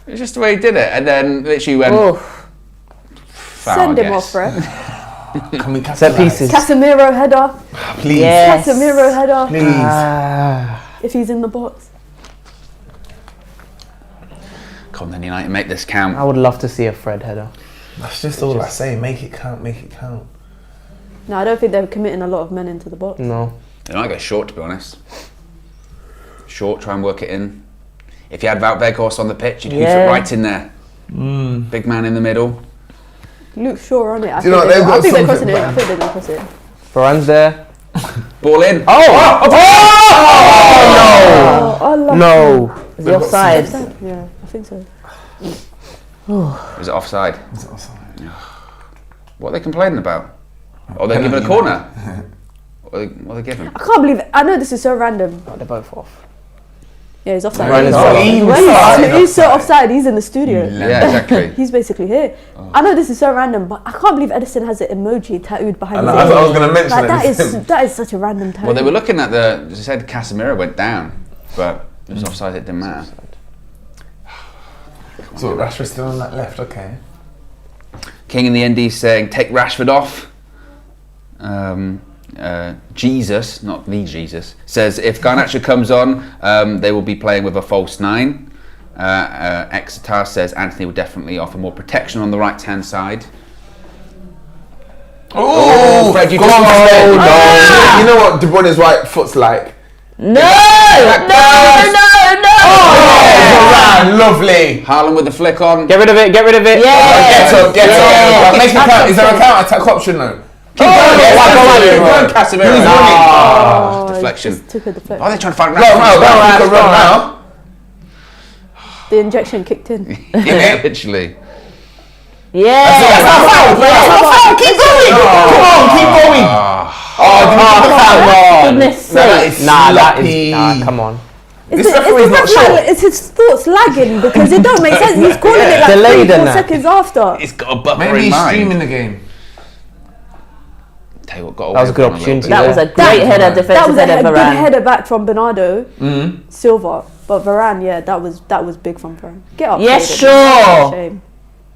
It's just the way he did it, and then literally went. Oof. Foul, Send I him guess. off, ref. Can we Set pieces. Casemiro header. Please. Yes. Casemiro header. Please. If he's in the box. Come on, then United, make this count. I would love to see a Fred header. That's just all I say. Make it count. Make it count. No, I don't think they're committing a lot of men into the box. No. They might go short, to be honest. Short, try and work it in. If you had Wout Weghorst on the pitch, you'd hoof it right in there. Big man in the middle. Luke Shaw on it. I Do you know what, think they've got I think they're something crossing it. back. I think they're going to cross it. Varane's there. Ball in. Oh, Allah. No. Is he offside? Yeah, I think so. Was it offside? Is it offside? What are they complaining about? Or they're giving a corner? What are they giving? I can't believe it. I know this is so random. Oh, they're both off. Yeah, he's offside. Varane's He's offside. he's so offside. He's in the studio. Yeah, exactly. He's basically here. I know this is so random, but I can't believe Edison has an emoji tattooed behind his I ear. was going to mention Like, that. that is such a random tattoo. Well, they were looking at they said Casemiro went down, but it was offside, it didn't matter. So Rashford's still on that left, okay. King in the ND saying, take Rashford off. Jesus, not the Jesus, says if Garnacho comes on, they will be playing with a false 9. Exeter says Anthony will definitely offer more protection on the right-hand side. Oh, Fred, you go just on, lost Fred. it. You know what De Bruyne's right foot's like? No! Varane, lovely. Haaland with the flick on. Get rid of it. Yeah. Get up. Yeah. Make me count. Is there a counter-attack option though? Keep going, Casemiro. Who's Oh, Oh, deflection. just took a deflection. Are they trying to find Run Rashford? now. The injection kicked in. Yeah, literally. Yeah. Keep going! Come on, keep going! Goodness sake. Come on. This referee's not sure. It's his thoughts lagging because it don't make sense. He's calling it like Delayed 3-4 in that. seconds after. He's got a buffer Maybe in he's mind. streaming the game. Tell you what, got That was a good away from him opportunity. little That bit. was a great header, That defensive was a header, good Varane. header back from Bernardo Silva, but Varane, yeah, that was big from Varane. Get up, Yes, Foden. sure. Shame.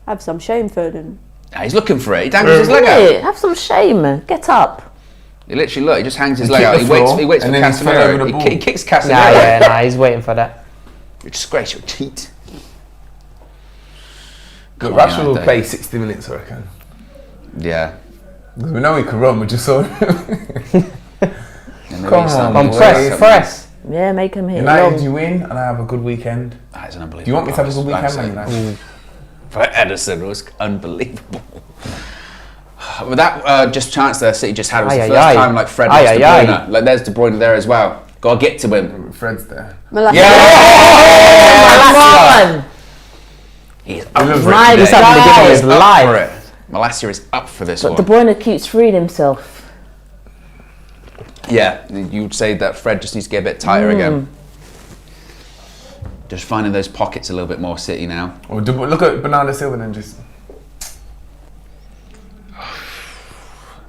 Have some shame, Foden. Yeah, he's looking for it. He dangles his leg out. Yeah, have some shame, man. Get up. He literally look. He just hangs his He leg kicked out. the He waits. floor, He waits for and then he's fell over the Casemiro. ball. He kicks Casemiro. He's waiting for that. You disgrace your cheat. Good. Come on, Rashford will United. play 60 minutes, I reckon. Yeah. Because we know he can run, we just saw him. And maybe Come some- on, On boy. press. Yeah, make him hit United, long. you win, and I have a good weekend. That is an unbelievable. Do you want me to have a good weekend, pass. man? United? For Ederson was unbelievable. With that just chance there City just had was the Aye, first aye, aye. time like Fred Aye, lost De aye, Bruyne. aye. Like there's De Bruyne there as well. Gotta get to him. Fred's there. Malacia. Come on. He's up for it My today. He's having the game of his He's up life. for it. Malacia is up for this But one. De Bruyne keeps freeing himself. Yeah, you would say that Fred just needs to get a bit tighter again. Just finding those pockets a little bit more City now. Or look at Bernardo Silva and just.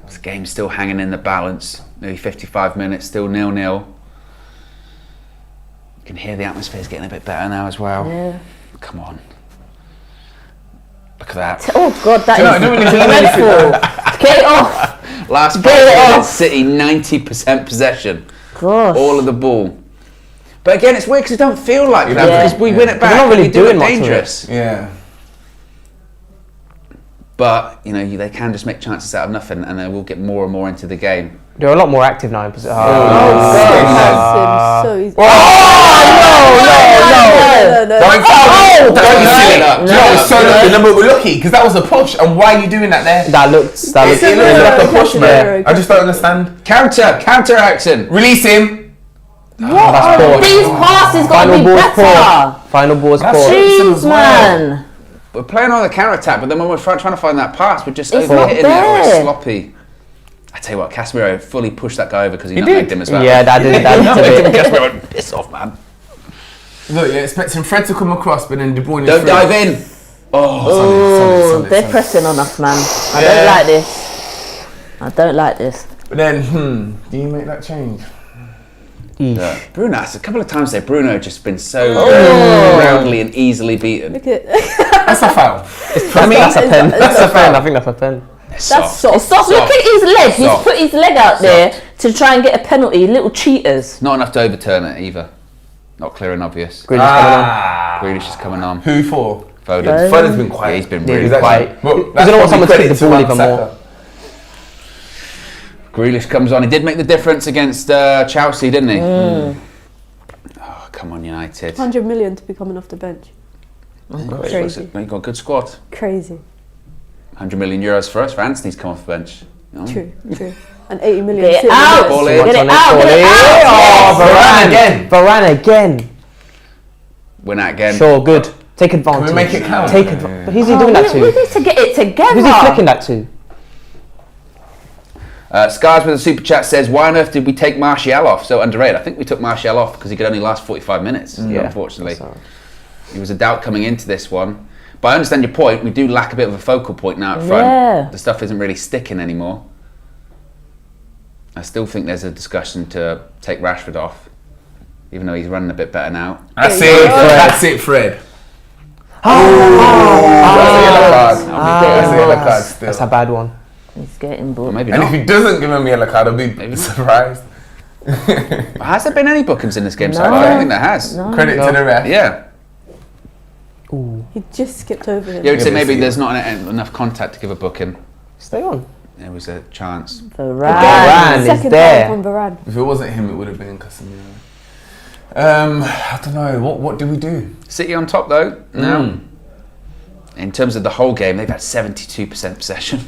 This game's still hanging in the balance. Nearly 55 minutes, still 0-0. You can hear the atmosphere's getting a bit better now as well. Yeah. Come on. Look at that. Oh God, that Do you know, is I don't really think dreadful. Get it off. Last Get it 5 minutes, off. City 90% possession. Gosh. All of the ball. But again, it's weird because it don't feel like that Yeah. because we win it back. They're not really and we do doing it much of it. dangerous. Yeah. But you know they can just make chances out of nothing, and they will get more and more into the game. They're a lot more active now in position. So easy. No. Don't foul it. Don't Do seal it up. you know what's so lucky? No, but we're lucky because that was a push. And why are you doing that there? That looks It looks like a push, man. Yeah. I just don't understand. Counter action. Release him. That's poor. These passes got to Final be ball's better. poor. Final ball's That's poor. it. Jeez, man. We're playing on the counter attack, but then when we're trying to find that pass, we're just It's overhitting it not or it's there. sloppy. I tell you what, Casemiro fully pushed that guy over because he nutmegged him as well. Yeah, that did a bit. Casemiro went, piss off, man. Look, you're expecting Fred to come across, but then De Bruyne. Don't dive in. Oh, they're pressing on us, man. I Yeah. don't like this. I don't like this. But then, do you make that change? Yeah. Bruno, a couple of times there, Bruno just been so roundly and easily beaten. Look at That's a foul. I mean, that's a pen. That's That's a pen. I think that's a pen. It's that's soft. Stop! Look at his leg. He's Soft. put his leg out there to try and get a penalty. Little cheaters. Not enough to overturn it either. Not clear and obvious. Grealish coming on. Grealish is coming on. Who for? Foden. Foden's been quiet. Yeah, he's been Yeah, really he's quiet. quiet. Well, Because that's I don't want probably someone to take credit the ball Wan even Saka. more. Grealish comes on. He did make the difference against Chelsea, didn't he? Oh, come on, United. 100 million to be coming off the bench. Crazy. You've got a good squad. Crazy. 100 million euros for us. For Anthony's come off the bench. Oh. True. And 80 million. Get it City out. Ball minutes. in. Get it What's on out. it? Get it Oh, out. Varane again. Varane again. Win that again. Sure, good. Take advantage. Can we make it count? Take advantage. But who's he Oh, doing that we to? need to get it together. Who's he flicking that to? Scars with a super chat says, why on earth did we take Martial off? So underrated. I think we took Martial off because he could only last 45 minutes, unfortunately. That's all right. He was a doubt coming into this one. But I understand your point. We do lack a bit of a focal point now up front. Yeah. The stuff isn't really sticking anymore. I still think there's a discussion to take Rashford off, even though he's running a bit better now. That's it. There you go. That's it, Fred. That's a yellow card still. That's a bad one. He's getting Or bored. maybe And not. if he doesn't give him a yellow card, I'll be surprised. Has there been any bookings in this game so No. far? I don't think there has. No. Credit to the ref. Yeah. He just skipped over him. Yeah, we'd say maybe see. there's not enough contact to give a booking. Stay on. There was a chance. Varane. Varane is Second there. time from Varane. If it wasn't him, it would have been Casemiro. I don't know. What do we do? City on top though. Now, in terms of the whole game, they've had 72% possession.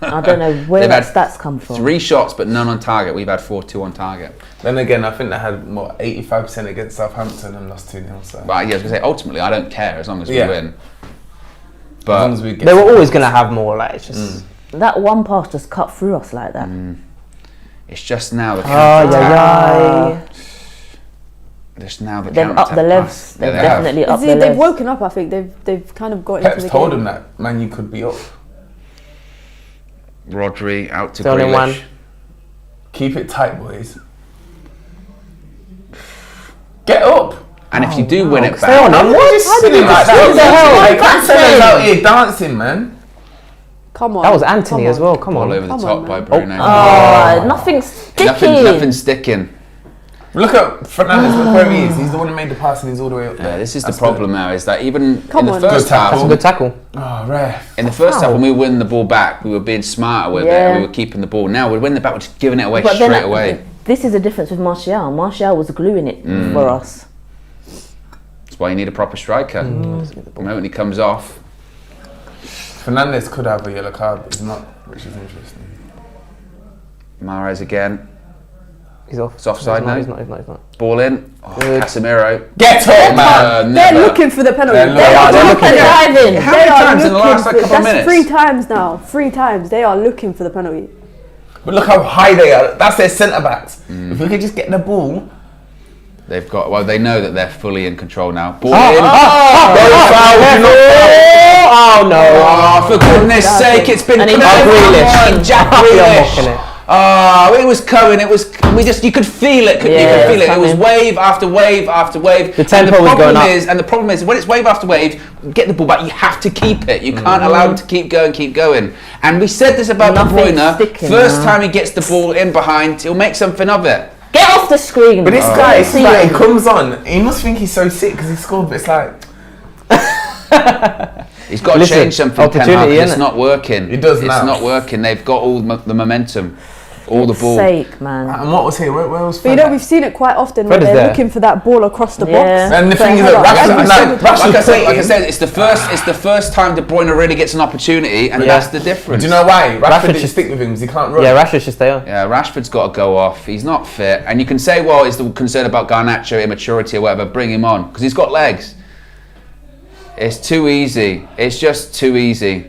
I don't know where They've that had stats come from. 3 shots, but none on target. We've had 4-2 on target. Then again, I think they had 85% against Southampton and lost 2-0. So. But yeah, I was gonna say ultimately, I don't care as long as we Yeah. win. As But long as we get They were always going to have more. Like, it's just. That one pass just cut through us like that. it's just now the Oh, counter-attack. yeah. Just now the They've upped the counter-attack levels. pass. They've Yeah, they have. definitely upped the They've levels. woken up. I think they've kind of got into Pep's the told game. him that Man U could be up. Rodri out to It's only one. Grealish. Keep it tight, boys. Get up. And if you do win it Stay back, on him. What is What? silly like What the hell? that? Like, That's Cancelo's him. out here dancing, man. Come on. That was Anthony come as on. well. Come all on. over the Come top on, by man. Bruno. Oh, nothing's sticky. Nothing's sticking. Look at Fernandes. Look where he is. He's the one who made the pass and he's all the way up there. Yeah, this is That's the problem now. Is that even Come in the on. first Good tackle. That's a half, good tackle. Oh, ref. in the first half Foul. when we were winning the ball back, we were being smarter with it. Yeah. And we were keeping the ball. Now we're winning the back, we're just giving it away But straight then away. this is the difference with Martial. Martial was gluing it for us. That's why you need a proper striker. The moment he comes off, Fernandes could have a yellow card, but he's not, which is interesting. Mahrez again. He's off. It's offside now. He's not. Ball in. Oh, Good. Casemiro. Get up, man! They're Never. looking for the penalty. They're They are looking looking for it. Diving. How many times in the last like, couple of That's minutes? 3 times now. 3 times. They are looking for the penalty. But look how high they are. That's their centre backs. If we could just get the ball. They've got. Well, they know that they're fully in control now. Ball Oh, in. Oh no! Oh, for goodness sake! It's been. And he come got on, Grealish. Jack You're Grealish. mocking it. Oh, it was coming. It was. We just. You could feel it. You Yeah, could feel it. it's It was coming. wave after wave after wave. The tempo was going up. And the problem is, when it's wave after wave, get the ball back. You have to keep it. You can't allow them to keep going. And we said this about De Nothing's Bruyne. sticking First now. time he gets the ball in behind, he'll make something of it. Get off the screen. But this guy, it's See like, him. he comes on. He must think he's so sick because he scored, but it's like, He's got to Listen, change something, Ten Hag, opportunity, 'cause it's innit? not working. It does It's now. not working. They've got all the momentum, all the ball. Sake, man. and what was here? Where was But you know, we've seen it quite often where Fred is they're there. looking for that ball across the Yeah. box. And the for a thing is header. that Every Rashford- single like, time. Rashford Like I said, it's the first time De Bruyne really gets an opportunity, and that's the difference. Do you know why? Rashford Rashford should should- stick with him because he can't run. Yeah, Rashford should stay on. Yeah, Rashford's got to go off. He's not fit, and you can say, well, it's the concern about Garnacho immaturity or whatever. Bring him on because he's got legs. It's too easy. It's just too easy.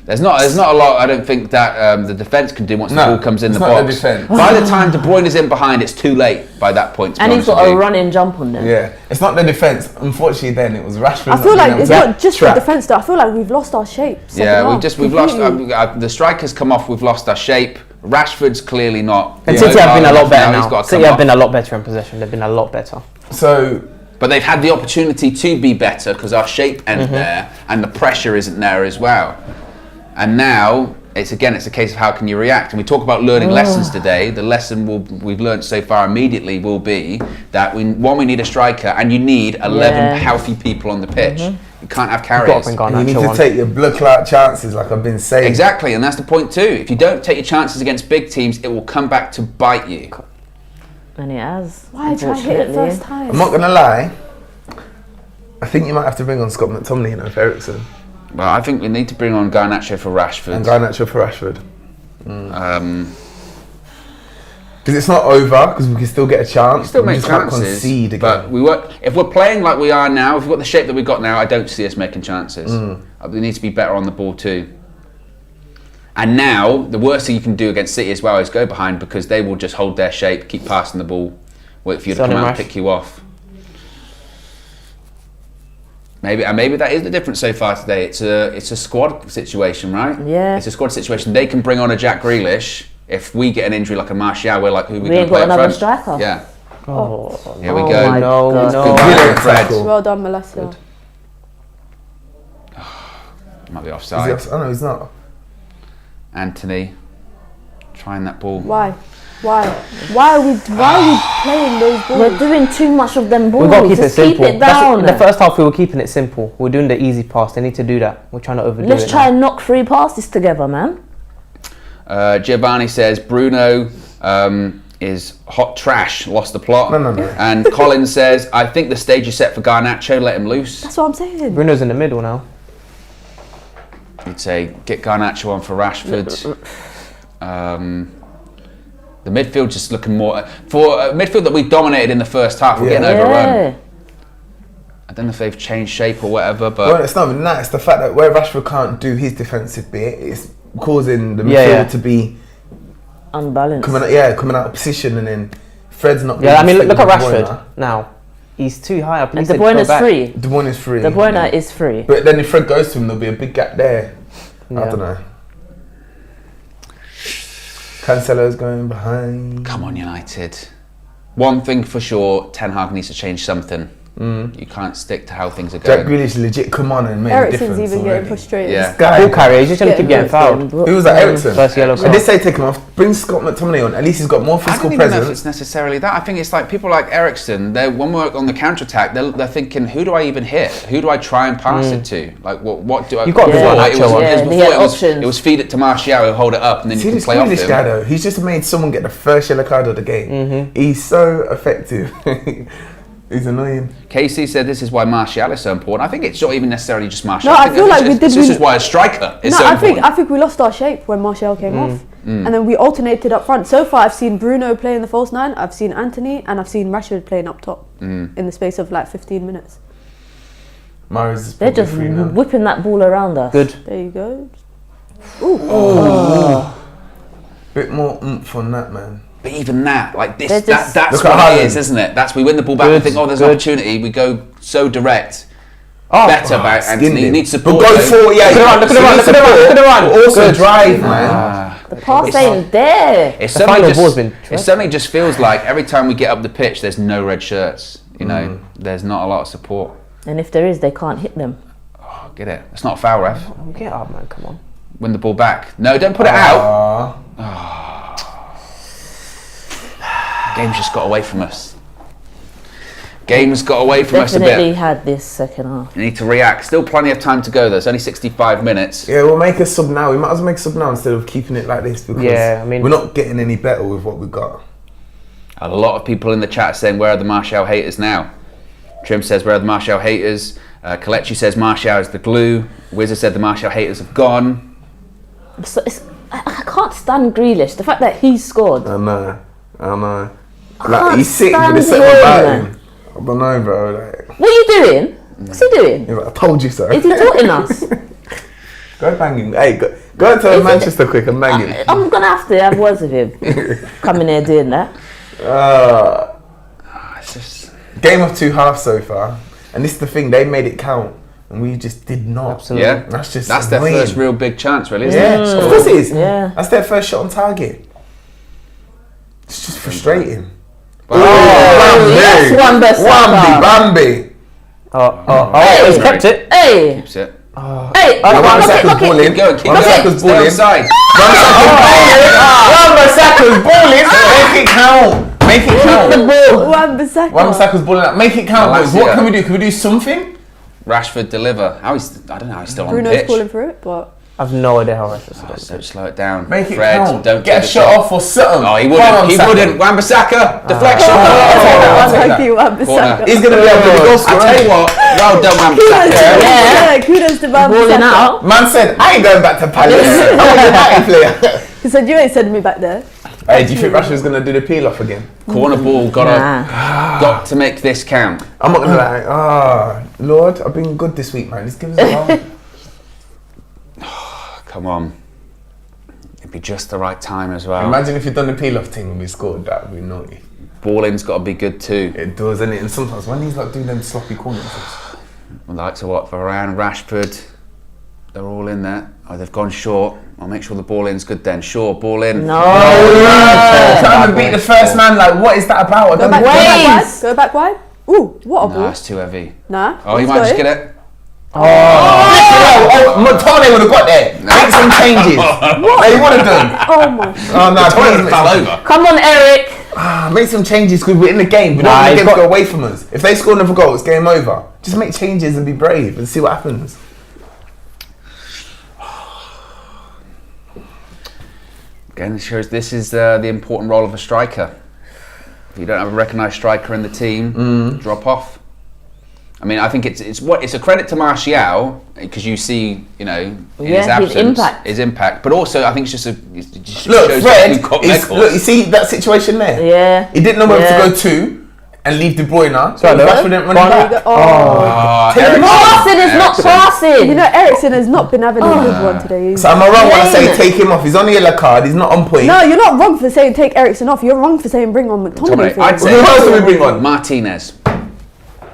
There's not a lot. I don't think that the defense can do once the ball comes in it's the not box. the defense. By the time De Bruyne is in behind, it's too late. By that point, to be And he's honest got with a you. running jump on them. Yeah, it's not the defense. Unfortunately, then it was Rashford. I feel not like being it's able to not just track. the defence though. I feel like we've lost our shape. second Yeah, half, we've lost completely. the strikers come off. We've lost our shape. Rashford's clearly not. And you know, City have been a lot better He's now. got to City come have off. been a lot better in possession. They've been a lot better. So But they've had the opportunity to be better because our shape isn't there and the pressure isn't there as well. And now it's a case of how can you react. And we talk about learning lessons today. The lesson we've learned so far immediately will be that we need a striker and you need 11 Yeah. healthy people on the pitch. You can't have You've got carriers. to bring you need Garnacho to on. take your blood clot chances, like I've been saying. Exactly, and that's the point too. If you don't take your chances against big teams, it will come back to bite you. And it has. Why try to hit it unfortunately. first time? I'm not gonna lie. I think you might have to bring on Scott McTominay, you know, for Ericsson Well, I think we need to bring on Garnacho for Rashford. and Garnacho for Rashford. Um, Because it's not over. Because we can still get a chance. still we make just can't chances, concede again. but if we're playing like we are now, if we've got the shape that we've got now, I don't see us making chances. We need to be better on the ball too. And now, the worst thing you can do against City as well is go behind because they will just hold their shape, keep passing the ball, wait for you to Sell come him out and Rash. pick you off. Maybe that is the difference so far today. It's a squad situation, right? Yeah. It's a squad situation. They can bring on a Jack Grealish. If we get an injury like a Martial, we're like, who are we We going ain't to play got up another front? striker. Yeah. Oh, Here we Oh go. my no, God. no. Good Brilliant Fred. tackle. Well done, Melissa. Might be Is offside. he off- oh no, he's not. Anthony trying that ball. Why? Why are we playing those balls? We're doing too much of them balls. We've got to keep it Just simple. keep it down. The first half we were keeping it simple. We're doing the easy pass. They need to do that. We're trying to overdo Let's it. try now. and knock 3 passes together, man. Giovanni says Bruno is hot trash, lost the plot. No. And Colin says, I think the stage is set for Garnacho, let him loose. That's what I'm saying. Bruno's in the middle now. You'd say get Garnacho on for Rashford. The midfield just looking more for a midfield that we dominated in the first half. We're getting overrun. I don't know if they've changed shape or whatever, but well, it's not even that. It's the fact that where Rashford can't do his defensive bit, it's causing the midfield to be unbalanced. Coming out of position, and then Fred's not. Yeah, I mean, look at Rashford now. He's too high up. And De Bruyne is free. De Bruyne is free. De Bruyne is free. But then if Fred goes to him, there'll be a big gap there. Yeah. I don't know. Cancelo's going behind. come on, United. One thing for sure, Ten Hag needs to change something. You can't stick to how things are going. Jack Grealish legit come on and made a Eriksen's difference even already. getting frustrated. Yeah. Ball carrier. He's just going to keep getting fouled. Who was that, Eriksen? First yellow I card. did say take him off. Bring Scott McTominay on. At least he's got more I physical don't even know if presence. it's necessarily that. I think it's like people like Eriksen, when we're on the counter-attack, they're thinking, who do I even hit? Who do I try and pass it to? Like, what do I... You've got to before, put like, Nacho on. They had options. it was feed it to Martial, who hold it up, and then See you can this play off Grealish him. guy though. He's just made someone get the first yellow card of the game. He's so effective. He's annoying. Casey said this is why Martial is so important. I think it's not even necessarily just Martial. No, I think feel like we did This is really- why a striker is No, so I important. think we lost our shape when Martial came off, and then we alternated up front. So far, I've seen Bruno play in the false nine, I've seen Anthony, and I've seen Rashford playing up top in the space of like 15 minutes. Mahrez is They're probably just free now. whipping that ball around us. Good. There you go. Bit more oomph on that, man. But even that, like this, They're just- that's Look at what it Haaland. is, isn't it? That's we win the ball back Good, and think, oh, there's an good. opportunity. We go so direct. Oh, Better about Skinned Anthony. He him. needs But support. go though. forward, yeah. Look at the run, look at the run, look at the run, look at the run. Also Good. drive, man. The pass ain't there. It The final suddenly ball's just, been it dreadful. suddenly just feels like every time we get up the pitch, there's no red shirts. You know, there's not a lot of support. And if there is, they can't hit them. Oh, get it? It's not a foul, ref. Oh, get up, man. Come on. Win the ball back. No, don't put it out. Game's just got away from us. Game's got away from us a Definitely bit. had this second half. You need to react. Still plenty of time to go. There's only 65 minutes. Yeah, we'll make a sub now. We might as well make a sub now instead of keeping it like this because Yeah, I mean- we're not getting any better with what we've got. A lot of people in the chat saying, where are the Martial haters now? Trim says, where are the Martial haters? Kalechi says, Martial is the glue. Wizard said, the Martial haters have gone. So I can't stand Grealish. The fact that he scored. I know. can't Like, he's sick stand with the something about him. him. I don't know, bro. Like, What are you doing? What's he doing? he's like, I told you so. Is he taunting us? Go bang him. Hey, go to Manchester quick and bang him. I'm gonna have to have words with him. Coming here doing that. It's just... Game of two halves so far. And this is the thing, they made it count. And we just did not. Absolutely. Yeah, That's their annoying. first real big chance, really, isn't Yeah, it? of course it is. Yeah. That's their first shot on target. It's just frustrating. Yes, Wan-Bissaka. Bambi. Oh, he's kept it. Hey, Keeps it. hey, Wan-Bissaka's ball in. Go, keep Wan-Bissaka's Stay ball in. offside. Wan-Bissaka's ball in. Make it count. Make it count. Wan-Bissaka. Wan-Bissaka's ball in. Make it count, boys. What Malacia. can we do? Can we do something? Rashford deliver. I don't know how he's still on the Bruno's pitch. calling for it, but I've no idea how Rashford's Oh, got don't slow it down. Make it Fred, count. don't Get take a the shot off or something. Oh, he Come wouldn't. on, He Saka. wouldn't. Wan-Bissaka. Deflection. Thank you, Corner. Wan-Bissaka. He's going to be able to do the goal I scorer. tell you what. Well done, Kudos to Wan-Bissaka. yeah, kudos to balling Wan-Bissaka. out. Man said, I ain't going back to Palace. I want a United player. He said, you ain't sending me back there. Hey, do you think Rashford's going to do the peel off again? Corner ball. Nah. Got to make this count. I'm not going to lie. Lord, I've been good this week, man. Just give us a while. Come on. It'd be just the right time as well. Imagine if you'd done the peel off thing when we scored. That would be naughty. Balling's got to be good too. It does, innit? And sometimes when he's like doing them sloppy corners, Like to what? Varane, Rashford. They're all in there. Oh, they've gone short. I'll make sure the ball in's good then. Sure, ball in. No. trying to beat the first man, like, what is that about? I Go don't back, know. go back Wait. wide. Go back wide. Ooh, what a Nah, ball. it's too heavy. Nah. Oh, you he's might got just get it. Montane would have got there. Make some changes. What? Hey, what have done? Oh my. Oh, no, Toilet fell over. Come on, Eric. Make some changes because we're in the game. We don't want the game to go away from us. If they score another goal, it's game over. Just make changes and be brave and see what happens. Again, it shows this is the important role of a striker. If you don't have a recognised striker in the team, drop off. I mean, I think it's a credit to Martial because you see, in his his absence, impact. But also, I think it's just Look, shows Fred, who's got look, you see that situation there? Yeah. He didn't know whether to go 2 and leave De Bruyne. So Rashford didn't run back. Take him off. Passing is not passing. You know, Ericsson has not been having a good one today. So am I wrong when I say take him off? He's on the yellow card. He's not on point. No, you're not wrong for saying take Ericsson off. You're wrong for saying bring on McTominay. I'd say Who else do we bring on? Martinez.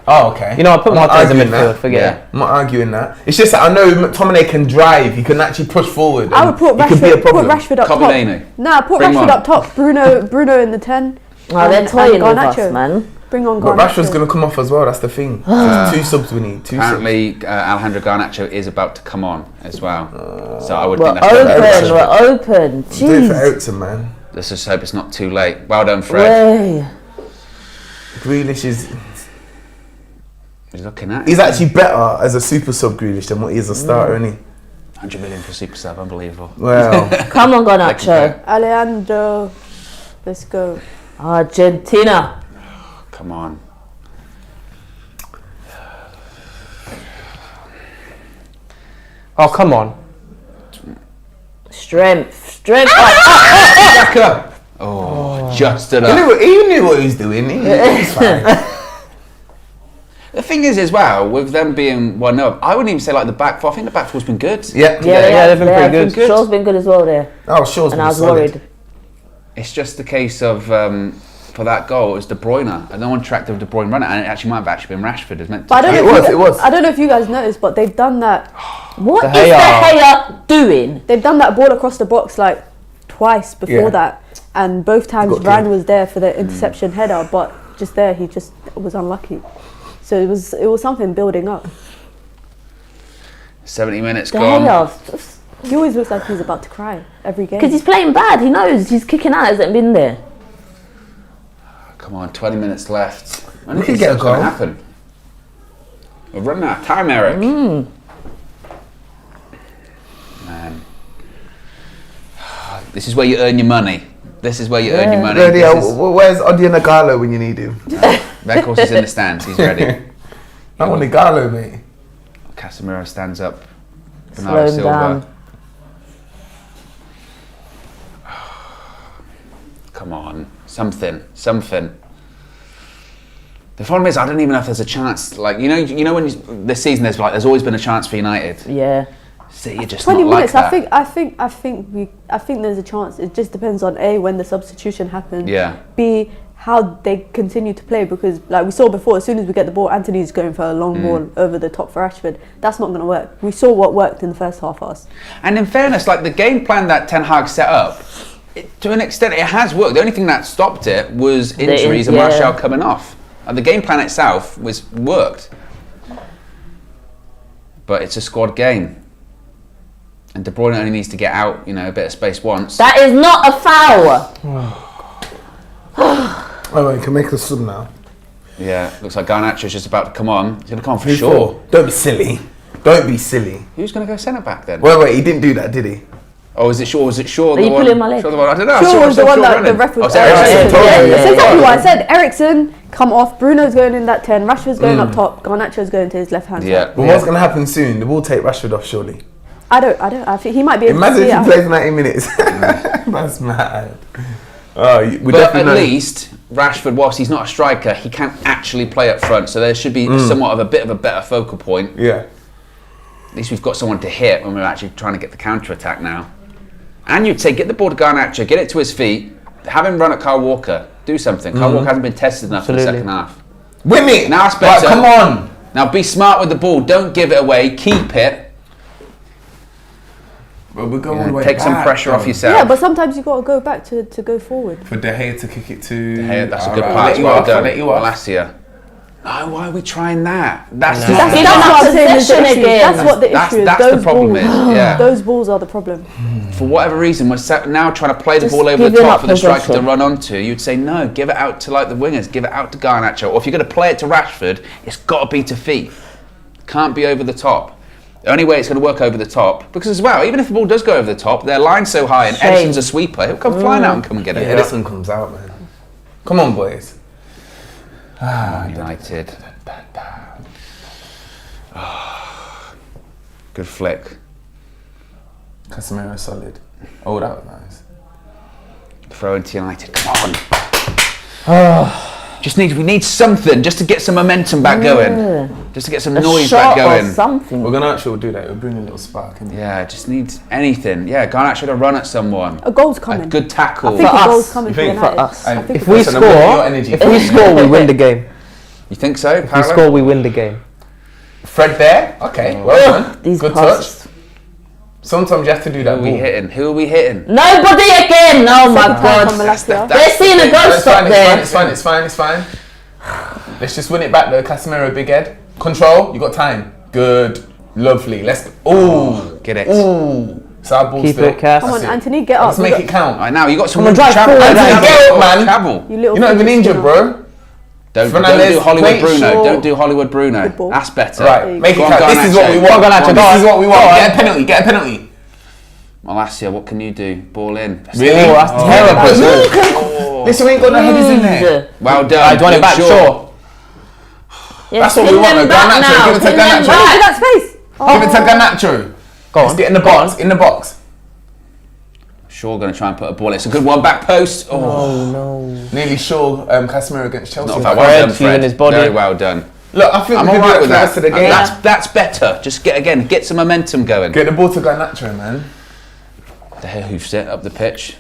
Oh, okay. I put Martinez in midfield. Forget Yeah. it. I'm not arguing that. It's just that I know McTominay can drive. He can actually push forward. I would put He could be a problem. Rashford up top. Combination. Nah, put Bring Rashford one. up top. Bruno in the 10. Oh, they're toying with us, Garnacho. man. Bring on But Garnacho. Rashford's going to come off as well. That's the thing. So 2 subs we need. 2 subs. Apparently, Alejandro Garnacho is about to come on as well. So I would We're think that's open. We're open. Do it for Jeez. Ericsson, man. Let's just hope it's not too late. Well done, Fred. Way. Grealish is... He's looking at He's actually better as a super sub Grealish than what he is a starter, isn't he? 100 million for super sub, unbelievable. Well, Come on, Garnacho. Alejandro. Let's go. Argentina. Come on. Oh, come on. Strength. Oh, just he enough. knew what he was doing. He was fine. The thing is, as well, with them being 1-0, I wouldn't even say like the back four. I think the back four's been good. Yeah. they've been pretty good. Shaw's been good as well there. Oh, Shaw's And been I was solid. worried. It's just the case of for that goal, it was De Bruyne, and no one tracked the De Bruyne runner, and it actually might have actually been Rashford. Is meant to. But I don't It know if was, you, it was. I don't know if you guys noticed, but they've done that. What De is De Gea. Gea doing? They've done that ball across the box like twice before Yeah. that, and both times Got Ryan to. was there for the interception header, but just there he just was unlucky. So it was something building up. 70 minutes De gone. Gea. He always looks like he's about to cry every game. Because he's playing bad. He knows he's kicking out. Hasn't been there. Come on, 20 minutes left. When We is could this get a going to goal. happen? We're running out of time, Eric. Man. This is where you earn your money. This is where you earn your money. Ready, This is- where's Odion Igalo when you need him? Venkos is in the stands. He's ready. I want Igalo, mate. Casemiro stands up. Slow Bernardo him Silva. down. Come on, something. The problem is, I don't even know if there's a chance. Like you know, when this season there's always been a chance for United. Yeah. City are just 20 not like minutes. that. I think there's a chance. It just depends on A, when the substitution happens. Yeah. B, how they continue to play, because like we saw before, as soon as we get the ball, Anthony's going for a long ball over the top for Rashford. That's not going to work. We saw what worked in the first half for us. And in fairness, like the game plan that Ten Hag set up, to an extent, it has worked. The only thing that stopped it was injuries and yeah. Martial coming off. And the game plan itself worked, but it's a squad game. And De Bruyne only needs to get out, a bit of space once. That is not a foul. Oh, you can make a sub now. Yeah, looks like Garnacho's just about to come on. He's going to come on for Who sure. for? Don't be silly. Don't be silly. Who's going to go centre back then? Wait, he didn't do that, did he? Oh, is it Shaw? Was it Shaw? Are you pulling my leg? Shaw the one? I don't know. Shaw was the one that the running. ref was. Oh, it's Ericsson. Ericsson. told you. That's exactly what I said. Ericsson, come off. Bruno's going in that 10. Rashford's going up top. Garnacho's going to his left hand Yeah. side. But what's going to happen soon? They will take Rashford off, surely. I think he might be able to Imagine see if it. he plays 90 minutes. That's mad. Oh, we But definitely at know. least Rashford, whilst he's not a striker, he can actually play up front. So there should be somewhat of a bit of a better focal point. Yeah. At least we've got someone to hit when we're actually trying to get the counter attack now. And you'd say, get the ball to Garnacho, get it to his feet, have him run at Kyle Walker, do something. Kyle Walker hasn't been tested enough in the Absolutely. second half. Win it! Now it's better. Right, come on! Now be smart with the ball, don't give it away, keep it. But we're going all the way Take some back, pressure though. off yourself. Yeah, but sometimes you've got to go back to go forward. For De Gea to kick it to... Hey, that's a All good right, pass. I'll Well let done. you off, I'll let you off. Malacia. No, why are we trying that? That's No. just That's Give what them I'm saying is the possession issue. again. That's what the issue is. that's Those the problem balls, is. Yeah. those balls are the problem. For whatever reason, we're now trying to play the Just ball over the give him top up for the striker to possession. run onto. You'd say no, give it out to like the wingers, give it out to Garnacho, or if you're going to play it to Rashford, it's got to be to feet. Can't be over the top. The only way it's going to work over the top, because as well, even if the ball does go over the top, their line's so high and Shame. Edison's a sweeper, he'll come flying out and come and get it. Yeah, Edison comes out, man. Come on, boys. United. Good flick. Casemiro solid. Oh, that was nice. Throw into United. Come on. We need something just to get some momentum back going. Just to get some noise back going. Or something. We're gonna actually do that. We'll bring a little spark in. Yeah, just need anything. Yeah, Garnacho had a run at someone. A goal's coming. A good tackle. I think For a goal's us. coming You for think? United. For us. I think If a we goal's- score, we win the game. You think so, If we Paulo? score, we win the game. Fred there. Okay, well done. These Good passes. touch. Sometimes you have to do that. Who are we ball. hitting? Who are we hitting? Nobody again! Oh my Second time from god. Malacia. They're seeing a No, ghost it's fine, up there. It's fine. Let's just win it back though. Casemiro, big head. Control, you got time. Good. Lovely. Let's go. Ooh. Get it. Ooh. So our ball Keep still. it, Cass. Come on, That's it. Anthony, get up. Let's make it count. Right, now you got some Come on, drive travel. forward, Anthony, get up, man. Travel. You little You're not even fidget injured, spinner. bro. Don't Fernandes, do Hollywood play Bruno. short. Don't do Hollywood Bruno. Good ball. That's better. Right, make it Go on, count. This is what we Garnacho. want. Go on, Garnacho, This is what we want. Go on. Get a penalty. Get a penalty. Malacia, what can you do? Ball in. Really? Oh, that's terrible. Listen, we ain't got no headers in there. Well done. I want it back, Luke sure. That's what we want. Garnacho, give it to Into Garnacho. that space. Give it to Garnacho. Go Let's on. get in the box. In the box. Shaw going to try and put a ball in. It's a good one. Back post. Oh, Oh no. Nearly sure Casemiro against Chelsea. not bad. Fred, Well done, feeling Fred. his body. Very well done. Look, I think I'm we all can do right it with for the rest that. of the game. That's better. Just get some momentum going. Get the ball to Garnacho, man. The hair hoofs it up the pitch.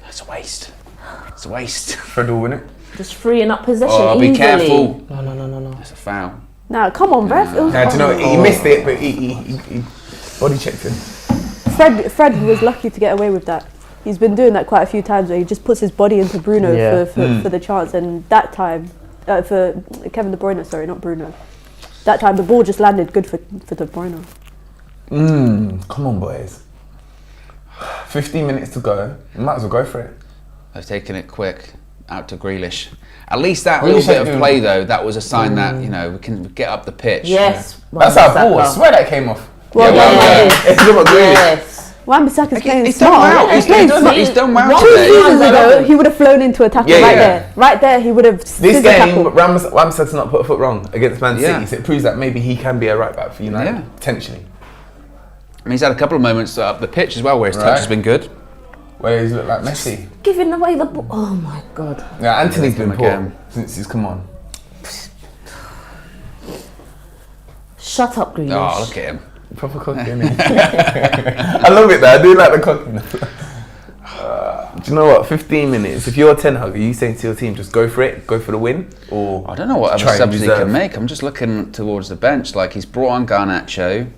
That's a waste. It's a waste. Fred will win it. Just freeing up possession Oh, easily. be careful. No. That's a foul. Now, come on, ref. It was- Now, do you know, he missed it, but he body checked him. Fred was lucky to get away with that. He's been doing that quite a few times where he just puts his body into Bruno Yeah. for the chance, and that time for Kevin De Bruyne, sorry, not Bruno. That time the ball just landed good for De Bruyne. Come on, boys. 15 minutes to go. You might as well go for it. They've taken it quick out to Grealish. At least that Grealish little bit ain't of doing play it. though, that was a sign that we can get up the pitch. Yes. That's our ball. I Wan-Bissaka. swear that came off. Well Yeah, well done, done. Andy. It's not Grealish. Yes. Wan-Bissaka's playing He's done smart. well. He's playing smart. He's done well Two today. seasons ago, he would have flown into a tackle Yeah, right yeah. there. Right there, he would have. This scissor game, tackle. Ramsdale's not put a foot wrong against Man City, Yeah. so it proves that maybe he can be a right back for United, Yeah. potentially. I mean, he's had a couple of moments up the pitch as well where his touch Right. has been good. Where he's looked like Messi. Giving away the ball. Oh my god. Yeah, Anthony's been him poor again. since he's come on. Shut up, Grealish. Oh, look at him. Proper cocky, innit? I love it though, I do like the cockiness. Do you know what? 15 minutes. If you're 10 hug, are you saying to your team just go for it, go for the win? Or I don't know what other try and subs he reserve? can make. I'm just looking towards the bench. Like he's brought on Garnacho.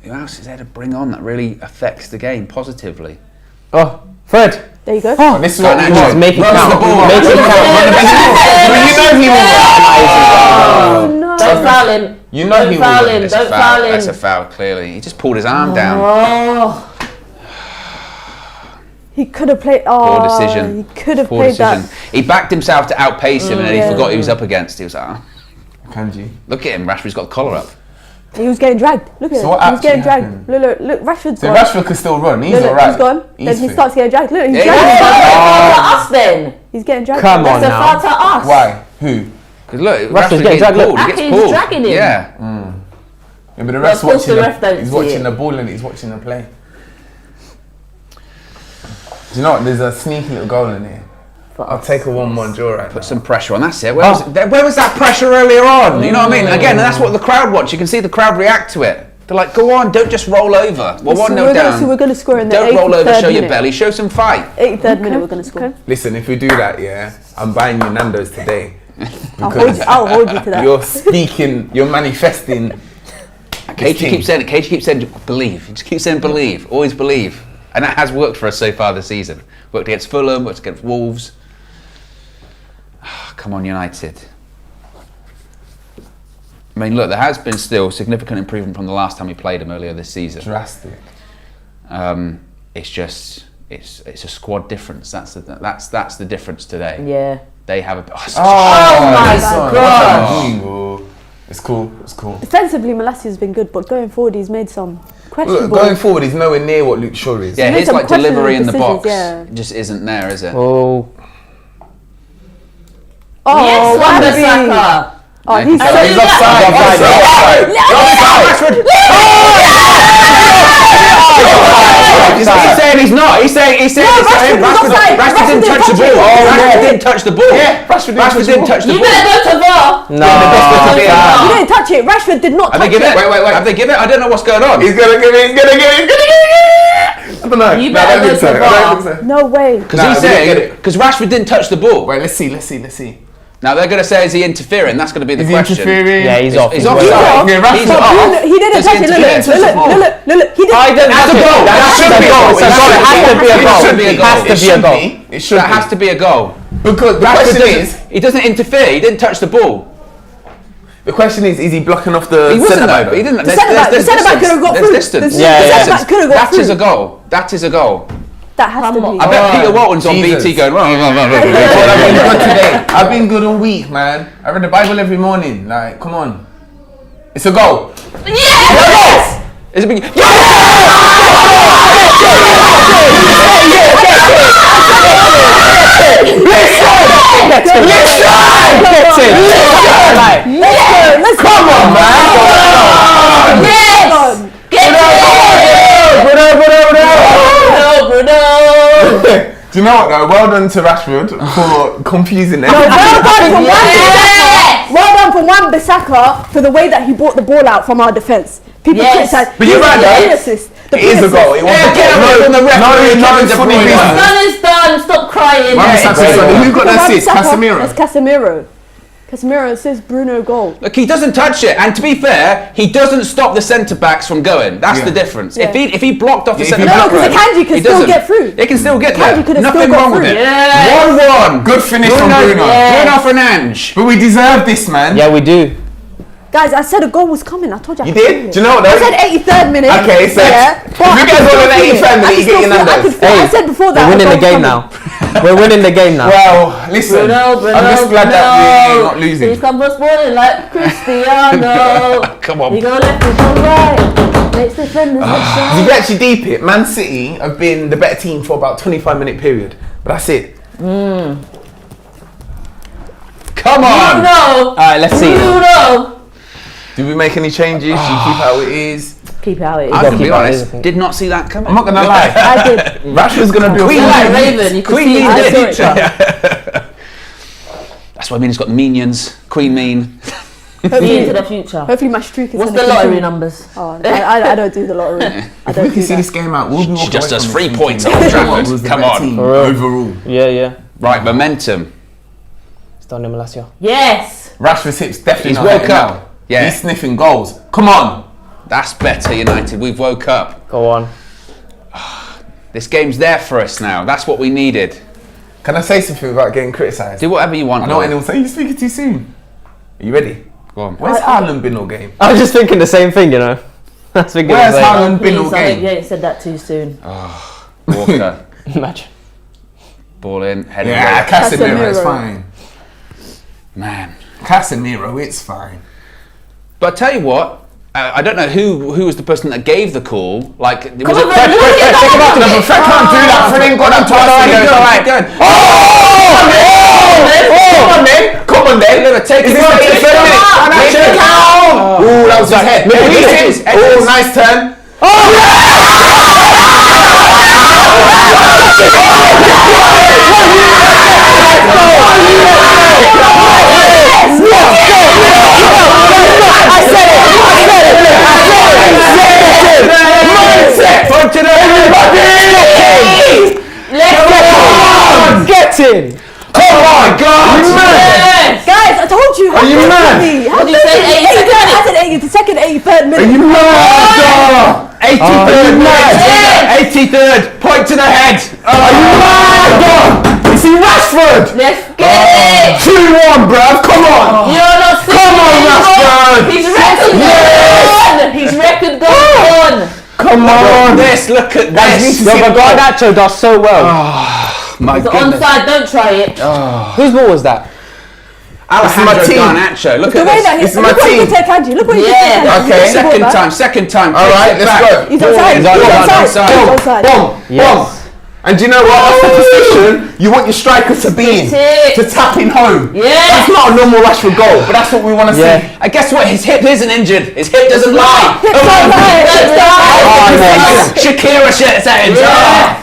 Who else is there to bring on that really affects the game positively? Oh, Fred. There you go. Oh, this is what we Garnacho. want. Make it Run count. the ball. Make it count. But you know he will. Oh no. Don't foul him. You know he Don't foul will. him. It's a Don't foul. foul him. That's a foul, clearly. He just pulled his arm down. Oh. He could have played. Poor Oh, decision. He could have Poor played decision. that. He backed himself to outpace him and then he yeah. forgot he was up against. He was like, oh, Kanji. look at him. Rashford's got the collar up. He was getting dragged. Look at So him. what He was getting actually dragged. Look. Rashford's So gone. Rashford could still run. He's Look, alright. he's gone. Then he fit. starts getting dragged. Look, he's Yeah. dragging him. Foul to us then. He's getting dragged. Come on That's a now. foul to us. Why? Who? Because look, Rashford's Rashford's getting getting dragged, look. pulled. He gets Aki's pulled. dragging him. Yeah. Yeah, but the ref's of course watching. the ref don't He's see watching it. the ball and he's watching the play. Do you know what? There's a sneaky little goal in here. I'll take a 1-1 draw right now. Put some pressure on. That's it. Where was that pressure earlier on? You know what I mean? Again, and that's what the crowd wants. You can see the crowd react to it. They're like, go on, don't just roll over. We're 1-0 down. So we're going to score in the Don't roll over, 83rd show your minute. belly, show some fight. 83rd minute we're going to score. Listen, if we do that, yeah, I'm buying you Nando's today. I'll hold you to that. You're speaking, you're manifesting. KG keeps saying it. KG keeps saying believe. He just keeps saying believe. Always believe. And that has worked for us so far this season. Worked against Fulham, worked against Wolves. Come on, United. I mean, look, there has been still significant improvement from the last time we played them earlier this season. Drastic. It's just, it's a squad difference. That's the difference today. Yeah. They have a. my this one, God. what I'm doing, oh. It's cool. It's cool. Defensively, Malacia's been good, but going forward, he's made some questionable. Look, going forward, he's nowhere near what Luke Shaw is. Yeah, made his some like delivery in the questionable box decisions, just isn't there, is it? Oh. Oh, Yes, Wan-Bissaka. Wan-Bissaka. Oh, he's He's so He's offside. Offside. Offside. Offside. saying he's not. He's saying it's him. Rashford Rashford didn't touch the ball. Rashford didn't touch the ball. Yeah, Rashford didn't touch the You ball. better go to VAR. No. You didn't touch it. Rashford did not Have touch they given it? it. Wait. Have they given it? I don't know what's going on. He's gonna give it. I don't know. You No, I better don't think go so. to I don't VAR. think so. No way. Because Nah, he's we didn't get saying it. because Rashford didn't touch the ball. Wait, let's see. Now they're going to say, is he interfering? That's going to be the Is he question. interfering? Yeah, he's off. He's He's offside. off. Yeah, Rashford's He's off. off. He didn't Does he touch it. interfere? Look. He didn't. I don't That's a goal. That should be a goal. It's a goal. It has to be a It goal. should be a goal. Has to be a goal. It should That has to be a goal. Because the Rashford question is, he doesn't interfere. He didn't touch the ball. is he blocking off the He wasn't centre though. back? But he didn't. The centre back could have got There's through. distance. The Yeah, centre back could have got That through. is a goal. That is a goal. That has to be. I bet Peter Walton's on Jesus. BT going. I've been good today. I've been good all week, man. I read the Bible every morning. Like, come on. It's a goal. Yes! Is it being? Let's go. Come on, man. Yes! Get Bruno! Do you know what though? Well done to Rashford for confusing them. Well done for Wan-Bissaka for the way that he brought the ball out from our defence. People Yes. criticise. But you're right, The though. assist. It is a goal. It was a get away goal. from the referee, Kevin De Bruyne. What's done is done. Stop crying. Who got the assist? Casemiro. That's Casemiro. Casemiro says Bruno goal. Look, he doesn't touch it, and to be fair, he doesn't stop the centre backs from going. That's Yeah. the difference. Yeah. If he blocked off the Yeah, if centre he back, blocked- No, 'cause Akanji can he still doesn't. get through. It can still get Akanji there. could have Nothing still got wrong with through. it. Yes. 1-1. Good finish from Bruno. Yeah. Bruno Fernandes. But we deserve this, man. Yeah, we do. Guys, I said a goal was coming. I told you. I You could did? feel it. Do you know what I though? said 83rd minute. Okay, so yeah, if but you I guys could on still an feel 83rd it. minute, I you could get your still feel it. I numbers. could feel- I said before that. We're a winning the goal was game coming. now. We're winning the game now. Well, listen. Bruno, I'm just glad that we're not losing. He's come for sporting like Cristiano. Come He on. go left, he go right. Makes defenders look shy. If you actually deep it, Man City have been the better team for about 25-minute period. But that's it. Come on. Bruno. All right, let's see. Bruno. Do we make any changes? Do you keep it how it is? Keep it how it is. I'm going to keep be it honest, as it is. did not see that coming. I'm not gonna lie. I did. Rashford's gonna do a Queen You're like Mean. Raven. You can Queen see Mean it. did. I saw it coming. That's why Mina's got minions. Queen Mean. See into the future. Hopefully my streak is. What's gonna the lottery continue. numbers? Oh, I don't do the lottery. I If don't we do can see that. this game out, we'll be She walking just away does from 3 this points thinking at Old Liverpool Trafford. was the Come better on. team For real. overall. Yeah. Right, momentum. Stone Malacia. Yes. Rashford's hips definitely He's not woke hitting up. now. Yeah. He's sniffing goals. Come on. That's better, United. We've woke up. Go on. This game's there for us now. That's what we needed. Can I say something without getting criticised? Do whatever you want. I know what Lord. anyone say. You're speaking too soon. Are you ready? Go on. Where's Haaland been all game? I was just thinking the same thing, you know. That's thinking the Where's same. Haaland been all Please, I hope you game? ain't said that too soon. Walker. Imagine. Ball in. Head Yeah, away. Casemiro, it's Casemiro. fine. Man. Casemiro, it's fine. But I tell you what, I don't know who was the person that gave the call. Like, was it on, Fred? man, look at Fred, that. no, but Fred can't do that. Fred ain't got that Come on then. Take it. Oh, that was his head. Oh, nice turn. Get in! Oh my God! Yes. Guys, I told you. Are you mad? What did you say? 82nd minute? I said 82nd, 83rd minute. You mad? 83rd minute. 83rd. Point to the head. You see Rashford? Let's get it. 2-1, bruv. Come on. You're not Come on, Rashford. He's record gone. He's record gone. Come on. Look at this. Yo, but Garnacho does so well. My The goodness. onside, don't try it. Whose ball was that? Alejandro This is my team. Garnacho. Look The at way this. that This is look my what he team. did to Akanji. Look what he did to Yeah. Akanji. Okay. Second time. All right, let's go. He's onside. He's onside. He's onside. Boom. Yes. And do you know what? That's the position you want your striker to be in. That's it. To tap in home. Yes. That's not a normal Rashford goal, but that's what we want to Yeah. see. And guess what? His hip isn't injured. His hip doesn't lie. Hips don't lie. Don't die. Oh, nice. Shakira shit settings. Yeah.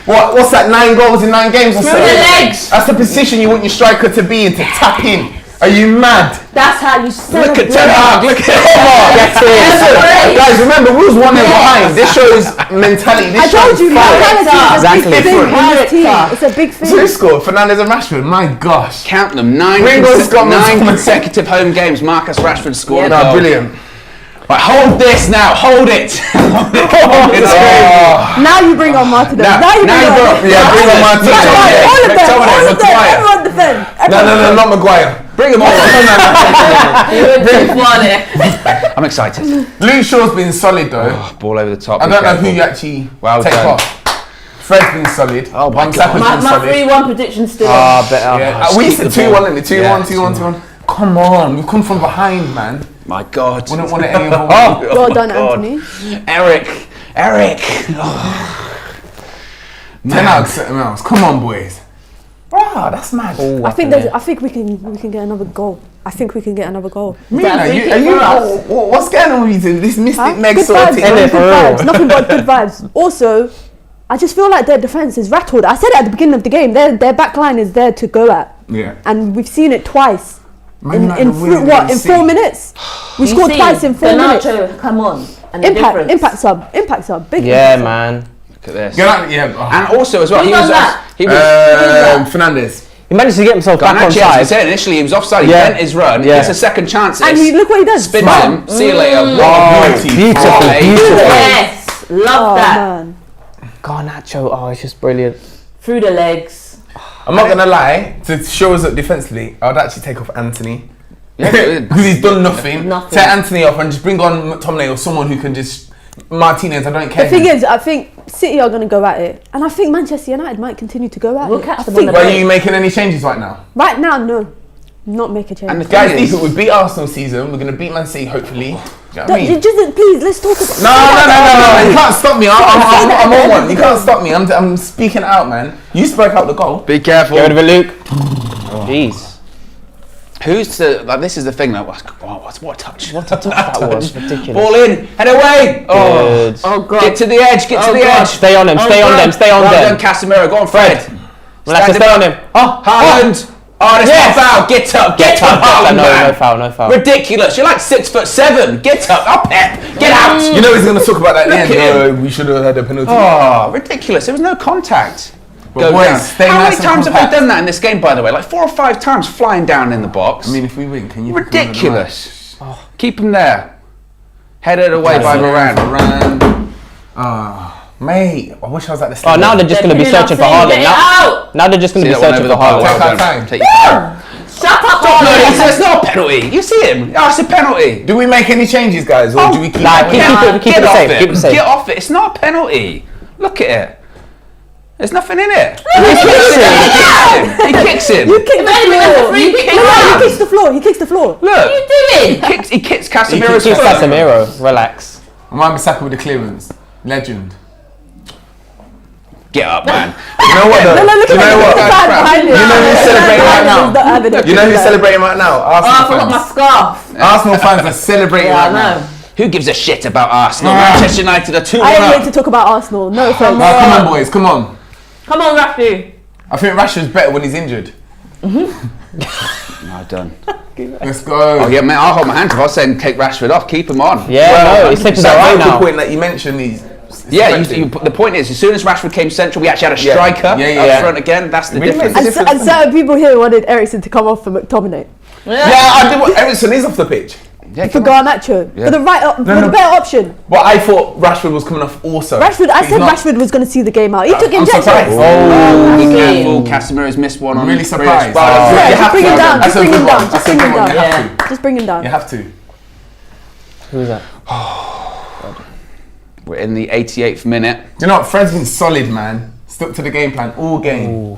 What's that? 9 goals in 9 games or so? Through the legs. That's the position you want your striker to be and to tap in. Are you mad? That's how you Look celebrate. at Ten Hag. Look at Listen, guys, remember we was 1-0 behind. This shows mentality. This I told shows you, fight. mentality is a Exactly. big thing in this Character. team. It's a big So thing. who scored? Fernandes and Rashford. My gosh. Count them. 9 Ringo's got consecutive home games. Marcus Rashford scored. No, brilliant. Right, hold this now. Hold it. Hold it. Now you bring on Martinez. Now you bring on. Bring on Martinez. All of them. McTominay, All of them. Maguire. Everyone defend. No, not Maguire. Bring him on. It. I'm excited. Luke Shaw's been solid though. Ball over the top. I be don't know careful. who you actually Well take done. off. Fred's been solid. Oh my Wan-Bissaka's God. been My solid. 3-1 prediction still. Better. Yeah. We said 2-1 in the 2-1, Yeah, 2-1, 2-1. Come on, we've come from behind, man. My God. Wouldn't want it any other way. Well my done, God. Anthony. Eric. Oh. 10 out of 7 else. Come on, boys. Wow, that's mad. I think we can get another goal. I think we can get another goal. Mina, Is that a free are kick you? for us? What's going on with you? This mystic Huh? Meg Good sort of vibes, thing. man, Innit, good for real? vibes. Nothing but good vibes. Also, I just feel like their defense is rattled. I said it at the beginning of the game. Their back line is there to go at, Yeah. and we've seen it twice. Man United In are winning what? the In MC. 4 minutes? We scored twice in 4 minutes. Garnacho, come on. And the difference. Impact sub, big. Yeah, impact sub. man. Look at this. Yeah. And also as well, Who he done was. that? He was. Fernandes. He managed to get himself back on Garnacho, as I side. said initially, he was offside. He Yeah. bent his run. Yeah. It's a second chance. And look what he does. Spins Smart. him. See you later. Oh, What a beauty. beautiful, Oh, beautiful. Yes. Love Oh that. man. Garnacho, oh, it's just brilliant. Through the legs. I'm not gonna lie. To show us up defensively, I'd actually take off Anthony Yeah, because he's done nothing. Nothing. Take Anthony off and just bring on McTominay or someone who can just Martinez. I don't care. The thing is, I think City are going to go at it, and I think Manchester United might continue to go at We'll it. catch I them think on the Are break. you making any changes right now? right now, no, not make a change. And the Guys, thing is, we beat Arsenal season. We're gonna beat Man City hopefully. Do you know what I mean? Just please, let's talk about. No. You can't stop me. I'm say that on at the one. end You of the can't stop me. I'm speaking out, man. You spoke out the goal. be careful. Get rid of it, Luke. Jeez. Who's the like? This is the thing though. What a touch! What a touch That was ridiculous. Ball in, head away. Oh, Good. Oh God. get to the edge. Get to the edge. Stay on him, stay on God. them, stay on Well them. done, Casemiro. Go on, Fred. Relax, Stand stay him on up. him. Oh, Haaland. Oh, that's Yes. not a foul. Get up. Get up, Haaland, No man. no foul. Ridiculous. You're like 6'7". Get up. Up, Pep. Get out. You know he's gonna talk about that at the Look end. at him. We should have had a penalty. Oh, ridiculous. There was no contact. But boys, stay How nice many and times have compact. we done that in this game, by the way? Like 4 or 5 times flying down in the box. I mean, if we win, can you? pick him of the Ridiculous. Keep him there. Headed away by match? Varane. Varane. Mate, I wish I was at the Oh, stadium. now they're just going to be They're searching for pinning us in. Haaland. Get it out. Now they're just going See to be that one searching over for the bar. Haaland. Well Take our done. time. Take your time. Shut up, No, Haaland. it's not a penalty. You see him? Oh, it's a penalty. Do we make any changes, guys, or do we keep? Nah, that keep way? it- keep Get it off safe, it. keep it safe. Get off it. It's not a penalty. Look at it. There's nothing in it. He kicks him. You kicked the Maybe that's a floor. free kick. He kicks the floor. He kicks the floor. Look. What are you doing? He kicks He Casemiro's kicks foot. Casemiro, relax. Wan-Bissaka with the clearance, legend. Get up, man. You know what? Though? Look You at know the what? side behind him. You know who's celebrating right now? He's not having it. You know who's celebrating right now? Oh, I Arsenal forgot my fans. scarf. Arsenal fans are celebrating Yeah, I right now. know. Who gives a shit about Arsenal? Manchester United are 2-1 I ain't up. wait to talk about Arsenal. No offense. Oh, come on, boys, come on. Come on, Rafi. I think Rashford's better when he's injured. No, done. Let's go. Oh yeah, man. I'll hold my hands up. I was saying take Rashford off. Keep him on. Yeah, no, he's slipping that that right vocal now. point that you mentioned, he's Yeah, the point is, as soon as Rashford came central, we actually had a Yeah. striker Yeah. up front again. That's the Really difference. makes And certain people here wanted Eriksen to come off for McTominay. Yeah, I did what Ericsson is off the pitch. Yeah, For come on. Garnacho. Yeah. For the for the better option. But I thought Rashford was coming off also. Rashford, I He's said not. Rashford was going to see the game out. He took I'm injections. surprised. Oh, be Okay. careful. Casemiro's missed one on. I'm really Chris. surprised. Well, Oh. Yeah, You just have bring to. him down. That's Just a bring good him one. down. That's Just a bring good him one. down. You have to. Just bring him down. You have to. Who's that? We're in the 88th minute. Do you know what? Fred's been solid, man. Stuck to the game plan all game.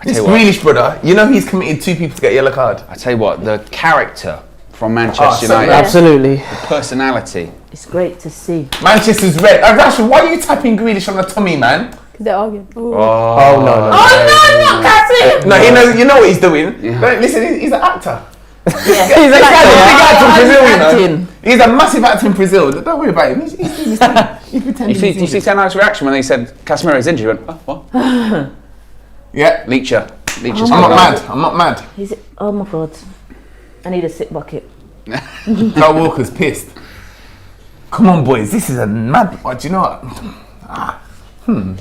This tell you what. Grealish brother, you know he's committed 2 people to get a yellow card. I tell you what, the character from Manchester so United, Absolutely. personality. It's great to see. Manchester's red. Rashford, why are you tapping Grealish on the tummy, man? They're arguing. Ooh. Oh, no. Oh no, not Cassie! No, he knows. You know what he's doing. Don't listen, he's an actor. Yeah. He's an actor. Big actor from Brazil, you know. Acting. He's a massive actor in Brazil. Don't worry about him. He's pretending. You see Ten Hag's reaction when they said Casemiro's injured? He went, oh, what? Yeah. Leacher. I'm not mad. Oh my God. I need a sit bucket. Kyle Walker's pissed. Come on, boys. This is a mad. Do you know what? Come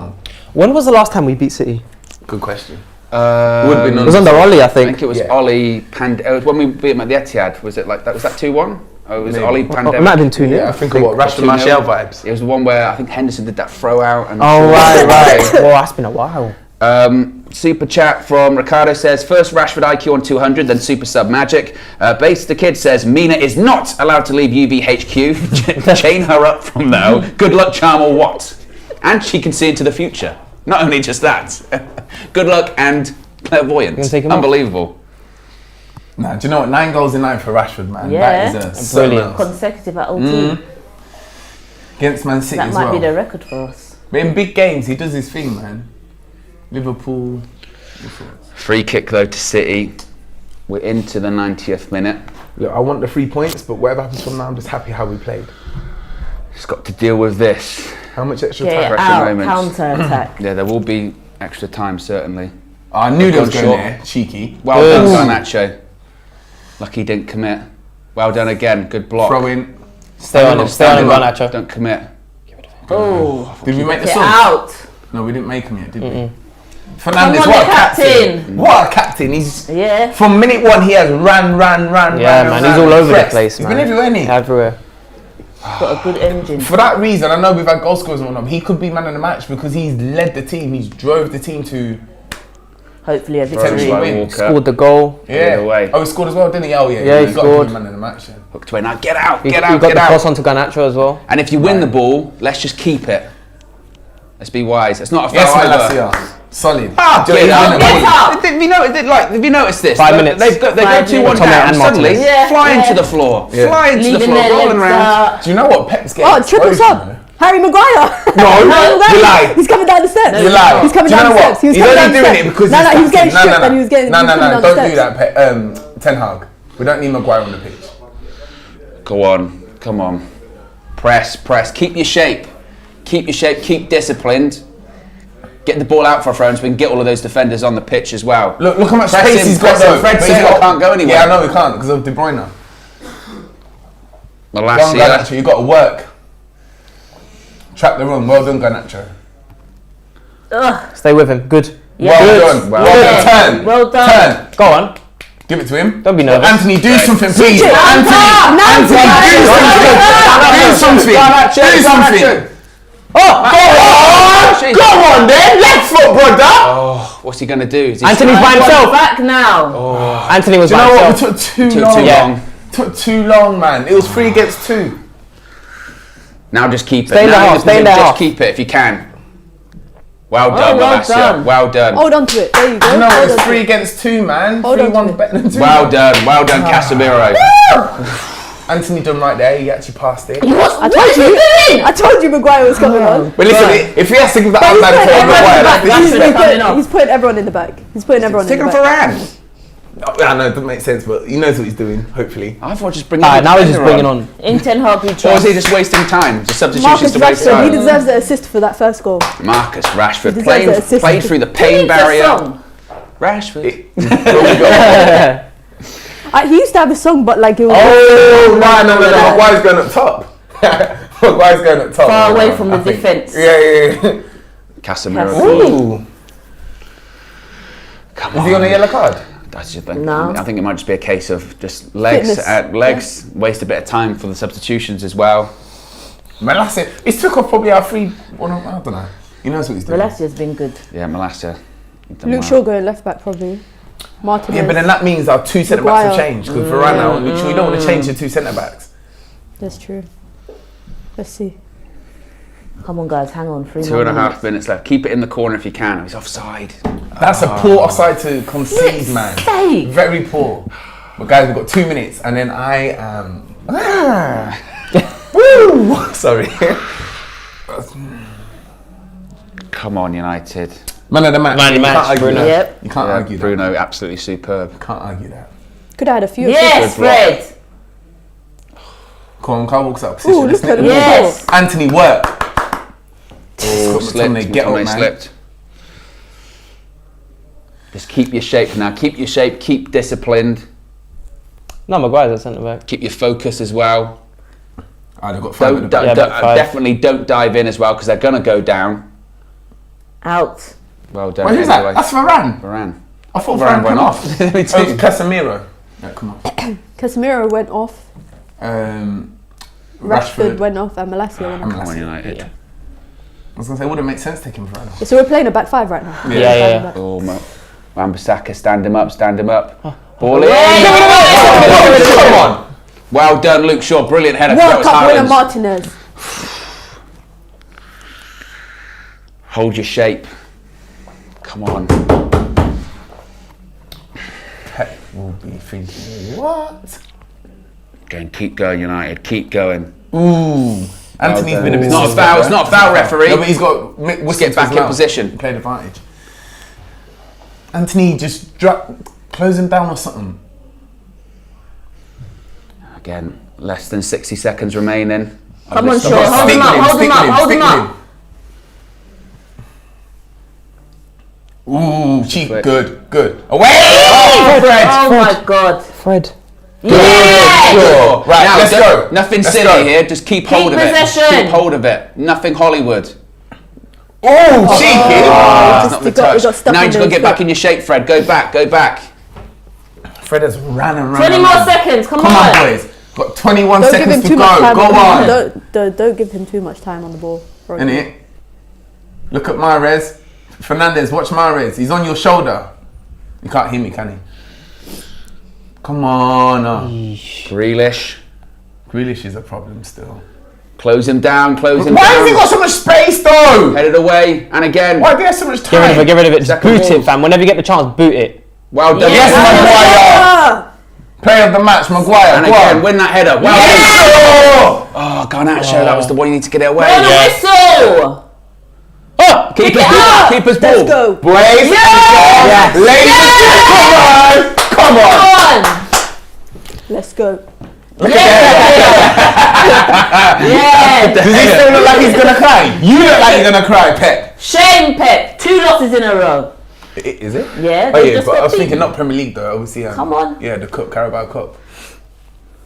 on. When was the last time we beat City? Good question. Would have been It was under Ollie, I I think. think it was Yeah. Ollie It was when we beat him at the Etihad. Was it like that? Was that 2-1? Oh, it was Maybe. Ollie It Pandemic. might have been 2-0. Yeah, I think of what Rashford 2-0. Martial vibes. It was the one where I think Henderson did that throw out. And Oh, right. Well, that's been a while. Super chat from Ricardo says, first Rashford IQ on 200, then super sub magic. Base the Kid says, Mina is not allowed to leave UVHQ. Chain her up from now. Good luck, charm, or what? And she can see into the future. Not only just that. Good luck and clairvoyance. You gonna take him off? Unbelievable. Nah, do you know what? 9 goals in 9 for Rashford, man. Yeah. That is Brilliant. Consecutive at OT. Against Man City That as might well. be the record for us. But in big games, he does his thing, man. Liverpool. Free kick though to City. We're into the 90th minute. Look, I want the 3 points, but whatever happens from now, I'm just happy how we played. Just got to deal with this. How much extra Yeah, time? pressure out, moments. counter-attack. Yeah, there will be extra time certainly. Oh, I knew they was Gone going short. there. Cheeky. Well done, Garnacho. Lucky he didn't commit. Well done again. Good block. Throw in. Stay on him, Garnacho. Don't commit. Oh, Did we make the get song? out. No, we didn't make him yet, did we? Come Fernandes, on, what a the captain. What a captain. He's Yeah. from minute one. He has ran. Yeah, man, he's all over the place, He's man. been everywhere, isn't he? Everywhere. Got a good engine. For that reason, I know we've had goal scorers and whatnot. He could be man of the match because he's led the team. He's drove the team to Hopefully a potentially victory. win. Walker. Scored the goal. Yeah. away. Oh, he scored as well, didn't he? Oh yeah. Yeah, he He's got to scored. be man of the match. Then. Hooked away now. Get out. He Get got out. the Get cross out. onto Garnacho as well. And if you win the ball, let's just keep it. Let's be wise. It's not a Yes, foul either. Malacia. Solid. Ah, Do you know get he's out, in the get ball? out. Have you noticed this? 5 They- minutes. They go 5 2-1 minutes. down. Tommy and Suddenly, Martinez. Yeah, flying yeah. to the floor. Yeah. Flying to the Leaving floor, their rolling legs around. out. Do you know what Pep's getting? Oh, triple exposed, sub. you know? Harry Maguire. No, you lie. He's coming down the steps. You lie. He's coming Do you down know the what? steps. He was He's coming only down the doing steps. it because No, he's he was getting captain. stripped and he was getting. No, he was coming down the don't do steps. that, Ten Hag. We don't need Maguire on the pitch. Go on. Come on. Press. Keep your shape. Keep disciplined. Get the ball out for Fred so we can get all of those defenders on the pitch as well. Look how much Press space him, he's got press him. though. Fred But he's Sayle can't go anywhere. Yeah, I know he can't because of De Bruyne. Go on, Malacia. Garnacho, you got to work. Trap the run. Well done, Garnacho. Ugh. Stay with him. Good. Yeah. Well done. Well Well done. done. Turn. Well done. Turn. Go on. Give it to him. Don't be nervous. Anthony, do something, please. it. Anthony, do something. Do something. Oh, Go on then. Left foot, brother. Oh, what's he going to do? Is he Anthony's by himself. Back now. Anthony was Do you by know what? himself. We took too Took long. too long. Took too long, man. It was 3 against 2. Now just keep it. Stay in the Now half, just stay in the just half. keep it if you can. Well done, well Malacia. done. Well done. Hold on to it. There you go. No, Hold it's on to 3 it. against 2, man. Hold on to 3-1 it. better than 2. Well done, Casemiro. Anthony done right there. He actually passed it. I told you Maguire was coming on. But listen, if he has to give the But he's outside putting for everyone in Maguire, the back. that's Rashford coming off. He's putting everyone in the back. He's putting everyone in Stick the him back. for Varane. I know it doesn't make sense, but he knows what he's doing. Hopefully. I thought just bring Alright, now he's just bringing on. In Ten Hag we Or is trust. he just wasting time? Just substitutions Marcus to waste Rashford, he time. deserves the assist for that first goal. Marcus Rashford He deserves the assist. played through the Who pain needs a barrier. song? Rashford. He used to have a song, but like it was. Oh, no. Maguire's going up top. Maguire's going up top. Far away from the I think. defence. Yeah. Casemiro. Ooh. Come Is he on a yellow card? That's just the, No. I think it might just be a case of just legs, Fitness. waste a bit of time for the substitutions as well. Malacia. He's took off probably our 3-1. I don't know. He knows what he's doing. Malacia's been good. Yeah, Malacia. Luke Shaw going left back probably. Martinez. Yeah, but then that means our 2 centre backs have Maguire. changed because Varane now, which we don't want to change the 2 centre backs. That's true. Let's see. Come on, guys, hang on. 3 2 more and a half minutes. minutes left. Keep it in the corner if you can. He's offside. That's a poor offside to concede, man. Sake. Very poor. But guys, we've got 2 minutes, and then I am. Woo! Sorry. Come on, United. Man of the match. Man of the You match, can't argue Bruno. that. Yep. You can't Yeah, argue that. Bruno, absolutely superb. Can't argue that. Could have had a few. Yes, Good block. Fred. Come on, Carl walks out of position. Ooh, Let's look at nick the him. ball. Yes. Anthony, work. Oh, McTominay, get up, McTominay man. slipped. Just keep your shape now. Keep your shape. Keep disciplined. No, Maguire's at centre back. Keep your focus as well. They've got 5 at the back. back five. Definitely don't dive in as well because they're gonna go down. Out. Well done. Wait, who's anyway. that? That's Varane. Varane. I thought Varane Varane went came off. off. Oh, it's Casemiro. Yeah, come on. Casemiro went off. Rashford went off, and Malacia went off. Come on, United. Yeah. I was going to say, it wouldn't make sense taking Varane off. So we're playing a back 5 right now. Yeah. Oh, Wan-Bissaka, stand him up. Ball in. Come on. Well done, Luke Shaw. Brilliant header. World That was Cup winner Haaland's. Martinez. Hold your shape. Come on. Pep will be thinking, what? Keep going, United. Keep going. Ooh. Anthony's been a bit... It's not a foul. It's not a foul, referee. No, but he's got... Let's get back in position. Played advantage. Anthony, just close him down or something. Again, less than 60 seconds remaining. Come on, Stick Shaw. Hold him up. Hold him up. Hold him up. Ooh, cheap. Good. Away! Fred. Oh my God. Fred. Yeah. Sure. Right, Now, let's go. Nothing Let's silly go. here. Just keep hold of possession. it. Keep hold of it. Nothing Hollywood. Oh, cheeky! That's not the we got touch. stuck Now in you just got to the get back foot. in your shape, Fred. Go back. Fred has ran and ran. 20 and more ran. seconds. Come Come on, on. boys. Got 21 Don't give him seconds to too much go. time. Go on the ball. on. Don't give him too much time on the ball. Innit? Look at Mahrez. Fernandez, watch Mahrez. He's on your shoulder. You can't hear me, can he? Come on. Grealish. Grealish is a problem still. Close him down. Why has he got so much space though? Headed away. And again. Why do he have so much time? Get rid of it. Just Second boot ball. it, fam. Whenever you get the chance, boot it. Well done. Yes, Maguire. Player of the match, Maguire. And Go again, on. win that header. Well Yes! done. Oh, Garnacho. That was the one you need to get it away. On a whistle. Oh, keeper's it ball. up. Keeper's Let's ball. go. Brave. Yes. Ladies and gentlemen, come on. Come on. Let's go. Yeah. Does he still look like he's gonna cry? You look like you're gonna cry, Pep. Shame, Pep. 2 losses in a row. Is it? Yeah. Oh they yeah, just but I got was beaten. thinking not Premier League though. Obviously, Come on. Yeah, the Cup, Carabao Cup.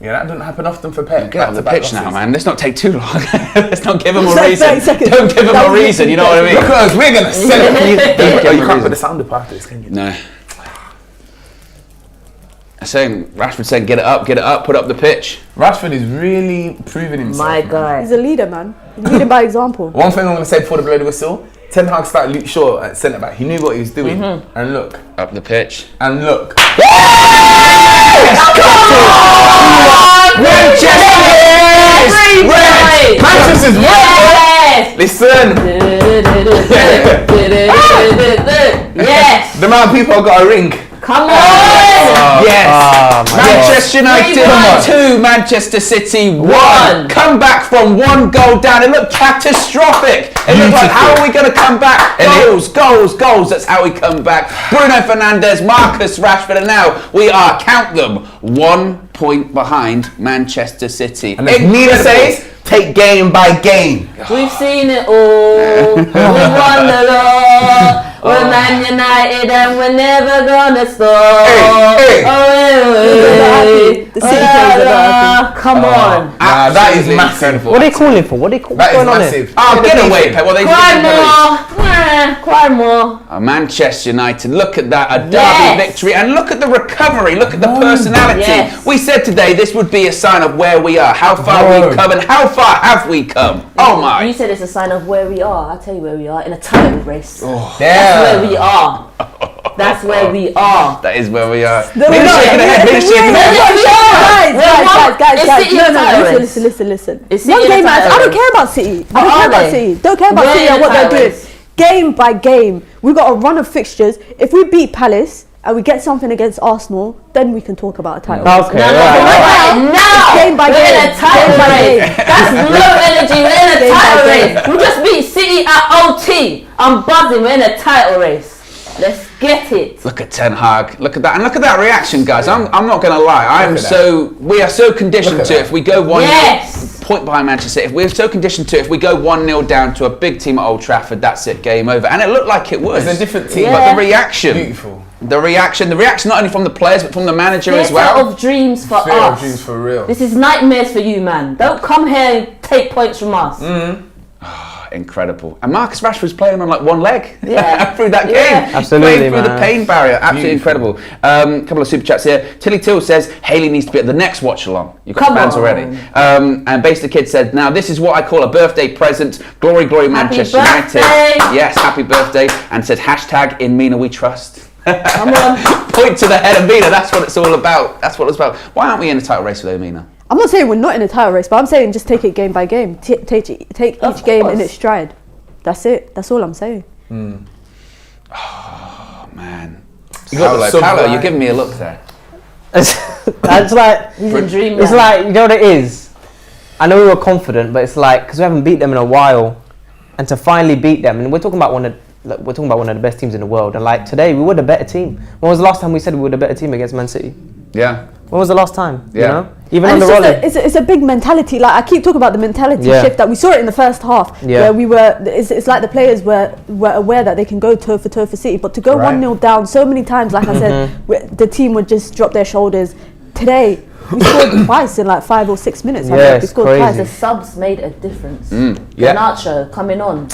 Yeah, that doesn't happen often for Pep. Get on the Back-to-back pitch now, losses. man. Let's not take too long. Let's not give him a It's like reason. 30 seconds. Don't give him That a was reason. You know what I mean? Because we're gonna celebrate. Yeah. You can't put the sound up after this, can you? No. I'm saying, Rashford saying, get it up, put up the pitch. Rashford is really proving himself. My man. God. He's a leader, man. He's leading by example. One thing I'm gonna say before the bloody whistle: Ten Hag started Luke Shaw at centre back. He knew what he was doing, and look, Up the pitch. and look. Red. Manchester's Yes. Listen, Yes. the amount of people have got a ring. Come on. Yes. Oh, my Manchester United 3-1. 2, Manchester City 1. 1. Come back from 1 goal down. It looked catastrophic. It looked like, how are we going to come back? Goals. That's how we come back. Bruno Fernandes, Marcus Rashford, and now we are, count them, 1 point behind Manchester City. And as Mina says, take game by game. We've seen it all. We've won it all. We're Man United and we're never gonna stop. Hey. The City fans are not happy. Come on. Nah, that is Absolutely massive. incredible. What are they calling for? What are they calling? That What's is going on massive. Oh, get away, Pep. Well, they Cry more. Cry more. Manchester United, look at that, a derby Yes. victory, and look at the recovery, look at the personality. Yes. We said today this would be a sign of where we are, how far Whoa. we've come, and how far have we come. Oh You my. said it's a sign of where we are. I'll tell you where we are. In a title race. That's Yeah. where we are. That's where we are. That is where we are. No, Mina we're not. shaking her head, Mina shaking her head. It's City in the title race. Listen. It's City One in the game, man. title I don't race. care about City. I What don't care are about they? City. Don't care about We're City in and the what they're title doing. race. Game by game, we got a run of fixtures. If we beat Palace and we get something against Arsenal, then we can talk about a title. race. Okay, No, right. now Game by we're in game. a title Game by race. game. That's low energy. We're in a Game by title game. race. We just beat City at OT. I'm buzzing. We're in a title race. Let's get it. Look at Ten Hag. Look at that. And look at that reaction, guys. I'm not going to lie. We are so conditioned to, if we go 1-0, point behind Manchester City, if we're so conditioned to, if we go 1-0 down to a big team at Old Trafford, that's it, game over. And it looked like it was. It's a different team. But the reaction. Beautiful. The reaction not only from the players, but from the manager as Theatre well. of dreams for Theatre us. of dreams for real. This is nightmares for you, man. Don't come here and take points from us. Incredible. And Marcus Rashford's playing on like one leg through that game. Absolutely, playing through man. the pain barrier. Absolutely incredible. Couple of super chats here. Tilly Till says Hayley needs to be at the next watch along. You've got fans already. And Base the Kid said, now this is what I call a birthday present. Glory, glory, Manchester United. Yes, happy birthday. And said hashtag in Mina we trust. Come on. Point to the head of Mina. That's what it's all about. That's what it's about. Why aren't we in a title race with Mina? I'm not saying we're not in a title race, but I'm saying just take it game by game. Take each game in its stride. That's it. That's all I'm saying. Oh, man. Paulo, you're giving me a look there. It's like, He's in dreamland. it's like, you know what it is? I know we were confident, but it's like, because we haven't beat them in a while, and to finally beat them, and we're talking about one of the best teams in the world, and like today we were the better team. When was the last time we said we were the better team against Man City? Yeah. When was the last time? Yeah. You know? Even And on the roller. it's a big mentality. Like I keep talking about the mentality shift that we saw it in the first half, where we were. It's like the players were aware that they can go toe for City, but to go 1-0 down so many times, like I said, the team would just drop their shoulders. Today we scored twice in like 5 or 6 minutes. Yeah, we it's scored crazy. twice. The subs made a difference. Yeah. Garnacho coming on.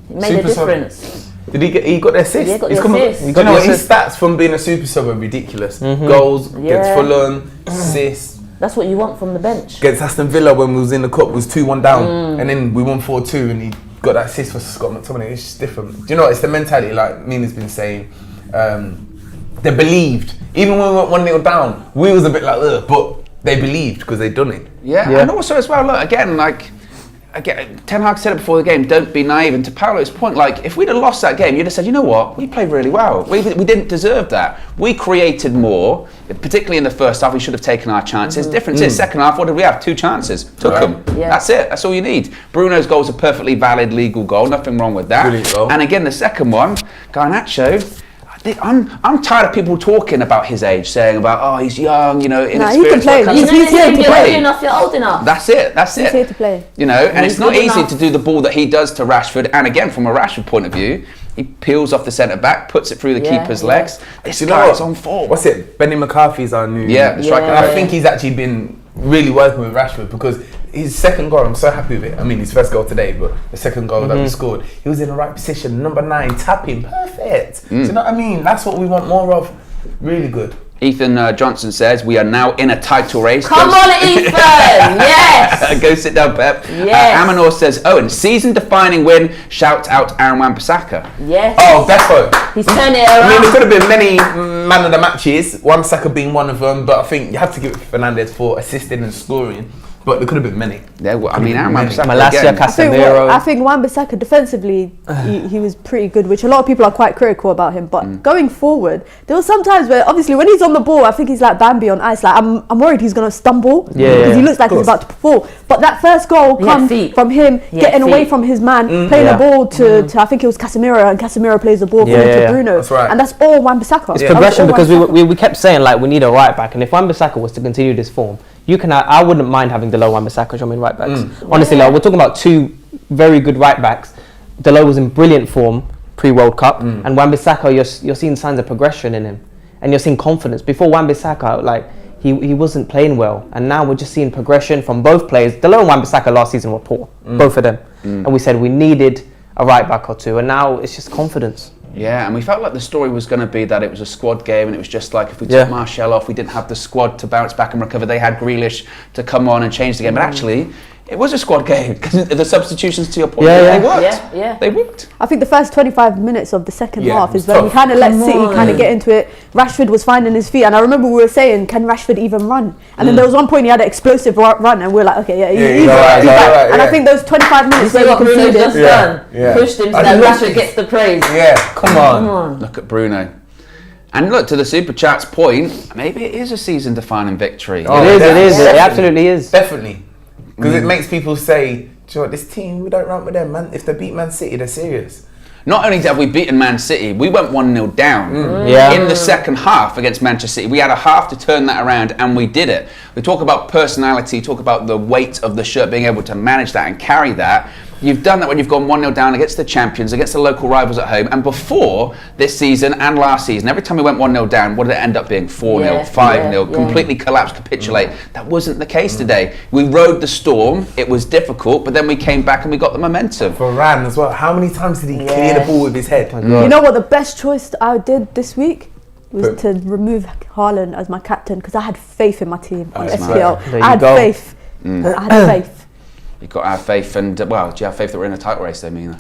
It made a Super sub. difference. Did he got the assist? Yeah, got He's the come- assist. You know what, his stats from being a super sub are ridiculous. Goals against Fulham, assists. That's what you want from the bench. Against Aston Villa when we was in the cup was 2-1 down, and then we won 4-2, and he got that assist for Scott McTominay. It's just different. Do you know what? It's the mentality, like Mina's been saying. They believed, even when we went 1-0 down, we was a bit like, ugh, but they believed because they'd done it. Yeah, and also as well, look, again, Ten Hag said it before the game, don't be naive. And to Paulo's point, like, if we'd have lost that game, you'd have said, you know what, we played really well. We didn't deserve that. We created more, particularly in the first half, we should have taken our chances. Difference is, second half, what did we have? 2 chances. Took them. Yeah. That's it. That's all you need. Bruno's goal is a perfectly valid, legal goal. Nothing wrong with that. Brilliant goal. And again, the second one, Garnacho, I'm tired of people talking about his age, saying about, oh, he's young, you know, inexperienced. play. He's He's here to you're play. old enough, you're old enough. That's it. He's here to play. You know, and He's it's not good easy enough. to do the ball that he does to Rashford. And again, from a Rashford point of view, he peels off the centre back, puts it through the keeper's legs. This Do you know guy's what? on form. What's it? Benny McCarthy's our new striker. And I think he's actually been really working with Rashford because his second goal, I'm so happy with it. I mean, his first goal today, but the second goal that we scored, he was in the right position, number 9, tapping, perfect. Do you know what I mean? That's what we want more of. Really good. Ethan Johnson says, we are now in a title race. Come on, Ethan! Yes! Go sit down, Pep. Yes. Amanor says, Owen, season-defining win. Shout out Aaron Wan-Bissaka. Yes. Oh, defo. He's turning it I mean, there around. could have been many man of the matches, Wan-Bissaka being one of them, but I think you have to give it to Fernandes for assisting and scoring. But there could have been many. Yeah, well, I mean, Aaron Wan-Bissaka Malacia, again. Casemiro. I think Wan-Bissaka defensively, he was pretty good, which a lot of people are quite critical about him. But going forward, there were some times where, obviously, when he's on the ball, I think he's like Bambi on ice. Like I'm worried he's going to stumble because he looks like he's about to fall. But that first goal He had comes feet. from him He had getting away feet. from his man, playing the ball to I think it was Casemiro, and Casemiro plays the ball to Bruno. That's right. And that's all Wan-Bissaka. It's progression because we kept saying like we need a right back, and if Wan-Bissaka was to continue this form, I wouldn't mind having Delo Wan-Bissaka jumping right backs. Honestly, like we're talking about 2 very good right backs. Delo was in brilliant form pre-World Cup, and Wan-Bissaka, you're seeing signs of progression in him, and you're seeing confidence. Before Wan-Bissaka, like he wasn't playing well, and now we're just seeing progression from both players. Delo and Wan-Bissaka last season were poor, both of them, and we said we needed a right back or 2, and now it's just confidence. Yeah, and we felt like the story was going to be that it was a squad game, and it was just like if we took Martial off, we didn't have the squad to bounce back and recover. They had Grealish to come on and change the game, but actually, it was a squad game because the substitutions, to your point, they worked. They worked. I think the first 25 minutes of the second half is it's when we tough. kind of let Come City on. kind of get into it. Rashford was finding his feet, and I remember we were saying, can Rashford even run? And then there was one point he had an explosive run, and we were like, okay, he's back. And I think those 25 You minutes see where what we Bruno's conceded. just done? Pushed him so I that love Rashford gets the praise. Yeah, come on. Come on. Look at Bruno. And look, to the Super Chat's point, maybe it is a season-defining victory. Oh, It is. It definitely. absolutely is. Definitely. Because it makes people say, do you know what, this team, we don't run with them, man. If they beat Man City, they're serious. Not only have we beaten Man City, we went 1-0 down in the second half against Manchester City. We had a half to turn that around, and we did it. We talk about personality, talk about the weight of the shirt, being able to manage that and carry that. You've done that when you've gone 1-0 down against the champions, against the local rivals at home. And before this season and last season, every time we went 1-0 down, what did it end up being? 4-0, 5-0, completely collapse, capitulate. That wasn't the case today. We rode the storm. It was difficult, but then we came back and we got the momentum. Varane as well. How many times did he clear the ball with his head? You know what the best choice I did this week was to remove Haaland as my captain because I had faith in my team on FPL. I had faith. I had faith. You've got to have faith, and do you have faith that we're in a title race though, Mina?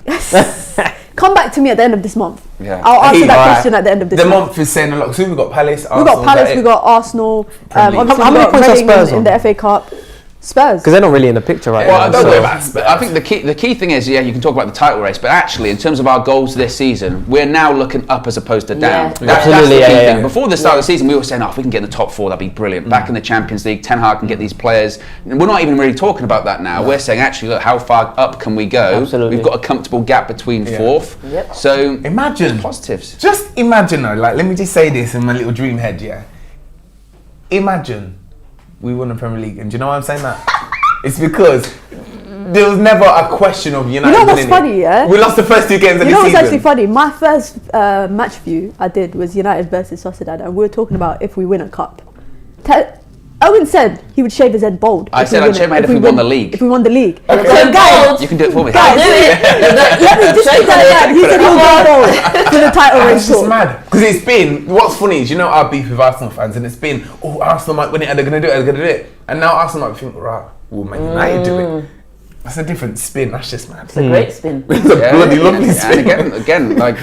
Come back to me at the end of this month. Yeah. I'll answer that question at the end of this month. The month is saying a lot. So we've got Palace, Arsenal. We've got Palace, we've got Arsenal. Obviously How many we've got points are Reading Spurs in the FA Cup. Spurs. Because they're not really in the picture right Well, now. don't worry about Spurs. I think the key thing is, you can talk about the title race, but actually, in terms of our goals this season, we're now looking up as opposed to down. Yeah. That's Absolutely, the key yeah. thing. Before the start of the season, we were saying, if we can get in the top 4, that'd be brilliant. Back in the Champions League, Ten Hag can get these players. And we're not even really talking about that now. We're saying, actually, look, how far up can we go? Absolutely. We've got a comfortable gap between fourth. Yep. So Imagine. positives. Just imagine though, like, let me just say this in my little dream head, yeah. Imagine we won the Premier League, and do you know why I'm saying that? It's because there was never a question of United. You know what's winning funny, it. yeah? We lost the first 2 games of the You know what's season. actually funny? My first match view I did was United versus Sociedad, and we were talking about if we win a cup. Owen said he would shave his head bald. I said I'd shave my head if we won the league. If we won the league. Okay. So guys, You can do it for me. guys, Do it. let me just keep that down. He said he'll go bald for the title race. It's just talk. mad because it's been. What's funny is our beef with Arsenal fans, and it's been, Arsenal might win it, and they're gonna do it, and now Arsenal might think, right, we'll make United do it. That's a different spin. That's just mad. It's a great spin. It's a bloody lovely spin. And again, like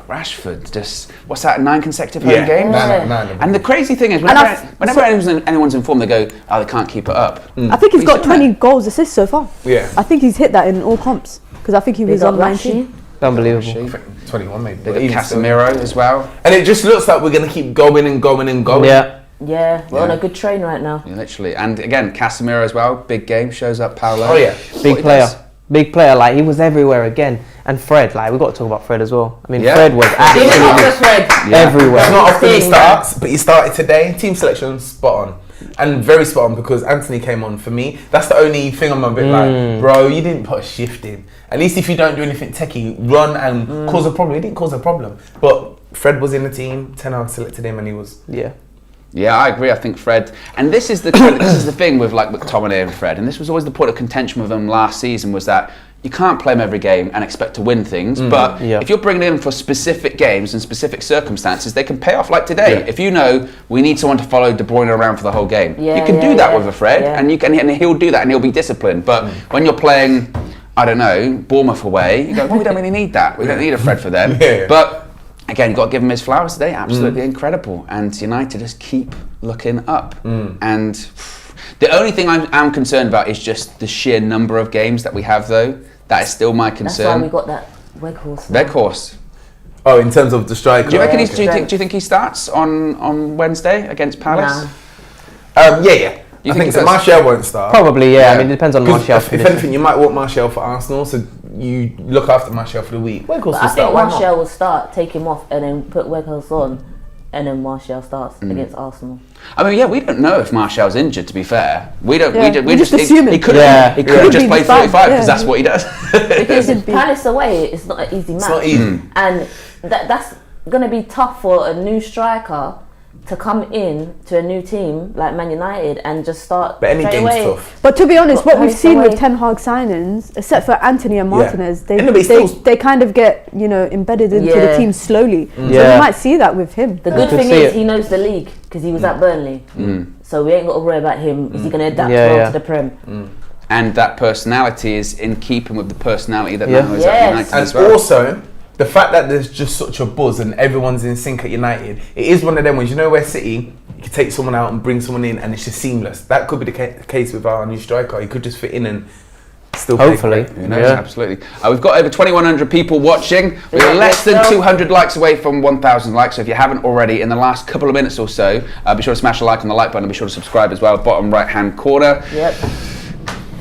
Rashford, just what's that? 9 consecutive home games. Nine. And the crazy thing is, whenever anyone's informed, they go, they can't keep it up. I think he's got 20 goals, assists so far. Yeah. I think he's hit that in all comps because I think he was on 19. Unbelievable. I think 21 maybe. They but got even still. Casemiro as well. And it just looks like we're gonna keep going and going and going. Yeah. Yeah, we're on a good train right now. Yeah, literally. And again, Casemiro as well. Big game, shows up Paulo. Oh yeah. Big player. Like, he was everywhere again. And Fred, like, we've got to talk about Fred as well. I mean, Yeah. Fred was absolutely everywhere. It's not often he Thing, starts, but he started today. Team selection spot on. And very spot on because Anthony came on for me. That's the only thing I'm a bit like, bro, you didn't put a shift in. At least if you don't do anything techie, run and cause a problem. He didn't cause a problem. But Fred was in the team, Ten Hag selected him and he was... Yeah, I agree. I think Fred, and this is the thing with like McTominay and Fred, and this was always the point of contention with them last season, was that you can't play them every game and expect to win things, but if you're bringing them for specific games and specific circumstances, they can pay off. Like today, if you know we need someone to follow De Bruyne around for the whole game, you can do that with a Fred, and he'll do that and he'll be disciplined. But when you're playing, I don't know, Bournemouth away, you go, we don't really need that. We don't need a Fred for them. But again, you've got to give him his flowers today. Absolutely incredible. And United just keep looking up. And the only thing I'm concerned about is just the sheer number of games that we have, though. That is still my concern. That's why we got that Weghorst. Weghorst. Oh, in terms of the striker. Do you reckon do you think he starts on Wednesday against Palace? Yeah. You I think think so. he does? Martial won't start. Probably, yeah. I mean, it depends on Martial. If anything, you might want Martial for Arsenal, so you look after Martial for the week. But I think Martial will start, take him off, and then put Weghorst on, and then Martial starts against Arsenal. I mean, we don't know if Martial's injured. To be fair, we don't. Yeah, We just assume he it. could have just played 45 because that's what he does. Because Palace away, it's not an easy match. It's not easy. And that's going to be tough for a new striker to come in to a new team like Man United and just start But any straight game's away. tough. But to be honest, what we've Palace seen away. with Ten Hag signings, except for Anthony and Martinez, Yeah. they kind of get embedded into the Yeah. team slowly. So we Yeah. might see that with him. The good Could thing see is it. he knows the league because he was at Burnley. So we ain't got to worry about him. Is he going to adapt Yeah, well yeah. to the Prem? And that personality is in keeping with the personality that Yeah. now is at Yes. United And as well. also, the fact that there's just such a buzz and everyone's in sync at United, it is one of them ones, where City, you could take someone out and bring someone in and it's just seamless. That could be the case with our new striker. He could just fit in and still play Hopefully. great. Who knows? Absolutely. We've got over 2,100 people watching. We're Yeah, less than so- 200 likes away from 1,000 likes. So if you haven't already, in the last couple of minutes or so, be sure to smash a like on the like button and be sure to subscribe as well. Bottom right-hand corner. Yep.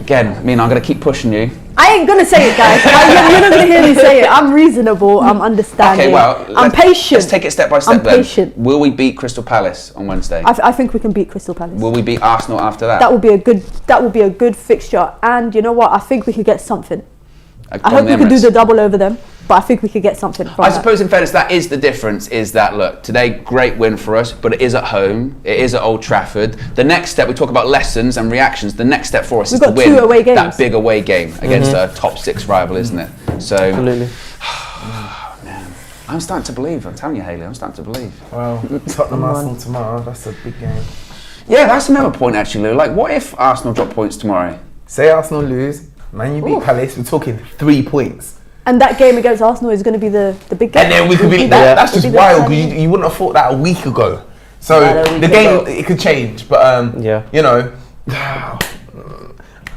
Again, Mina, I'm going to keep pushing you. I ain't gonna say it, guys. You're not gonna hear me say it. I'm reasonable. I'm understanding. Okay, well, I'm patient. Let's take it step by step. I'm patient. Will we beat Crystal Palace on Wednesday? I think we can beat Crystal Palace. Will we beat Arsenal after that? That would be a good fixture. And you know what? I think we could get something. I hope we could do the double over them, but I think we could get something from I suppose, in fairness, that is the difference, is that, look, today, great win for us, but it is at home, it is at Old Trafford. The next step, we talk about lessons and reactions, the next step for us is to win 2 away games. that big away game against a top 6 rival, isn't it? So, Absolutely. man, I'm starting to believe, I'm telling you, Hayley, I'm starting to believe. Well, Tottenham Arsenal tomorrow, that's a big game. Yeah, that's another point, actually, Lou. Like, what if Arsenal drop points tomorrow? Say Arsenal lose, Man U beat Palace, we're talking 3 points. And that game against Arsenal is going to be the big game. And then we could be that's just wild, because you wouldn't have thought that a week ago. So the game, it could change, but you know,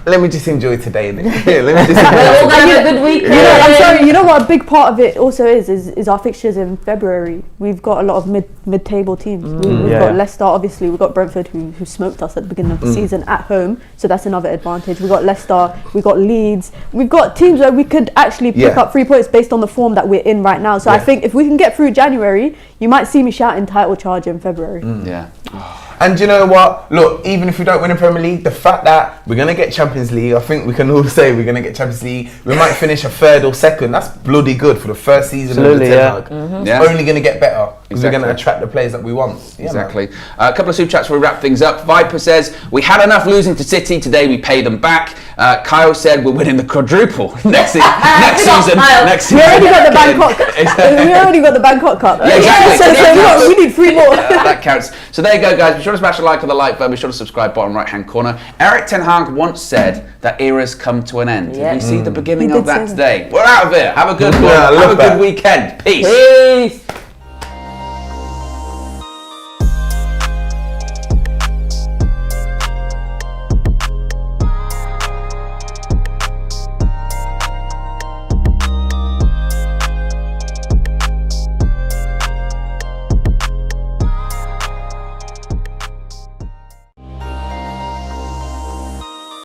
let me just enjoy today. Let me just enjoy We're all gonna have a good week. I'm sorry. You know what? A big part of it also is our fixtures in February. We've got a lot of mid-table teams. We've got Leicester, obviously. We've got Brentford, who smoked us at the beginning of the season at home. So that's another advantage. We've got Leicester. We've got Leeds. We've got teams where we could actually pick up 3 points based on the form that we're in right now. So I think if we can get through January, you might see me shouting title charge in February. Yeah. And you know what? Look, even if we don't win the Premier League, the fact that we're going to get Champions League, I think we can all say we're going to get Champions League. We might finish a 3rd or 2nd. That's bloody good for the first season of the Ten Hag. It's only going to get better because we're going to attract the players that we want. Exactly. A couple of super chats before we wrap things up. Viper says, we had enough losing to City. Today we paid them back. Kyle said, we're winning the quadruple next season. We already got the Bangkok. We already got the Bangkok Cup. Yeah, exactly. So we need 3 more. That counts. So there you go, guys. Be sure to smash a like on the like button. Be sure to subscribe, bottom right-hand corner. Eric Ten Hag once said that eras come to an end. Did we see the beginning of that today? We're out of here. Have a good one. Have a good weekend. Peace.